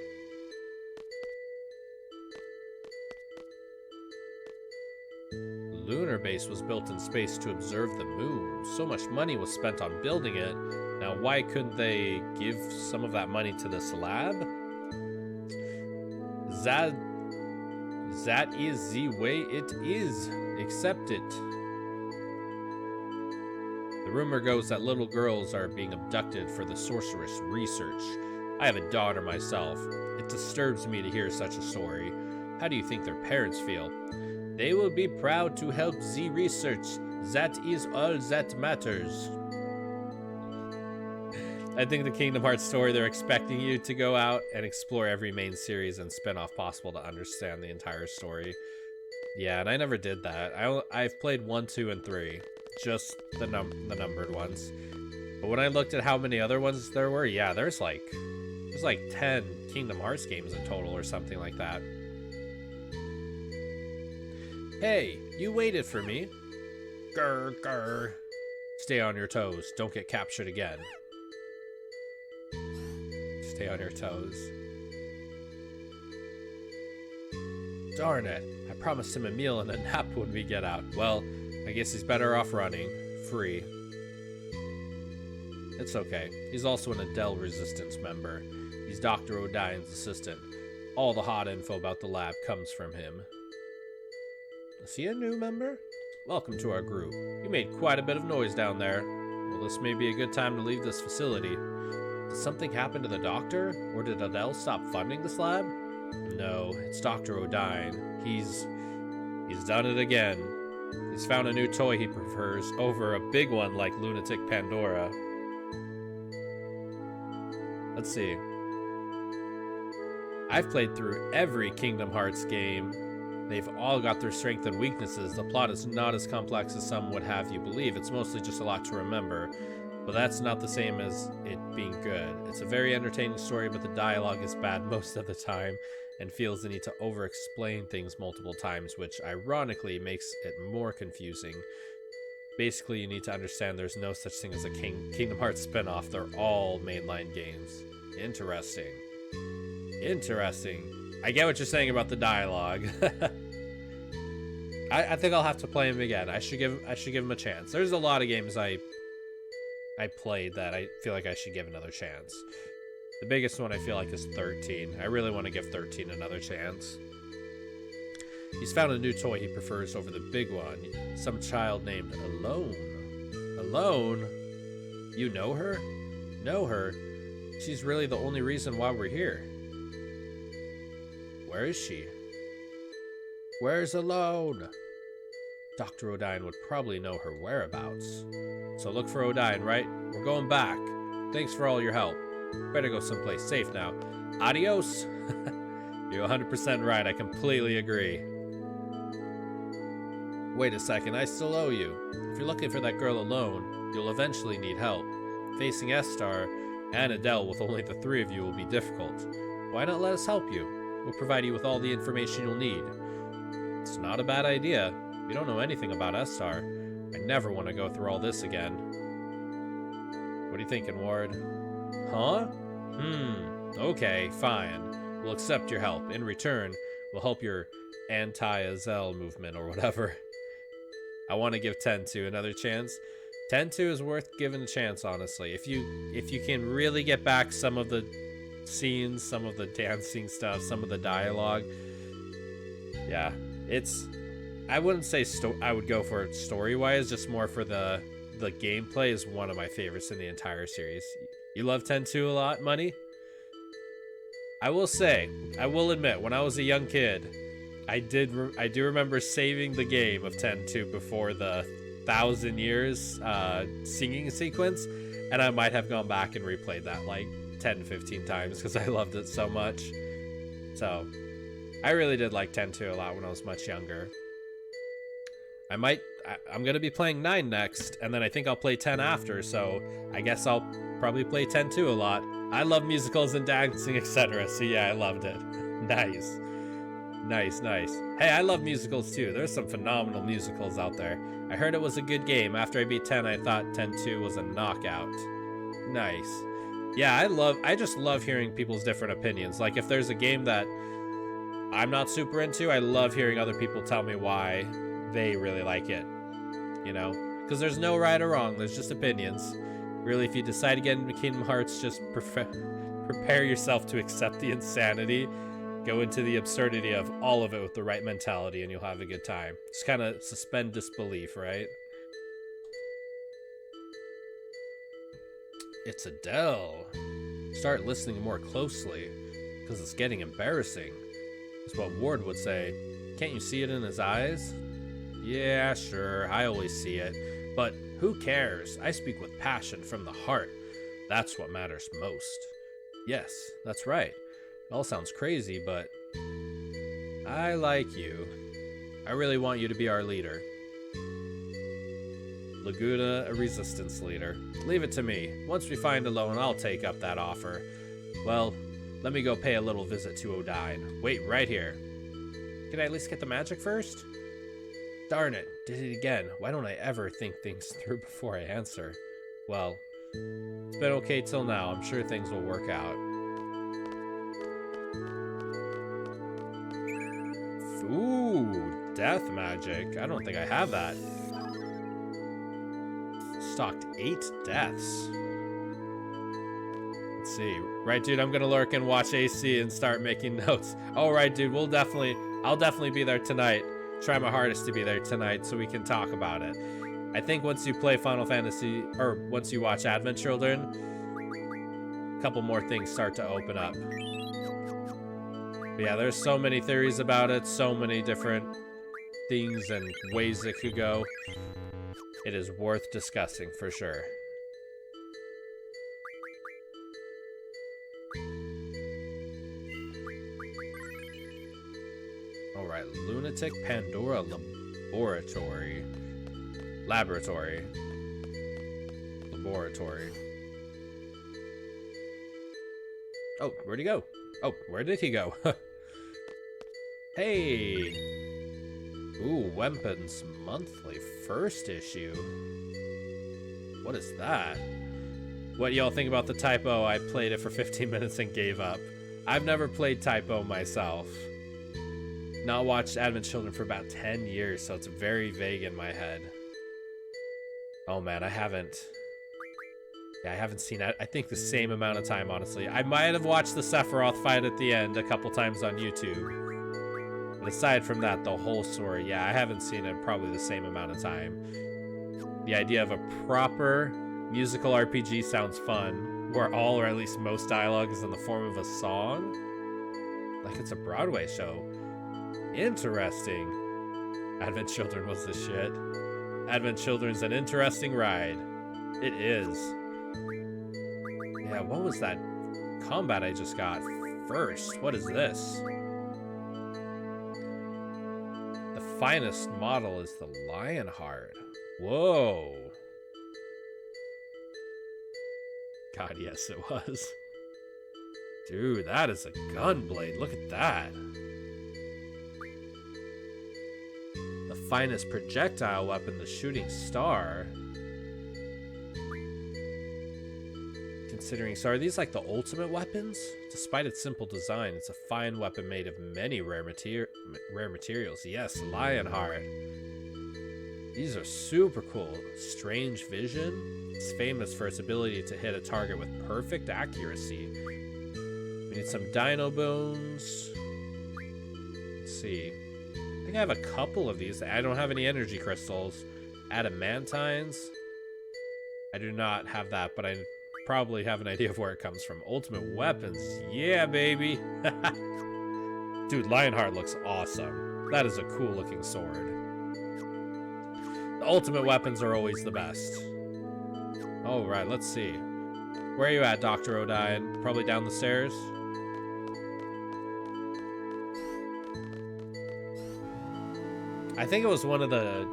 Lunar base was built in space to observe the moon. So much money was spent on building it. Now, why couldn't they give some of that money to this lab? That is the way it is. Accept it. The rumor goes that little girls are being abducted for the sorceress research. I have a daughter myself. It disturbs me to hear such a story. How do you think their parents feel? They will be proud to help the research. That is all that matters. I think the Kingdom Hearts story, they're expecting you to go out and explore every main series and spin-off possible to understand the entire story. Yeah, and I never did that. I've played 1, 2, and 3. Just the numbered ones. But when I looked at how many other ones there were, yeah, there's like 10 Kingdom Hearts games in total or something like that. Hey, you waited for me. Grr, grr. Stay on your toes. Don't get captured again. Stay on your toes. Darn it. I promised him a meal and a nap when we get out. Well, I guess he's better off running. Free. It's okay. He's also an Adele Resistance member. He's Dr. O'Dine's assistant. All the hot info about the lab comes from him. Is he a new member? Welcome to our group. You made quite a bit of noise down there. Well, this may be a good time to leave this facility. Did something happen to the doctor? Or did Adele stop funding this lab? No, it's Dr. O'Dine. He's done it again. He's found a new toy he prefers over a big one like Lunatic Pandora. Let's see. I've played through every Kingdom Hearts game. They've all got their strengths and weaknesses. The plot is not as complex as some would have you believe. It's mostly just a lot to remember. But that's not the same as it being good. It's a very entertaining story, but the dialogue is bad most of the time and feels the need to over-explain things multiple times, which ironically makes it more confusing. Basically, you need to understand there's no such thing as a Kingdom Hearts spinoff. They're all mainline games. Interesting. Interesting. I get what you're saying about the dialogue. I think I'll have to play him again. I should give him a chance. There's a lot of games I played that I feel like I should give another chance. The biggest one I feel like is 13. I really want to give 13 another chance. He's found a new toy he prefers over the big one. Some child named Alone. Alone? You know her? Know her? She's really the only reason why we're here. Where is she? Where's Alone? Dr. Odine would probably know her whereabouts. So look for Odine, right? We're going back. Thanks for all your help. Better go someplace safe now. Adios! You're 100% right, I completely agree. Wait a second, I still owe you. If you're looking for that girl Alone, you'll eventually need help. Facing Estar and Adele with only the three of you will be difficult. Why not let us help you? We'll provide you with all the information you'll need. It's not a bad idea. We don't know anything about Estar. I never want to go through all this again. What are you thinking, Ward? Huh? Okay, fine. We'll accept your help. In return, we'll help your anti-Azel movement or whatever. I want to give 10-2 another chance. 10-2 is worth giving a chance, honestly. If you can really get back some of the scenes, some of the dancing stuff, some of the dialogue. Yeah, it's... I wouldn't say I would go for it story-wise, just more for the gameplay is one of my favorites in the entire series. You love 10-2 a lot, Money? I will say, I will admit, when I was a young kid, I do remember saving the game of 10-2 before the 1,000 years singing sequence, and I might have gone back and replayed that like 10-15 times because I loved it so much. So, I really did like 10-2 a lot when I was much younger. I'm going to be playing 9 next, and then I think I'll play 10 after, so I guess I'll probably play 10-2 a lot. I love musicals and dancing, etc., so yeah, I loved it. Nice. Nice, nice. Hey, I love musicals too. There's some phenomenal musicals out there. I heard it was a good game. After I beat 10, I thought 10-2 was a knockout. Nice. Yeah, I just love hearing people's different opinions. Like, if there's a game that I'm not super into, I love hearing other people tell me why they really like it, you know, because there's no right or wrong, there's just opinions. Really, if you decide to get into Kingdom Hearts, just prepare yourself to accept the insanity, go into the absurdity of all of it with the right mentality, and you'll have a good time. Just kind of suspend disbelief, right? It's Adele. Start listening more closely, because it's getting embarrassing. That's what Ward would say. Can't you see it in his eyes? Yeah, sure, I always see it. But who cares? I speak with passion from the heart. That's what matters most. Yes, that's right. It all sounds crazy, but I like you. I really want you to be our leader. Laguna, a resistance leader. Leave it to me. Once we find Alone, I'll take up that offer. Well, let me go pay a little visit to Odine. Wait, right here. Can I at least get the magic first? Darn it, did it again. Why don't I ever think things through before I answer? Well, it's been okay till now. I'm sure things will work out. Ooh, death magic. I don't think I have that. Stocked 8 deaths. Let's see. Right, dude, I'm gonna lurk and watch AC and start making notes. All right, dude, I'll definitely be there tonight. Try my hardest to be there tonight so we can talk about it. I think once you play Final Fantasy, or once you watch Advent Children, a couple more things start to open up. But yeah, there's so many theories about it, so many different things and ways it could go. It is worth discussing for sure. Alright, Lunatic Pandora Laboratory. laboratory. Oh, where'd he go? Oh, where did he go? Hey! Ooh, Weapons Monthly, first issue. What is that? What y'all think about the typo? I played it for 15 minutes and gave up. I've never played typo myself. Not watched Advent Children for about 10 years, so it's very vague in my head. Oh man, I haven't seen it, I think the same amount of time, honestly. I might have watched the Sephiroth fight at the end a couple times on YouTube. But aside from that, the whole story, yeah, I haven't seen it probably the same amount of time. The idea of a proper musical RPG sounds fun, where all or at least most dialogue is in the form of a song. Like it's a Broadway show. Interesting. Advent Children was the shit. Advent Children's an interesting ride. It is. Yeah, what was that combat I just got first? What is this? The finest model is the Lionheart. Whoa. God, yes, it was. Dude, that is a gunblade. Look at that. The finest projectile weapon, the shooting star. Considering, so are these like the ultimate weapons? Despite its simple design, it's a fine weapon made of many rare materials. Yes, Lionheart. These are super cool. Strange vision. It's famous for its ability to hit a target with perfect accuracy. We need some dino bones. Let's see. I think I have a couple of these. I don't have any energy crystals. Adamantines. I do not have that, but I probably have an idea of where it comes from. Ultimate weapons. Yeah, baby. Dude, Lionheart looks awesome. That is a cool looking sword. The ultimate weapons are always the best. All right, let's see. Where are you at, Dr. O'Dine? Probably down the stairs? I think it was one of the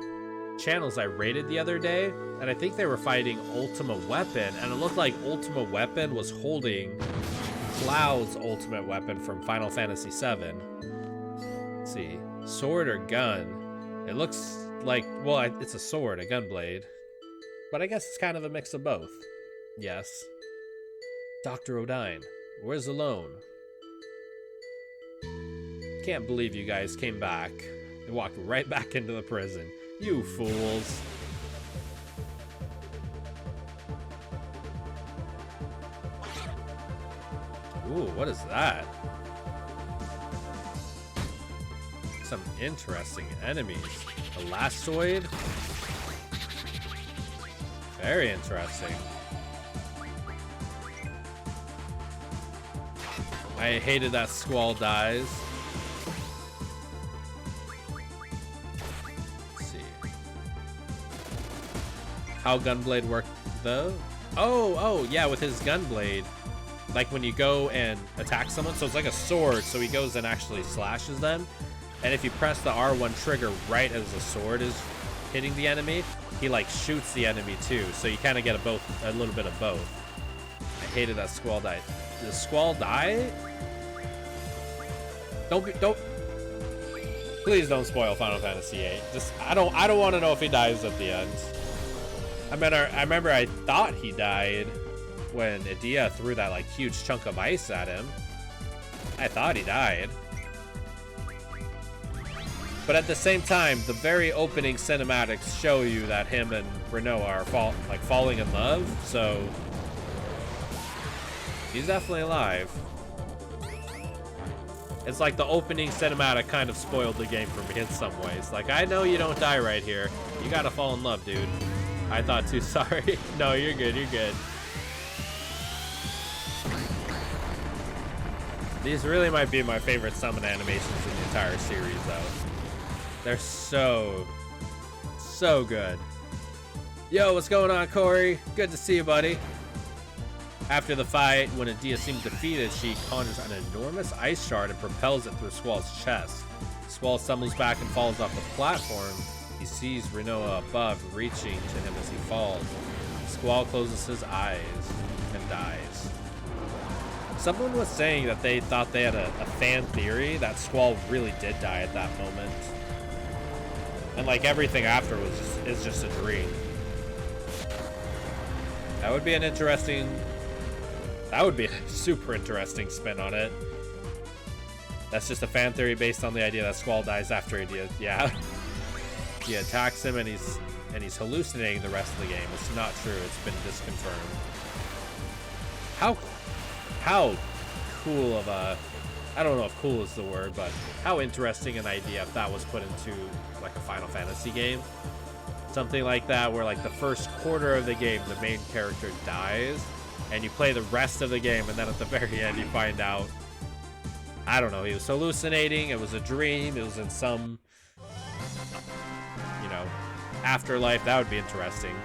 channels I rated the other day, and I think they were fighting Ultima Weapon, and it looked like Ultima Weapon was holding Cloud's ultimate weapon from Final Fantasy VII. Let's see. Sword or gun? It looks like, well, it's a sword, a gunblade. But I guess it's kind of a mix of both. Yes. Dr. O'Dine, where's Alone? Can't believe you guys came back. They walked right back into the prison. You fools. Ooh, what is that? Some interesting enemies. Elastoid? Very interesting. I hated that Squall dies. Let's see. How Gunblade worked though? Oh, yeah, with his Gunblade. Like when you go and attack someone, so it's like a sword, so he goes and actually slashes them. And if you press the R1 trigger right as the sword is hitting the enemy, he like shoots the enemy too. So you kind of get a little bit of both. I hated that Squall die. Did Squall die? Don't. Please don't spoil Final Fantasy VIII. Just I don't want to know if he dies at the end. I remember I thought he died when Edea threw that like huge chunk of ice at him. I thought he died. But at the same time, the very opening cinematics show you that him and Renault are falling in love, so he's definitely alive. It's like the opening cinematic kind of spoiled the game for me in some ways. Like, I know you don't die right here. You gotta fall in love, dude. I thought too, sorry. No, you're good, you're good. These really might be my favorite summon animations in the entire series, though. They're so good. Yo, what's going on, Corey? Good to see you, buddy. After the fight, when Edea seems defeated, she conjures an enormous ice shard and propels it through Squall's chest. Squall stumbles back and falls off the platform. He sees Renoa above, reaching to him as he falls. Squall closes his eyes and dies. Someone was saying that they thought they had a fan theory that Squall really did die at that moment. And like everything after is just a dream. That would be an interesting... That would be a super interesting spin on it. That's just a fan theory based on the idea that Squall dies after he did. Yeah. He attacks him and he's hallucinating the rest of the game. It's not true. It's been disconfirmed. How cool of a... I don't know if cool is the word, but how interesting an idea if that was put into like a Final Fantasy game. Something like that where like the first quarter of the game, the main character dies and you play the rest of the game and then at the very end you find out, I don't know, he was hallucinating, it was a dream, it was in some, you know, afterlife. That would be interesting.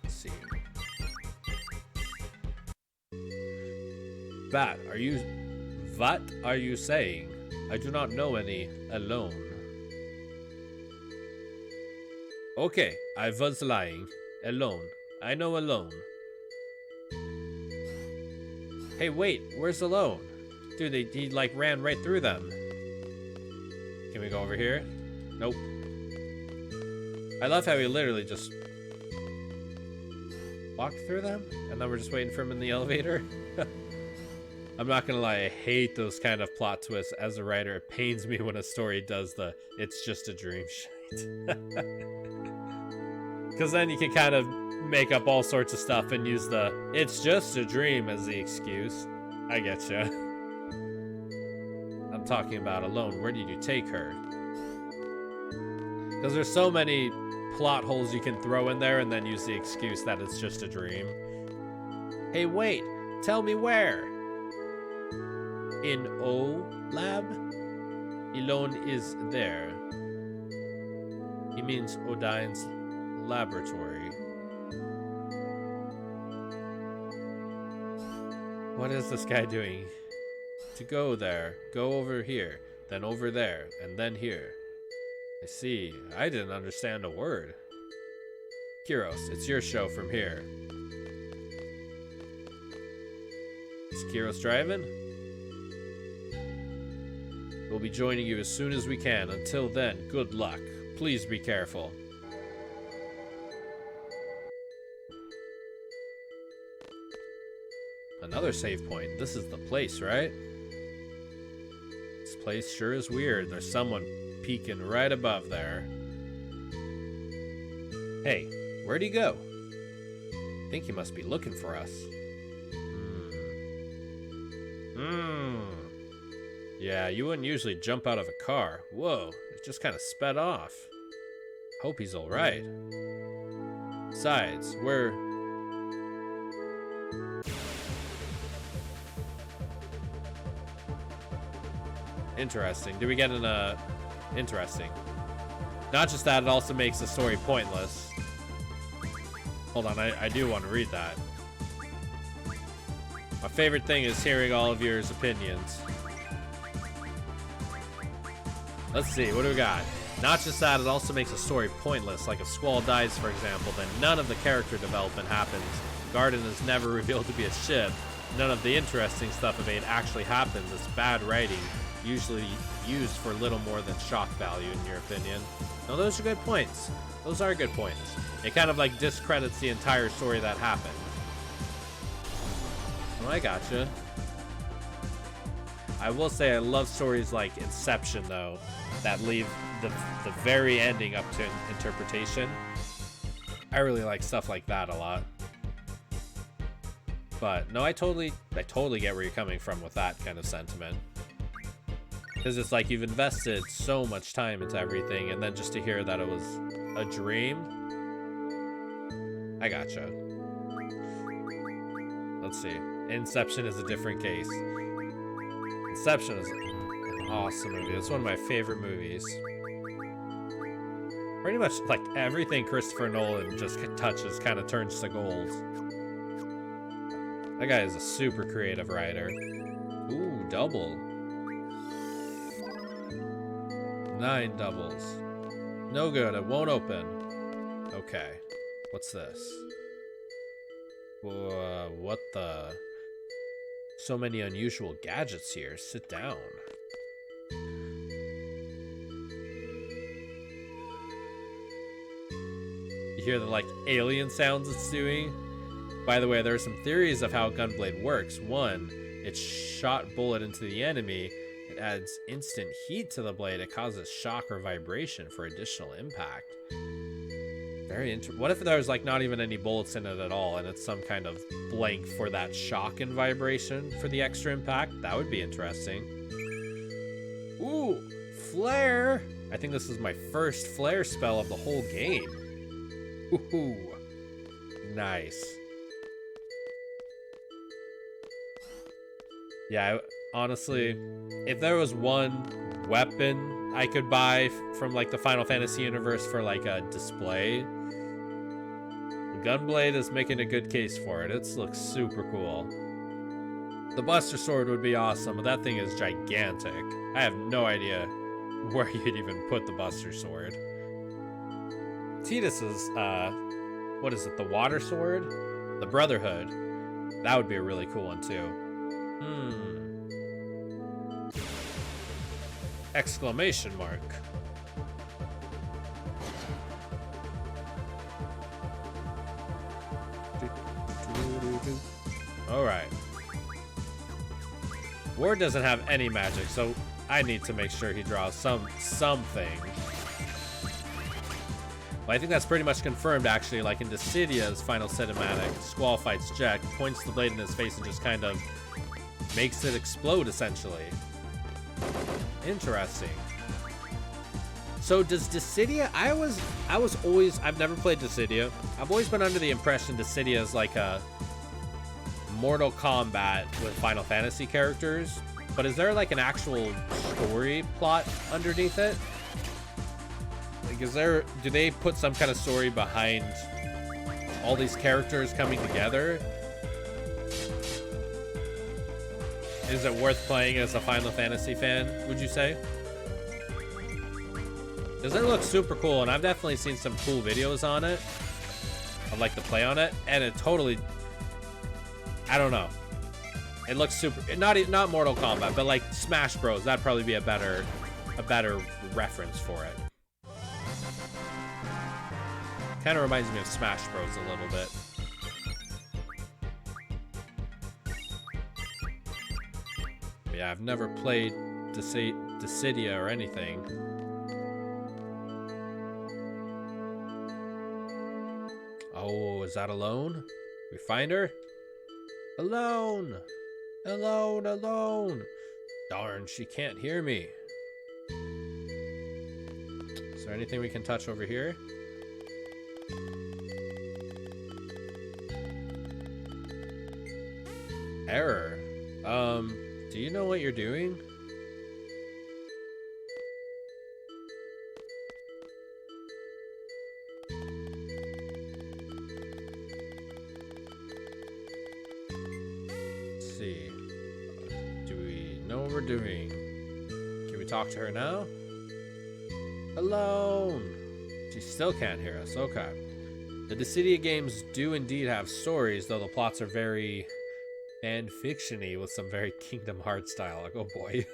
Let's see. What are you saying? I do not know any alone. Okay, I was lying. Alone. I know alone. Hey, wait, where's alone? Dude, he like ran right through them. Can we go over here? Nope. I love how he literally just walked through them, and then we're just waiting for him in the elevator. I'm not gonna lie, I hate those kind of plot twists. As a writer, it pains me when a story does the "it's just a dream" shit. Because then you can kind of make up all sorts of stuff and use the "it's just a dream" as the excuse. I getcha. I'm talking about alone. Where did you take her? Because there's so many plot holes you can throw in there and then use the excuse that it's just a dream. Hey, wait! Tell me where! In O lab? Elone is there. He means Odine's laboratory. What is this guy doing? To go there, go over here, then over there, and then here. I see. I didn't understand a word. Kyros, it's your show from here. Is Kyros driving? We'll be joining you as soon as we can. Until then, good luck. Please be careful. Another save point. This is the place, right? This place sure is weird. There's someone peeking right above there. Hey, where'd he go? I think he must be looking for us. Yeah, you wouldn't usually jump out of a car. Whoa, it just kind of sped off. Hope he's alright. Besides, we're... Interesting. Did we get an, Interesting. Not just that, it also makes the story pointless. Hold on, I do want to read that. My favorite thing is hearing all of your opinions. Let's see, what do we got? Not just that, it also makes the story pointless. Like if Squall dies, for example, then none of the character development happens. Garden is never revealed to be a ship. None of the interesting stuff of VIII actually happens. It's bad writing, usually used for little more than shock value, in your opinion. No, those are good points. Those are good points. It kind of like discredits the entire story that happened. Oh, I gotcha. I will say I love stories like Inception, though, that leave the very ending up to interpretation. I really like stuff like that a lot. But no, I totally get where you're coming from with that kind of sentiment. Because it's like you've invested so much time into everything, and then just to hear that it was a dream. I gotcha. Let's see. Inception is a different case. Inception is an awesome movie. It's one of my favorite movies. Pretty much like everything Christopher Nolan just touches kind of turns to gold. That guy is a super creative writer. Ooh, double. 9 doubles. No good. It won't open. Okay. What's this? What the? So many unusual gadgets here. Sit down. You hear the, like, alien sounds it's doing? By the way, there are some theories of how Gunblade works. One, its shot bullet into the enemy. It adds instant heat to the blade. It causes shock or vibration for additional impact. Very interesting. What if there's, like, not even any bullets in it at all, and it's some kind of blank for that shock and vibration for the extra impact? That would be interesting. Ooh, flare! I think this is my first flare spell of the whole game. Ooh, nice. Yeah, honestly, if there was one weapon I could buy from, like, the Final Fantasy universe for, like, a display, Gunblade is making a good case for it. It looks super cool. The Buster Sword would be awesome, but that thing is gigantic. I have no idea where you'd even put the Buster Sword. Tidus's, what is it, the Water Sword? The Brotherhood. That would be a really cool one, too. Exclamation mark. Alright. Ward doesn't have any magic, so I need to make sure he draws something. Well, I think that's pretty much confirmed, actually. Like in Dissidia's final cinematic, Squall fights Jack, points the blade in his face, and just kind of makes it explode, essentially. Interesting. So does Dissidia... I've never played Dissidia. I've always been under the impression Dissidia is like a Mortal Kombat with Final Fantasy characters. But is there like an actual story plot underneath it? Like, do they put some kind of story behind all these characters coming together? Is it worth playing as a Final Fantasy fan, would you say? Because it looks super cool, and I've definitely seen some cool videos on it. I'd like to play on it, and it totally... I don't know. It looks super... Not Mortal Kombat, but like Smash Bros. That'd probably be a better reference for it. Kind of reminds me of Smash Bros. A little bit. But yeah, I've never played Dissidia or anything. Oh, is that Alone? We find her? Alone! Alone, alone! Darn, she can't hear me. Is there anything we can touch over here? Error. Do you know what you're doing? Let's see. Do we know what we're doing? Can we talk to her now? Alone! She still can't hear us. Okay. The Dissidia games do indeed have stories, though the plots are very fan-fiction-y with some very Kingdom Hearts style. Like, oh boy.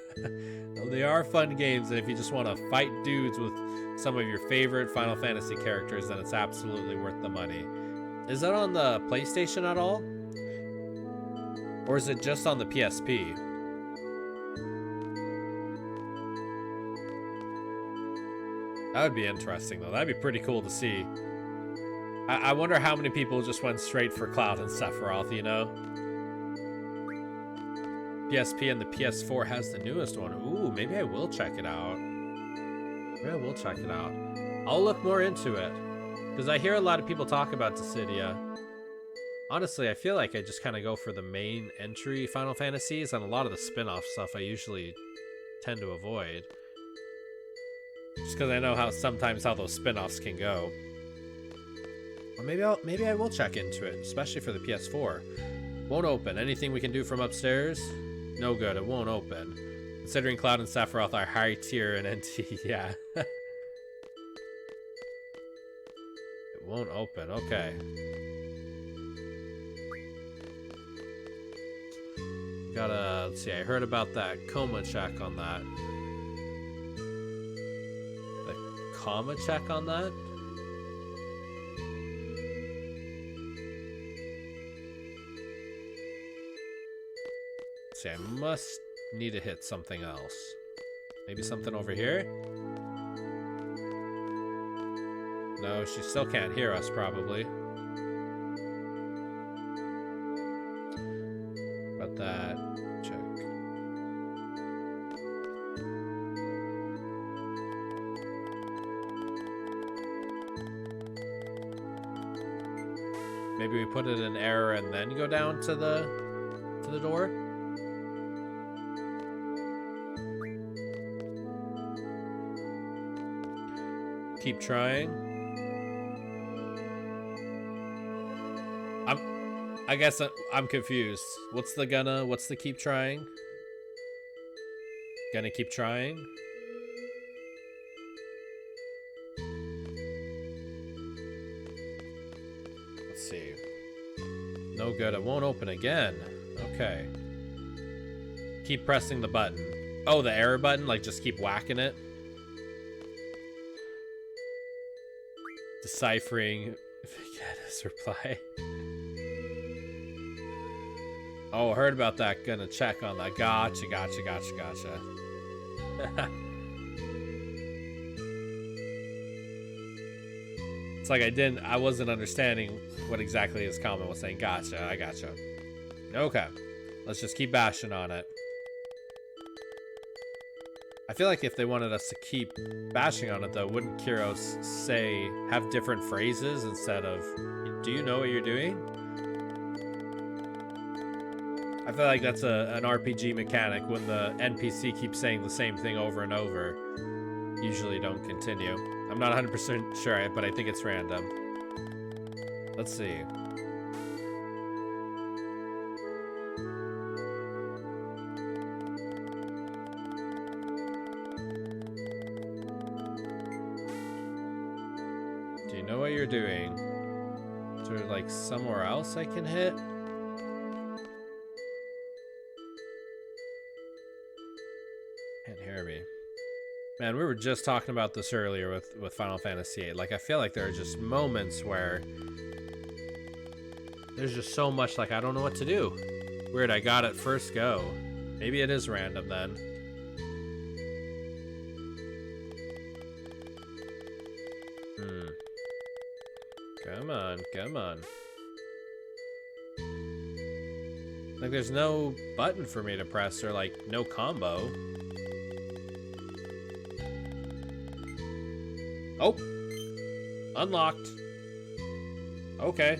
They are fun games, and if you just want to fight dudes with some of your favorite Final Fantasy characters, then it's absolutely worth the money. Is that on the PlayStation at all? Or is it just on the PSP? That would be interesting, though. That'd be pretty cool to see. I wonder how many people just went straight for Cloud and Sephiroth, you know? PSP and the PS4 has the newest one. Ooh, maybe I will check it out. Maybe I will check it out. I'll look more into it. Because I hear a lot of people talk about Dissidia. Honestly, I feel like I just kind of go for the main entry Final Fantasies, and a lot of the spin-off stuff I usually tend to avoid. Just because I know how sometimes how those spin-offs can go. Or maybe I will check into it, especially for the PS4. Won't open. Anything we can do from upstairs? No good. It won't open. Considering Cloud and Sephiroth are high tier and NT, yeah. won't open. Okay. Gotta, let's see, I heard about that coma check on that. The comma check on that? Let's see, I must need to hit something else. Maybe something over here? No, she still can't hear us, probably. About that. Check. Maybe we put it in error and then go down to the door? Keep trying. I guess I'm confused. What's the keep trying? Gonna keep trying? Let's see. No good, it won't open again. Okay. Keep pressing the button. Oh, the error button? Like, just keep whacking it? Deciphering if I get his reply. Oh, heard about that. Gonna check on that. Gotcha. It's like I wasn't understanding what exactly his comment was saying. Gotcha, I gotcha. Okay, let's just keep bashing on it. I feel like if they wanted us to keep bashing on it, though, wouldn't Kiros have different phrases instead of, do you know what you're doing? I feel like that's an RPG mechanic. When the NPC keeps saying the same thing over and over, usually don't continue. I'm not 100% sure, but I think it's random. Let's see. Do you know what you're doing? Is there like somewhere else I can hit? Can't hear me. Man, we were just talking about this earlier with Final Fantasy VIII. Like, I feel like there are just moments where there's just so much, like, I don't know what to do. Weird, I got it first go. Maybe it is random then. Come on. Like, there's no button for me to press or, like, no combo. Oh! Unlocked. Okay.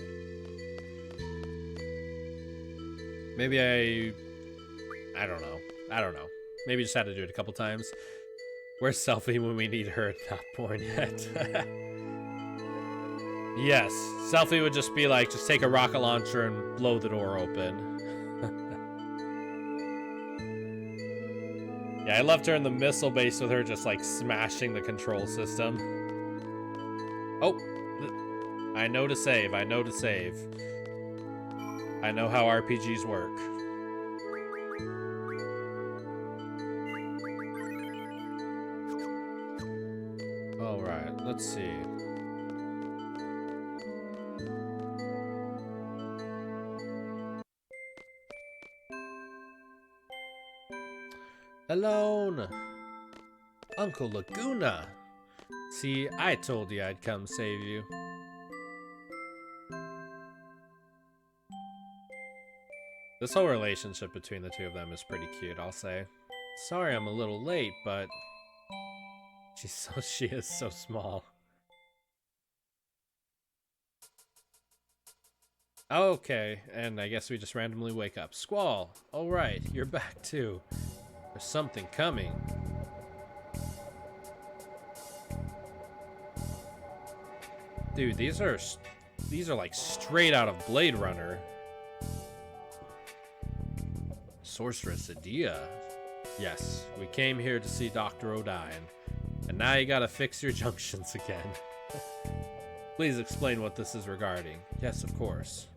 Maybe I don't know. Maybe just had to do it a couple times. Where's Selphie when we need her? Not born yet. Yes. Selphie would just be like, just take a rocket launcher and blow the door open. Yeah, I loved her in the missile base with her just like smashing the control system. Oh, I know to save. I know how RPGs work. All right, let's see. Alone! Uncle Laguna! See, I told you I'd come save you. This whole relationship between the two of them is pretty cute, I'll say. Sorry I'm a little late, but she is so small. Okay, and I guess we just randomly wake up. Squall! Alright, you're back too. There's something coming. Dude, these are like straight out of Blade Runner. Sorceress Adia. Yes, we came here to see Dr. O'Dine. And now you gotta fix your junctions again. Please explain what this is regarding. Yes, of course.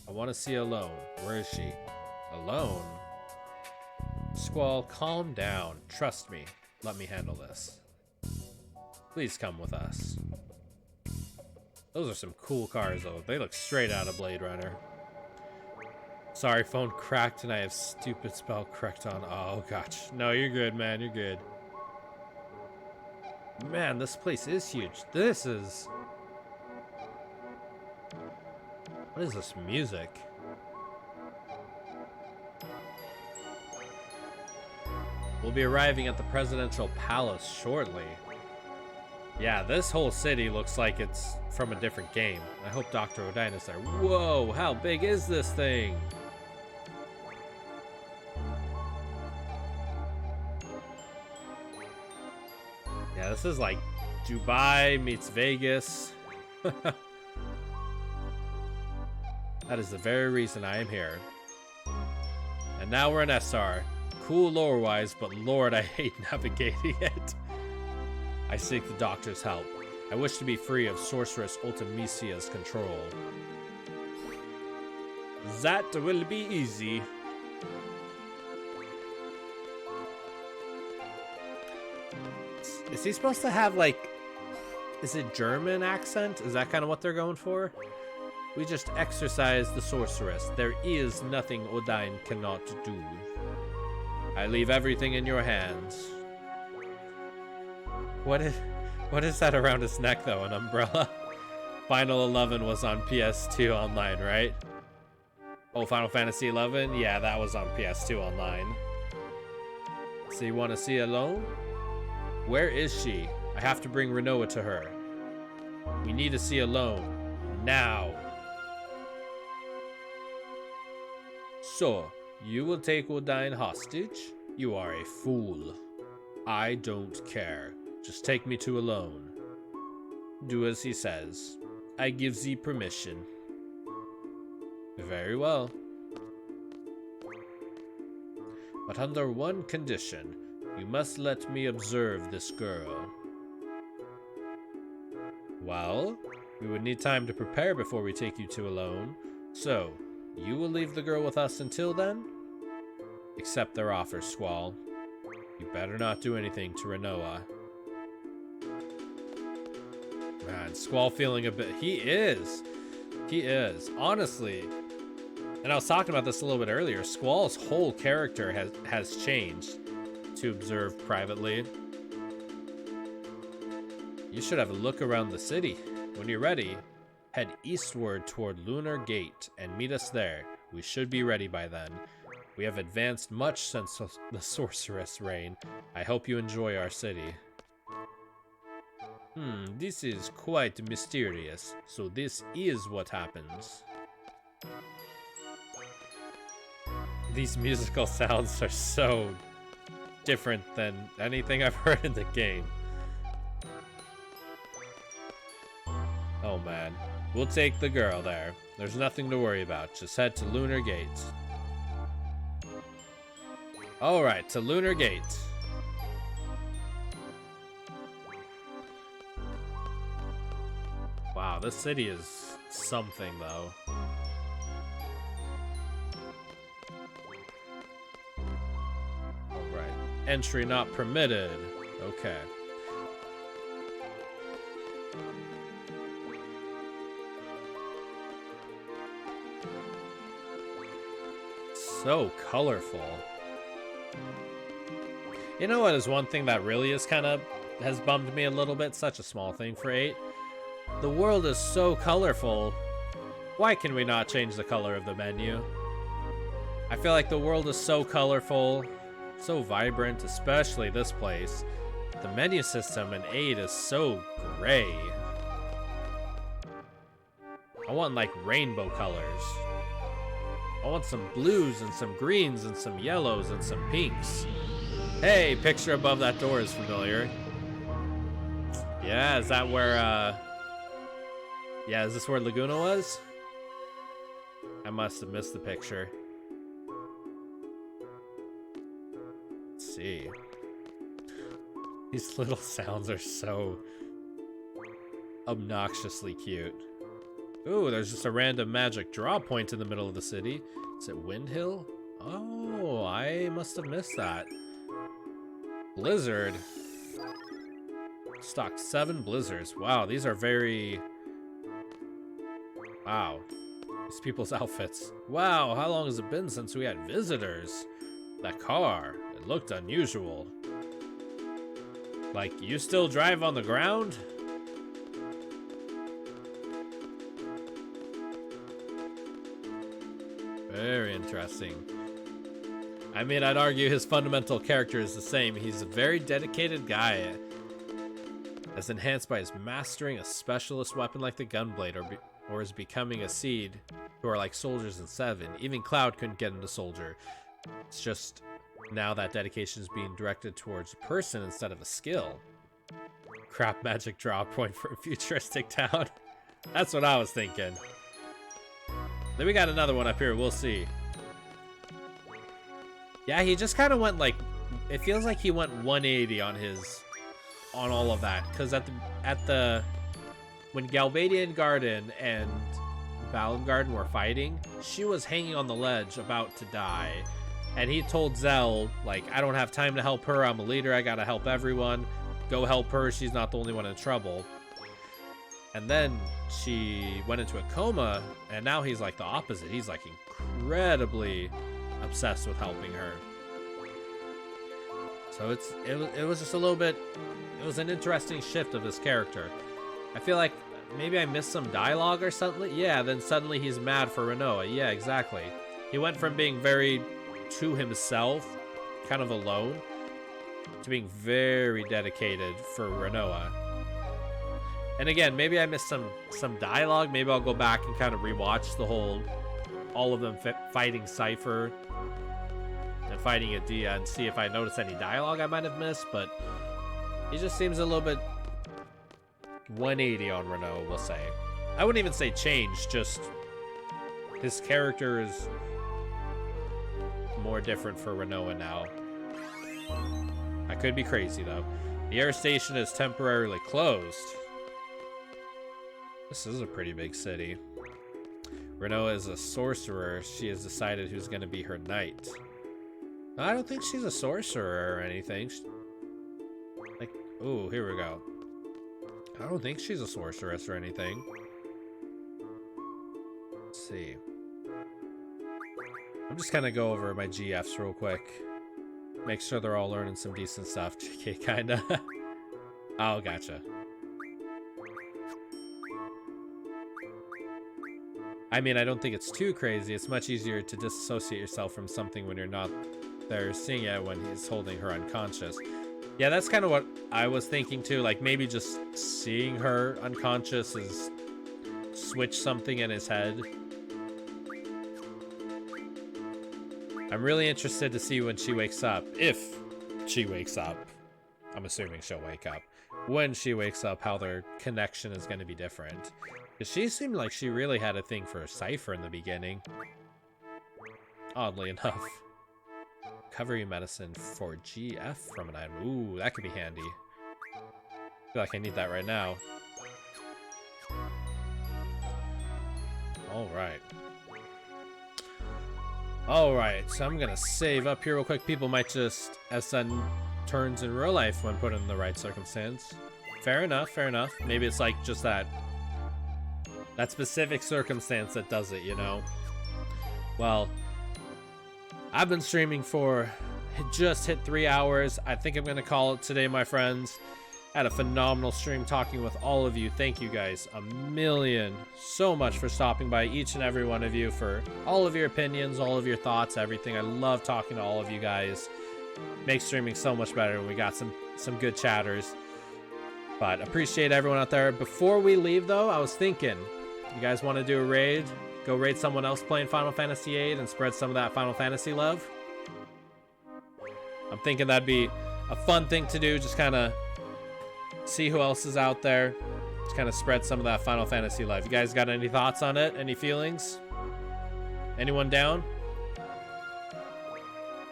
I want to see Alone. Where is she? Alone? Squall, calm down. Trust me. Let me handle this. Please come with us. Those are some cool cars, though. They look straight out of Blade Runner. Sorry, phone cracked and I have stupid spell correct on. Oh, gosh. No, you're good, man. You're good. Man, this place is huge. This is... What is this music? We'll be arriving at the presidential palace shortly. Yeah, this whole city looks like it's from a different game. I hope Dr. Odine is there. Whoa, how big is this thing? Yeah, this is like Dubai meets Vegas. That is the very reason I am here. And now we're in SR. Cool lore-wise, but Lord, I hate navigating it. I seek the doctor's help. I wish to be free of Sorceress Ultimisia's control. That will be easy. Is he supposed to have, like... Is it German accent? Is that kind of what they're going for? We just exorcise the sorceress. There is nothing Odine cannot do. I leave everything in your hands. What is that around his neck, though? An umbrella? Final 11 was on PS2 online, right? Oh, Final Fantasy 11? Yeah, that was on PS2 online. So you want to see Alone? Where is she? I have to bring Renoa to her. We need to see Alone. Now. So, you will take Odine hostage? You are a fool. I don't care. Just take me to Alone. Do as he says. I give thee permission. Very well. But under one condition. You must let me observe this girl. Well, we would need time to prepare before we take you to Alone. So, you will leave the girl with us until then? Accept their offer, Squall. You better not do anything to Renoa. Man, Squall feeling a bit... He is. He is. Honestly. And I was talking about this a little bit earlier. Squall's whole character has changed. To observe privately. You should have a look around the city. When you're ready, head eastward toward Lunar Gate and meet us there. We should be ready by then. We have advanced much since the sorceress reign. I hope you enjoy our city. This is quite mysterious. So this is what happens. These musical sounds are so different than anything I've heard in the game. Oh man. We'll take the girl there. There's nothing to worry about. Just head to Lunar Gate. Alright, to Lunar Gate. Wow, this city is something though. Entry not permitted. Okay. So colorful. You know what is one thing that really is kind of has bummed me a little bit? Such a small thing for 8. The world is so colorful. Why can we not change the color of the menu? I feel like the world is so colorful. So vibrant, especially this place. The menu system in 8 is so gray. I want like rainbow colors. I want some blues and some greens and some yellows and some pinks. Hey, picture above that door is familiar. Yeah, is that where, yeah, is this where Laguna was? I must have missed the picture. See. These little sounds are so... obnoxiously cute. Ooh, there's just a random magic draw point in the middle of the city. Is it Windhill? Oh, I must have missed that. Blizzard. Stock 7 blizzards. Wow, these are very... Wow. These people's outfits. Wow, how long has it been since we had visitors? That car, it looked unusual. Like, you still drive on the ground? Very interesting. I mean, I'd argue his fundamental character is the same. He's a very dedicated guy. As enhanced by his mastering a specialist weapon like the gunblade, or is becoming a seed, who are like soldiers in 7. Even Cloud couldn't get into soldier. It's just now that dedication is being directed towards a person instead of a skill. Crap magic draw point for a futuristic town. That's what I was thinking. Then we got another one up here. We'll see. Yeah, he just kind of went like... It feels like he went 180 on his... on all of that. Because when Galbadian Garden and Balam Garden were fighting, she was hanging on the ledge about to die. And he told Zell, like, I don't have time to help her. I'm a leader. I gotta help everyone. Go help her. She's not the only one in trouble. And then she went into a coma, and now he's like the opposite. He's like incredibly obsessed with helping her. So it was just a little bit... It was an interesting shift of his character. I feel like maybe I missed some dialogue or something. Yeah, then suddenly he's mad for Renoa. Yeah, exactly. He went from being very to himself, kind of alone, to being very dedicated for Renoa. And again, maybe I missed some dialogue. Maybe I'll go back and kind of rewatch all of them fighting Cypher and fighting Adia and see if I notice any dialogue I might have missed. But he just seems a little bit 180 on Renoa, we'll say. I wouldn't even say change, just his character is more different for Renoa now. I could be crazy though. The air station is temporarily closed. This is a pretty big city. Renoa is a sorcerer. She has decided who's going to be her knight. I don't think she's a sorcerer or anything. Like, ooh, here we go. I don't think she's a sorceress or anything. Let's see. I'm just gonna go over my GFs real quick. Make sure they're all learning some decent stuff. JK, kinda. Oh, gotcha. I mean, I don't think it's too crazy. It's much easier to disassociate yourself from something when you're not there seeing it when he's holding her unconscious. Yeah, that's kind of what I was thinking too. Like maybe just seeing her unconscious is switch something in his head. I'm really interested to see when she wakes up. If she wakes up. I'm assuming she'll wake up. When she wakes up, how their connection is going to be different. Because she seemed like she really had a thing for Cypher in the beginning. Oddly enough. Recovery medicine for GF from an item. Ooh, that could be handy. I feel like I need that right now. Alright. Alright, so I'm gonna save up here real quick. People might just SN turns in real life when put in the right circumstance. Fair enough, fair enough. Maybe it's like just that specific circumstance that does it, you know? Well, I've been streaming for just hit 3 hours. I think I'm gonna call it today, my friends. Had a phenomenal stream talking with all of you. Thank you guys a million so much for stopping by, each and every one of you, for all of your opinions, all of your thoughts, everything. I love talking to all of you guys. Makes streaming so much better when we got some good chatters. But appreciate everyone out there. Before we leave though, I was thinking, you guys want to do a raid? Go raid someone else playing Final Fantasy VIII and spread some of that Final Fantasy love? I'm thinking that'd be a fun thing to do. Just kind of see who else is out there. Just kind of spread some of that Final Fantasy love. You guys got any thoughts on it? Any feelings? Anyone down?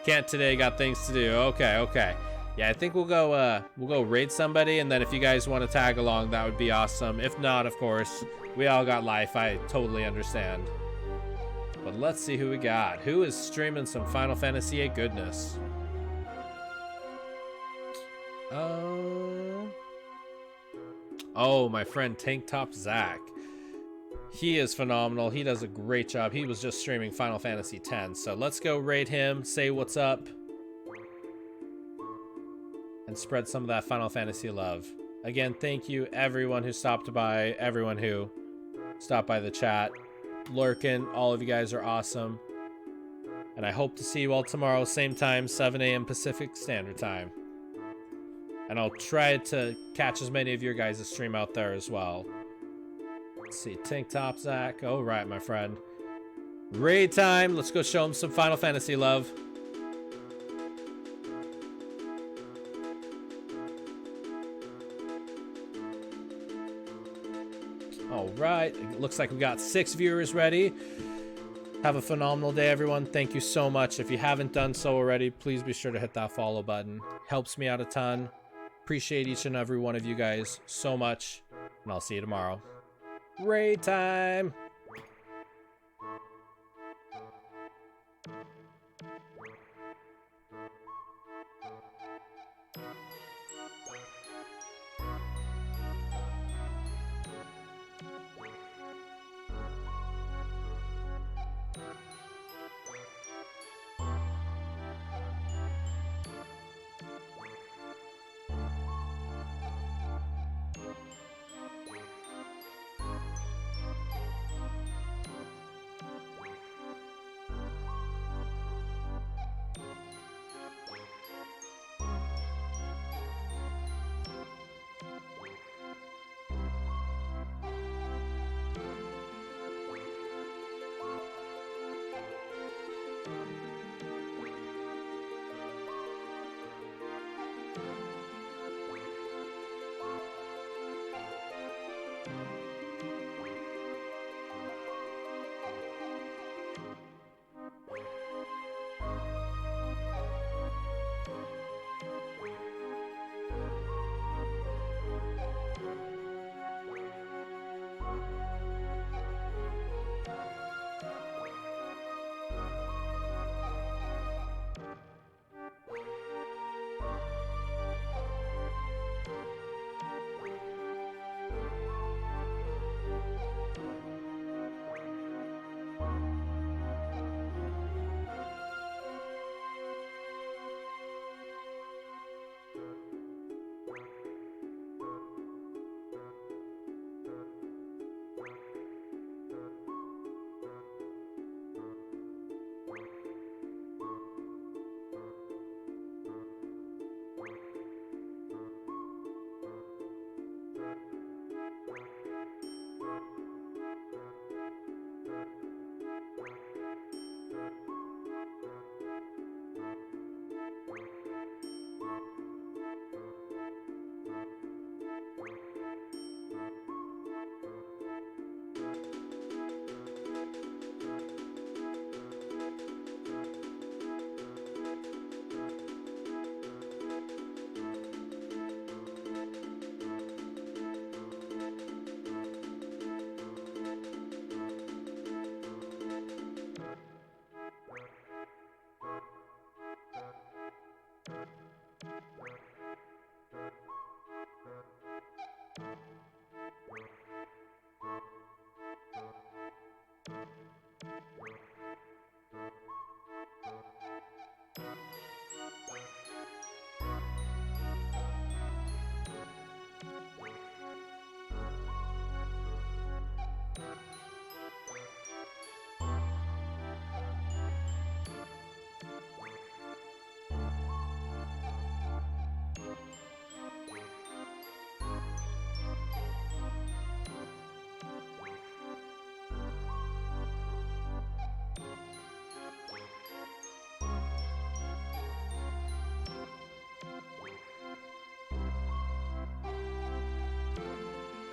Can't today, got things to do. Okay, okay. Yeah, I think we'll go raid somebody, and then if you guys want to tag along, that would be awesome. If not, of course, we all got life. I totally understand. But let's see who we got. Who is streaming some Final Fantasy VIII goodness? Oh, my friend Tank Top Zach. He is phenomenal. He does a great job. He was just streaming Final Fantasy X. So let's go raid him, say what's up, and spread some of that Final Fantasy love. Again, thank you everyone who stopped by, everyone who stopped by the chat, lurking. All of you guys are awesome. And I hope to see you all tomorrow, same time, 7 a.m. Pacific Standard Time. And I'll try to catch as many of your guys' stream out there as well. Let's see, Tank Top Zach. All right, my friend. Raid time. Let's go show him some Final Fantasy love. All right. It looks like we got 6 viewers ready. Have a phenomenal day, everyone. Thank you so much. If you haven't done so already, please be sure to hit that follow button. Helps me out a ton. Appreciate each and every one of you guys so much. And I'll see you tomorrow. Raid time!